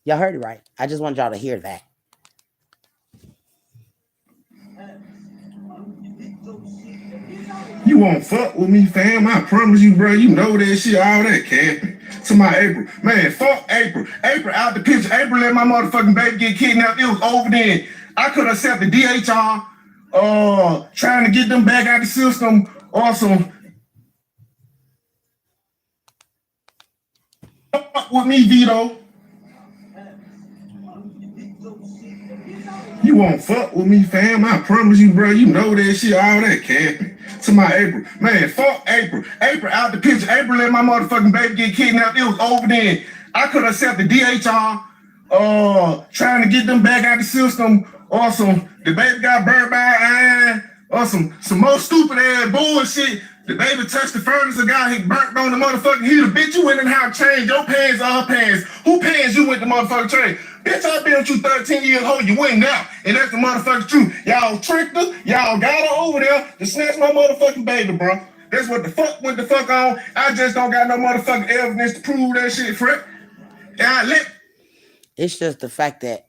Speaker 1: y'all heard it right. I just want y'all to hear that.
Speaker 3: You won't fuck with me, fam. I promise you, bro. You know that shit, all that capping. To my April. Man, fuck April. April out the picture. April let my motherfucking baby get kidnapped. It was over then. I could have set the DHR, trying to get them back out the system or some. Fuck with me, Vito. You won't fuck with me, fam. I promise you, bro. You know that shit, all that capping. To my April. Man, fuck April. April out the picture. April let my motherfucking baby get kidnapped. It was over then. I could have set the DHR, trying to get them back out the system or some. The baby got burned by an iron or some more stupid ass bullshit. The baby touched the furnace, and got hit burnt on the motherfucking heater. Bitch, you went in the house, changed your pants or her pants. Who pants you went to motherfucking change? Bitch, I been with you 13 years old, you went now. And that's the motherfucking truth. Y'all tricked her, y'all got her over there to snatch my motherfucking baby, bro. That's what the fuck went the fuck on. I just don't got no motherfucking evidence to prove that shit, Fred.
Speaker 1: It's just the fact that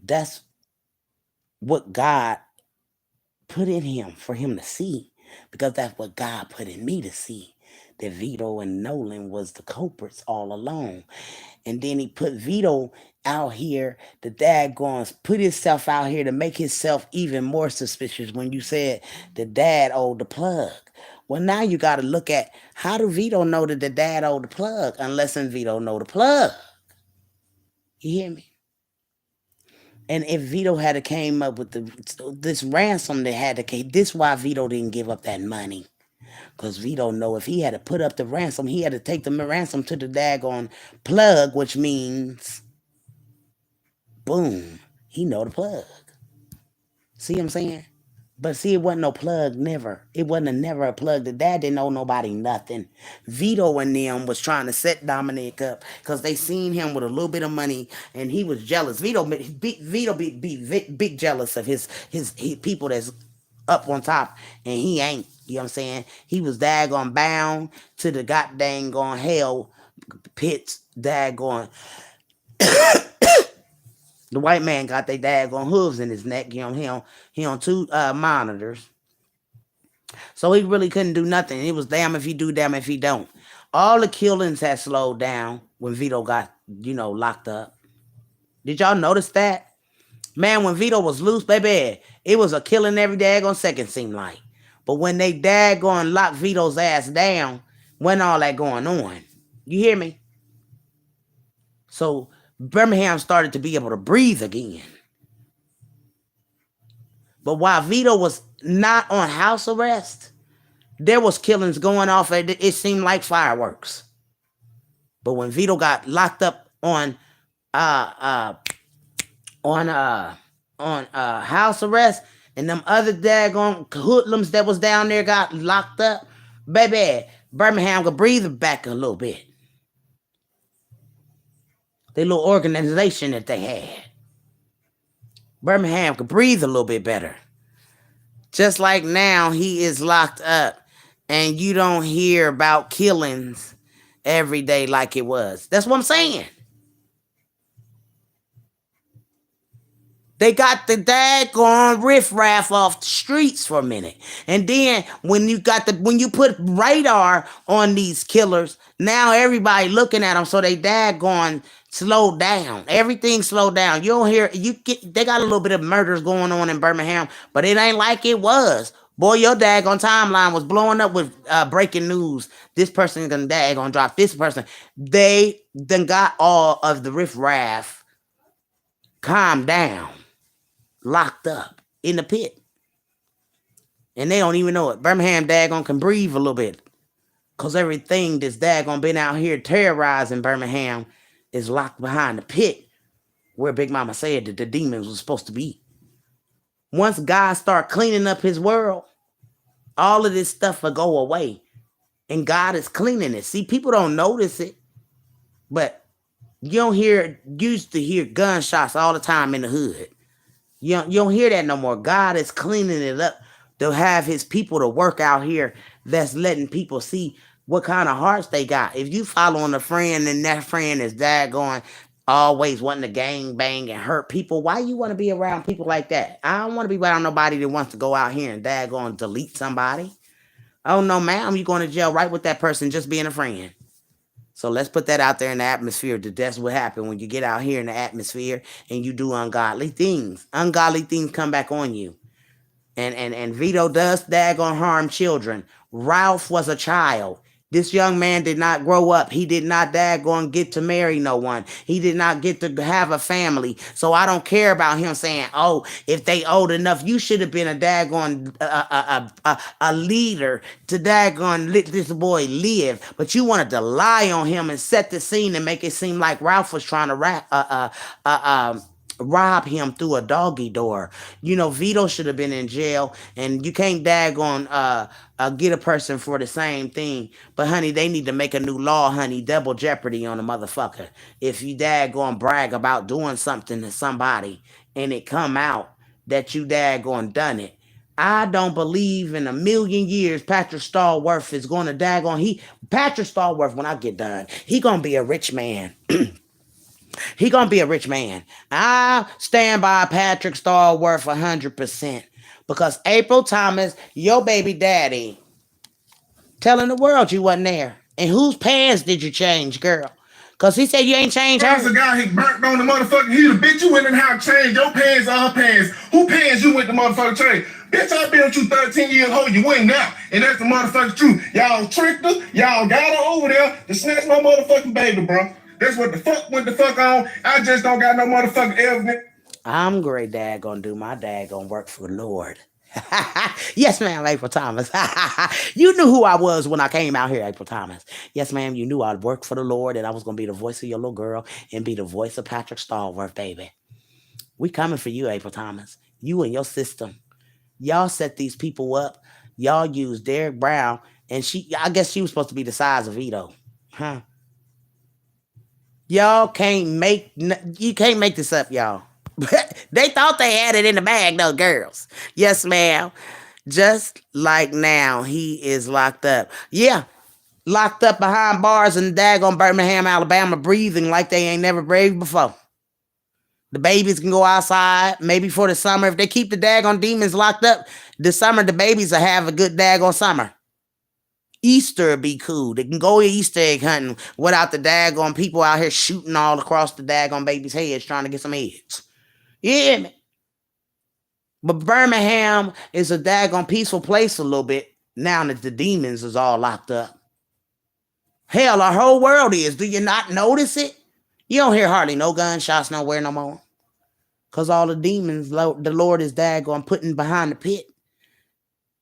Speaker 1: that's what God put in him for him to see, because that's what God put in me to see, that Vito and Nolan was the culprits all along. And then he put Vito out here, the dad going put himself out here to make himself even more suspicious when you said the dad owed the plug. Well, now you got to look at, how do Vito know that the dad owed the plug unless Vito know the plug? You hear me? And if Vito had came up with this ransom that had to, this why Vito didn't give up that money. Because Vito know if he had to put up the ransom, he had to take the ransom to the daggone plug, which means, boom, he know the plug. See what I'm saying? But see, it wasn't no plug, never. It wasn't never a plug. The dad didn't owe nobody nothing. Vito and them was trying to set Dominic up because they seen him with a little bit of money and he was jealous. Vito be big jealous of his people that's up on top, and he ain't. You know what I'm saying? He was daggone bound to the goddamn gone hell pits, daggone. The white man got their daggone hooves in his neck. You know, he on two monitors. So he really couldn't do nothing. It was damn if he do, damn if he don't. All the killings had slowed down when Vito got, locked up. Did y'all notice that? Man, when Vito was loose, baby, it was a killing every daggone second, seemed like. But when they daggone locked Vito's ass down, when all that going on. You hear me? So Birmingham started to be able to breathe again. But while Vito was not on house arrest, there was killings going off. It seemed like fireworks. But when Vito got locked up on house arrest, and them other daggone hoodlums that was down there got locked up, baby, Birmingham could breathe back a little bit. The little organization that they had, Birmingham could breathe a little bit better. Just like now, he is locked up, and you don't hear about killings every day like it was. That's what I'm saying. They got the daggone riffraff off the streets for a minute. And then when you put radar on these killers, now everybody looking at them, so they daggone slow down. Everything slowed down. You don't hear, they got a little bit of murders going on in Birmingham, but it ain't like it was Boy, your daggone timeline was blowing up with breaking news. This person gonna daggone drop this person. They then got all of the riffraff calmed down, locked up in the pit. And they don't even know it. Birmingham daggone can breathe a little bit. Cause everything that's daggone been out here terrorizing Birmingham is locked behind the pit where Big Mama said that the demons was supposed to be. Once God start cleaning up his world, all of this stuff will go away. And God is cleaning it. See, people don't notice it, but used to hear gunshots all the time in the hood. You don't hear that no more. God is cleaning it up to have his people to work out here that's letting people see what kind of hearts they got. If you following a friend and that friend is daggone always wanting to gang bang and hurt people, why you want to be around people like that? I don't want to be around nobody that wants to go out here and daggone delete somebody. Oh no, ma'am, you going to jail right with that person just being a friend. So let's put that out there in the atmosphere that that's what happened when you get out here in the atmosphere and you do ungodly things. Ungodly things come back on you. And Vito does daggone harm children. Ralph was a child. This young man did not grow up. He did not daggone get to marry no one. He did not get to have a family. So I don't care about him saying, oh, if they old enough, you should have been a daggone a leader to daggone let this boy live. But you wanted to lie on him and set the scene and make it seem like Ralph was trying to rob him through a doggy door. Vito should have been in jail, and you can't daggone get a person for the same thing. But honey, they need to make a new law, honey, double jeopardy on a motherfucker. If you daggone brag about doing something to somebody and it come out that you daggone done it, I don't believe in a million years Patrick Stallworth is going to daggone Patrick Stallworth, when I get done, he gonna be a rich man. He gonna be a rich man. I stand by Patrick Stallworth 100%. Because April Thomas, your baby daddy, telling the world you wasn't there. And whose pants did you change, girl? Because he said you ain't changed
Speaker 3: There's a
Speaker 1: hers.
Speaker 3: guy he burnt on the motherfucking heater. Bitch, you went in the house, changed your pants or her pants. Who pants you went to motherfucking change? Bitch, I been with you 13 years old. You went now. And that's the motherfucking truth. Y'all tricked her. Y'all got her over there to snatch my motherfucking baby, bro. That's what the fuck went the fuck on. I just don't got no motherfucking evidence.
Speaker 1: I'm great dad gonna do my dad gonna work for the Lord. Yes, ma'am, April Thomas. You knew who I was when I came out here, April Thomas. Yes, ma'am, you knew I'd work for the Lord and I was gonna be the voice of your little girl and be the voice of Patrick Stallworth, baby. We coming for you, April Thomas. You and your system. Y'all set these people up. Y'all use Derek Brown, and I guess she was supposed to be the size of Vito. Huh? Y'all you can't make this up, y'all. They thought they had it in the bag, though, girls. Yes, ma'am. Just like now, he is locked up. Yeah, locked up behind bars in daggone Birmingham, Alabama, breathing like they ain't never breathed before. The babies can go outside, maybe for the summer. If they keep the daggone demons locked up, the summer, the babies will have a good daggone summer. Easter would be cool. They can go Easter egg hunting without the daggone people out here shooting all across the daggone babies' heads trying to get some eggs. You hear me? But Birmingham is a daggone peaceful place a little bit now that the demons is all locked up. Hell, our whole world is. Do you not notice it? You don't hear hardly no gunshots nowhere no more. Because all the demons the Lord is daggone putting behind the pit.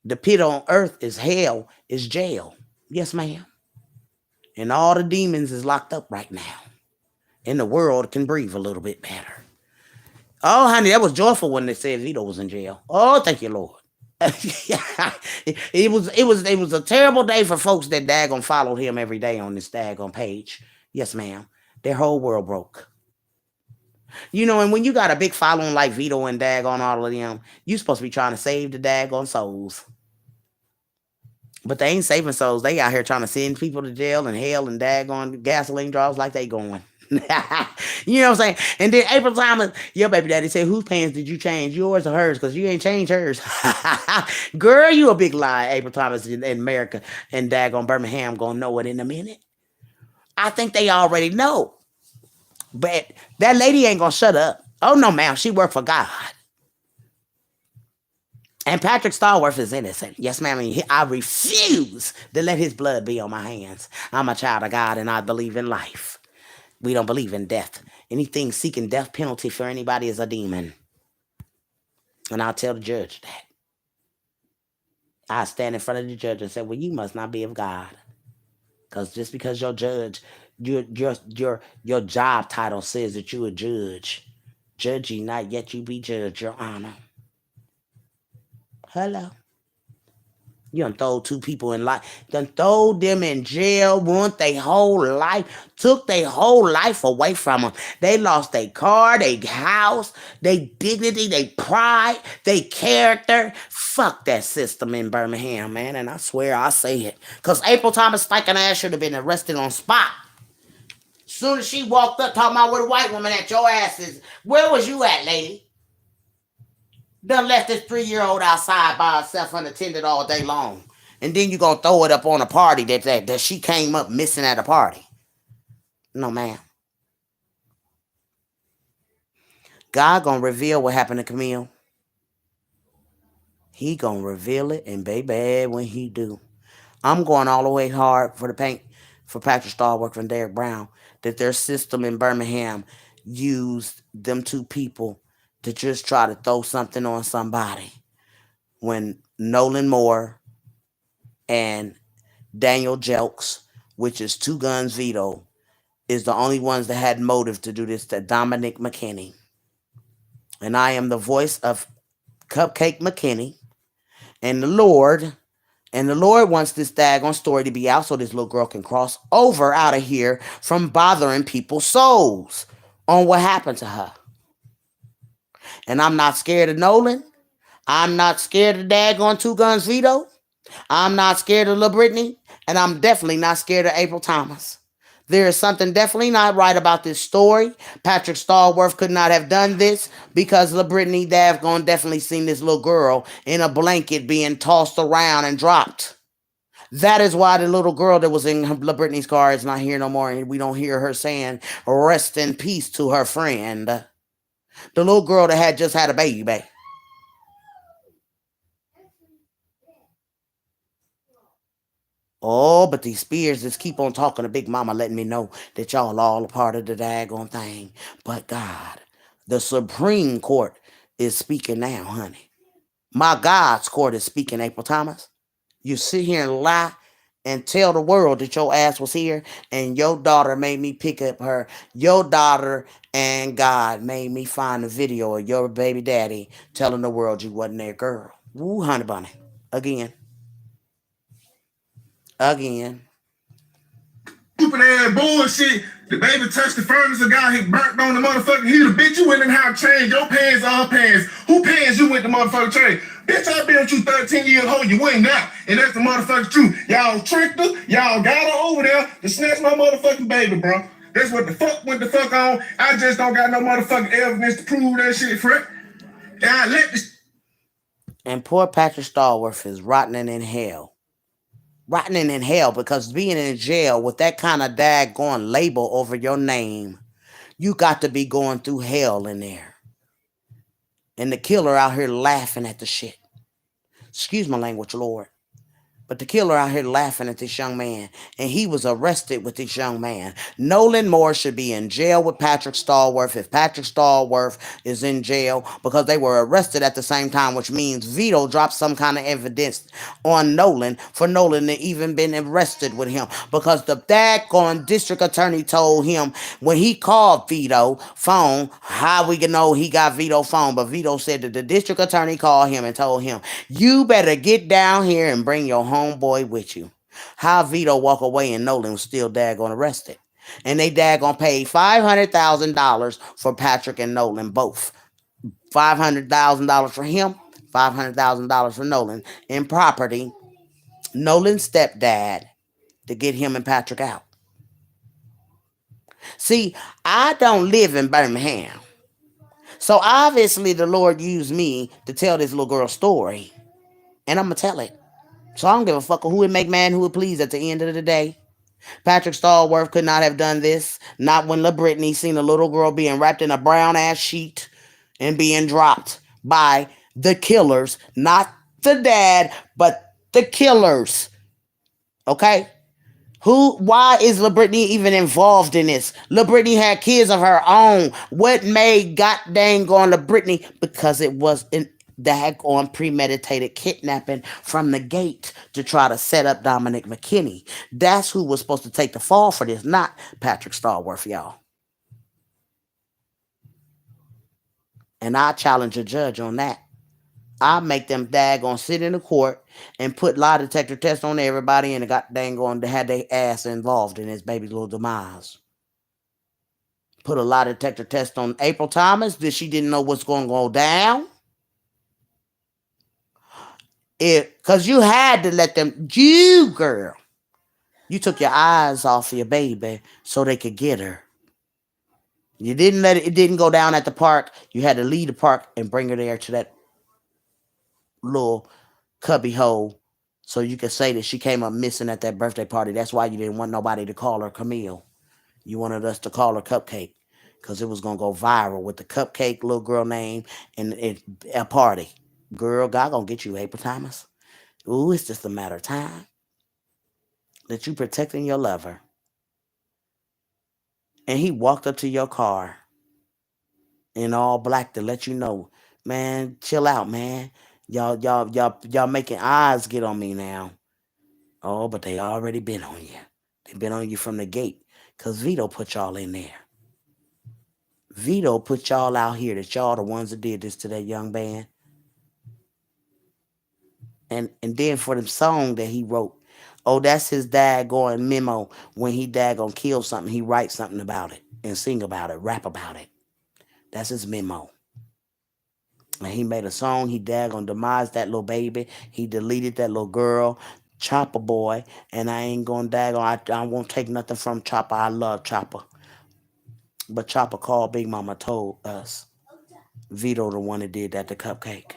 Speaker 1: The pit on earth is hell, is jail. Yes, ma'am. And all the demons is locked up right now. And the world can breathe a little bit better. Oh, honey, that was joyful when they said Vito was in jail. Oh, thank you, Lord. it was a terrible day for folks that daggone followed him every day on this daggone page. Yes, ma'am. Their whole world broke. And when you got a big following like Vito and daggone all of them, you supposed to be trying to save the daggone souls. But they ain't saving souls. They out here trying to send people to jail and hell and daggone gasoline draws like they going. You know what I'm saying? And then April Thomas, your baby daddy said, whose pants did you change? Yours or hers? Because you ain't changed hers. Girl, you a big lie, April Thomas in America and daggone Birmingham gonna know it in a minute. I think they already know. But that lady ain't gonna shut up. Oh no, ma'am. She worked for God. And Patrick Stallworth is innocent. Yes, ma'am. I refuse to let his blood be on my hands. I'm a child of God and I believe in life. We don't believe in death. Anything seeking death penalty for anybody is a demon. And I'll tell the judge that. I stand in front of the judge and say, well, you must not be of God. Because just because your judge, your job title says that you a judge, judge ye not, yet you be judged, your honor. Hello. You done throw two people in life, done throw them in jail, ruined their whole life, took their whole life away from them. They lost their car, their house, their dignity, their pride, their character. Fuck that system in Birmingham, man. And I swear I say it. Because April Thomas stinking ass should have been arrested on spot. Soon as she walked up talking about with a white woman at your ass is, where was you at, lady? Done left this 3-year-old outside by herself unattended all day long. And then you gonna throw it up on a party that she came up missing at a party. No, ma'am. God gonna reveal what happened to Camille. He gonna reveal it, and baby, when he do. I'm going all the way hard for the paint for Patrick Stallworth and Derek Brown that their system in Birmingham used them two people to just try to throw something on somebody. When Nolan Moore and Daniel Jelks, which is Two Guns Vito, is the only ones that had motive to do this to Dominic McKinney. And I am the voice of Cupcake McKinney and the Lord. And the Lord wants this daggone story to be out so this little girl can cross over out of here from bothering people's souls on what happened to her. And I'm not scared of Nolan. I'm not scared of daggone Two Guns Vito. I'm not scared of LaBrittany. And I'm definitely not scared of April Thomas. There is something definitely not right about this story. Patrick Stallworth could not have done this because LaBrittany Davgon definitely seen this little girl in a blanket being tossed around and dropped. That is why the little girl that was in LaBrittany's car is not here no more, and we don't hear her saying rest in peace to her friend. The little girl that had just had a baby. Oh, but these Spears just keep on talking to Big Mama, letting me know that y'all all a part of the daggone thing. But God, the Supreme Court is speaking now, honey. My God's court is speaking, April Thomas. You sit here and lie and tell the world that your ass was here and your daughter made me pick up her. Your daughter and God made me find a video of your baby daddy telling the world you wasn't their girl. Woo, honey bunny. Again.
Speaker 3: Stupid ass bullshit. The baby touched the furnace and got hit burnt on the motherfucking heater. Bitch, you went in how change your pants or her pants. Who pants you went to motherfucking train? Bitch, I been with you 13 years old. You went out. And that's the motherfucking truth. Y'all tricked her. Y'all got her over there to snatch my motherfucking baby, bro. That's what the fuck went the fuck on. I just don't got no motherfucking evidence to prove that shit, Fred. And I let this.
Speaker 1: And poor Patrick Stallworth is rotting in hell. Rotting in hell because being in jail with that kind of daggone label over your name, you got to be going through hell in there. And the killer out here laughing at the shit. Excuse my language, Lord. But the killer out here laughing at this young man, and he was arrested with this young man. Nolan Moore should be in jail with Patrick Stallworth if Patrick Stallworth is in jail because they were arrested at the same time, which means Vito dropped some kind of evidence on Nolan for Nolan to even been arrested with him because the daggone district attorney told him when he called Vito phone, how we can know he got Vito phone, but Vito said that the district attorney called him and told him, you better get down here and bring your homeboy with you. How Vito walk away and Nolan was still daggone arrested. And they daggone paid $500,000 for Patrick and Nolan both. $500,000 for him, $500,000 for Nolan in property. Nolan's stepdad to get him and Patrick out. See, I don't live in Birmingham. So obviously the Lord used me to tell this little girl's story. And I'm going to tell it. So I don't give a fuck who would make man who would please at the end of the day. Patrick Stallworth could not have done this. Not when LaBrittany seen a little girl being wrapped in a brown ass sheet and being dropped by The killers, not the dad, but the killers. Okay? Why is LaBrittany even involved in this? LaBrittany had kids of her own. What made god dang on LaBrittany? Because it was an daggone premeditated kidnapping from the gate to try to set up Dominic McKinney. That's who was supposed to take the fall for this, not Patrick Stallworth, y'all. And I challenge a judge on that. I make them daggone sit in the court and put lie detector tests on everybody and got dang on to have their ass involved in his baby's little demise. Put a lie detector test on April Thomas that she didn't know what's going to go down. Because you had to let them, you girl, you took your eyes off of your baby so they could get her. You didn't let it didn't go down at the park. You had to leave the park and bring her there to that little cubby hole so you could say that she came up missing at that birthday party. That's why you didn't want nobody to call her Camille. You wanted us to call her Cupcake because it was going to go viral with the Cupcake little girl name and a party. Girl, God going to get you, April Thomas. Ooh, it's just a matter of time that you protecting your lover. And he walked up to your car in all black to let you know, man, chill out, man. Y'all making eyes get on me now. Oh, but they already been on you. They been on you from the gate. Cause Vito put y'all in there. Vito put y'all out here that y'all the ones that did this to that young man. And then for the song that he wrote, oh, that's his daggone memo. When he daggone kill something, he writes something about it and sing about it, rap about it. That's his memo. And he made a song. He daggone demised that little baby. He deleted that little girl, Chopper boy. And I ain't gonna daggone. I won't take nothing from Chopper. I love Chopper. But Chopper called Big Mama told us Vito the one that did that to Cupcake.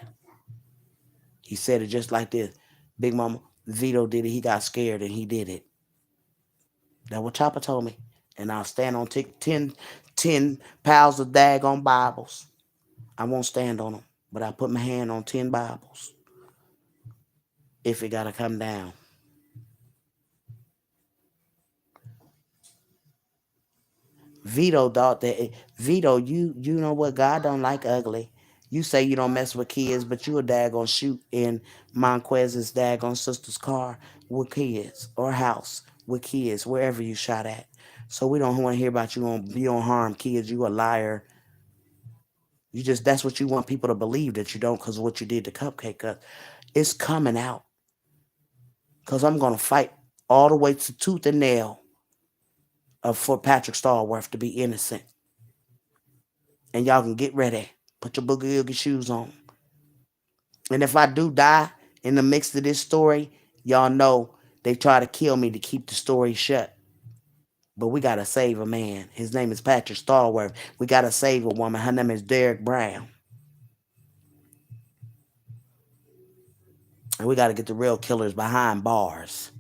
Speaker 1: He said it just like this. Big Mama, Vito did it. He got scared and he did it. That's what Chopper told me. And I'll stand on 10 piles of daggone Bibles. I won't stand on them, but I put my hand on 10 Bibles if it got to come down. Vito thought that Vito, you know what? God don't like ugly. You say you don't mess with kids, but you a daggone shoot in Monquez's daggone sister's car with kids or house with kids, wherever you shot at. So we don't want to hear about you don't harm kids. You a liar. You just that's what you want people to believe that you don't because of what you did to Cupcake. It's coming out. Because I'm gonna fight all the way to tooth and nail for Patrick Stallworth to be innocent. And y'all can get ready. Put your boogie oogie shoes on. And if I do die in the mix of this story, y'all know they try to kill me to keep the story shut. But we gotta save a man. His name is Patrick Stallworth. We gotta save a woman. Her name is Derek Brown. And we gotta get the real killers behind bars.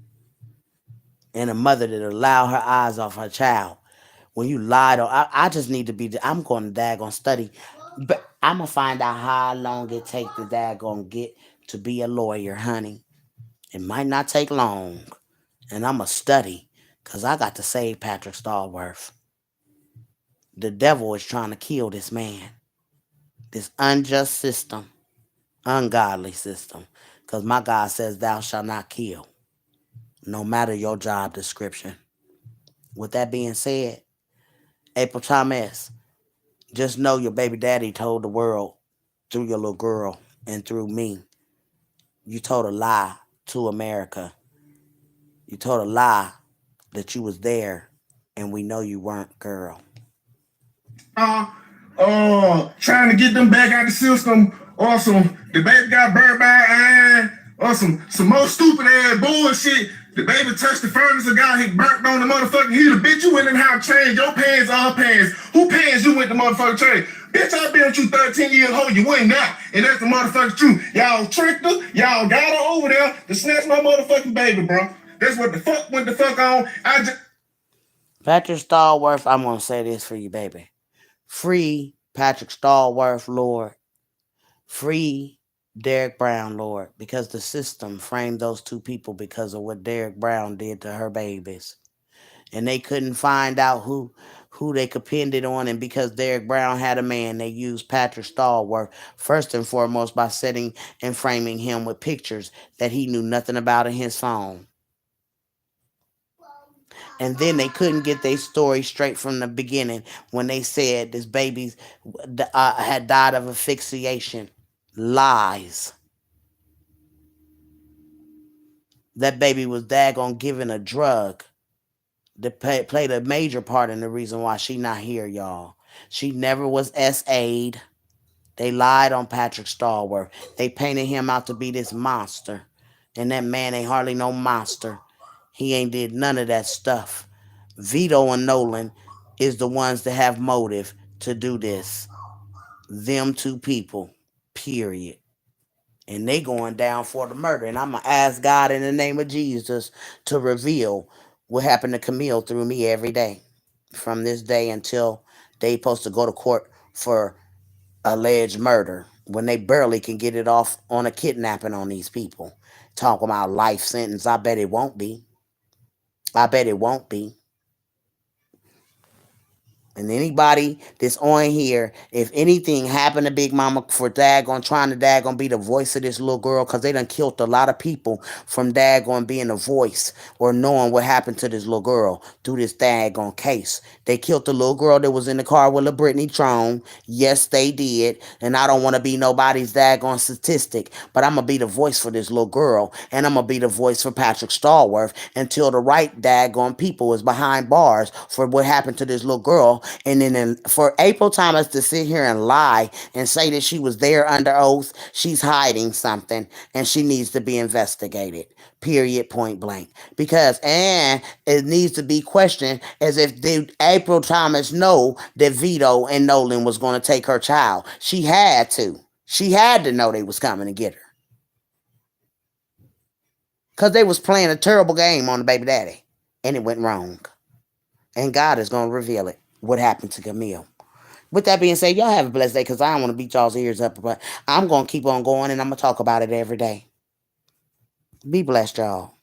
Speaker 1: And a mother that allow her eyes off her child. When you lied on, I just need to be. I'm going to daggone study, but I'm gonna find out how long it take to daggone get to be a lawyer, honey. It might not take long, and I'm gonna study, cause I got to save Patrick Stallworth. The devil is trying to kill this man, this unjust system, ungodly system, cause my God says, "Thou shalt not kill," no matter your job description. With that being said, April Thomas, just know your baby daddy told the world through your little girl and through me. You told a lie to America. You told a lie that you was there and we know you weren't, girl.
Speaker 3: Trying to get them back out the system, or the baby got burned by an iron, or some more stupid ass bullshit. The baby touched the furnace and got hit burnt on the motherfucking heater. Bitch, you went in how change your pants or her pants. Who pants you with the motherfucking train? Bitch, I been with you 13 years old, you went not. And that's the motherfucking truth. Y'all tricked her, y'all got her over there to snatch my motherfucking baby, bro. That's what the fuck went the fuck on.
Speaker 1: Patrick Stallworth, I'm gonna say this for you, baby. Free Patrick Stallworth, Lord. Free Derek Brown, Lord, because the system framed those two people because of what Derek Brown did to her babies. And they couldn't find out who they could pin it on. And because Derek Brown had a man, they used Patrick Stallworth first and foremost by setting and framing him with pictures that he knew nothing about in his phone. And then they couldn't get their story straight from the beginning when they said this baby had died of asphyxiation. Lies. That baby was daggone given a drug that played a major part in the reason why she not here, y'all. She never was SA'd. They lied on Patrick Stallworth. They painted him out to be this monster. And that man ain't hardly no monster. He ain't did none of that stuff. Vito and Nolan is the ones that have motive to do this. Them two people. Period. And they going down for the murder. And I'm going to ask God in the name of Jesus to reveal what happened to Camille through me every day. From this day until they supposed to go to court for alleged murder. When they barely can get it off on a kidnapping on these people. Talking about life sentence. I bet it won't be. I bet it won't be. And anybody that's on here, if anything happened to Big Mama for daggone trying to daggone be the voice of this little girl, because they done killed a lot of people from daggone being a voice or knowing what happened to this little girl through this daggone case. They killed the little girl that was in the car with La Brittany Trone. Yes, they did. And I don't want to be nobody's daggone statistic, but I'm going to be the voice for this little girl. And I'm going to be the voice for Patrick Stallworth until the right daggone people is behind bars for what happened to this little girl. And then for April Thomas to sit here and lie and say that she was there under oath, she's hiding something and she needs to be investigated. Period, point blank. Because and it needs to be questioned as if did April Thomas know that Vito and Nolan was going to take her child. She had to. She had to know they was coming to get her. Because they was playing a terrible game on the baby daddy. And it went wrong. And God is going to reveal it. What happened to Camille. With that being said, y'all have a blessed day because I don't want to beat y'all's ears up, but I'm going to keep on going and I'm going to talk about it every day. Be blessed, y'all.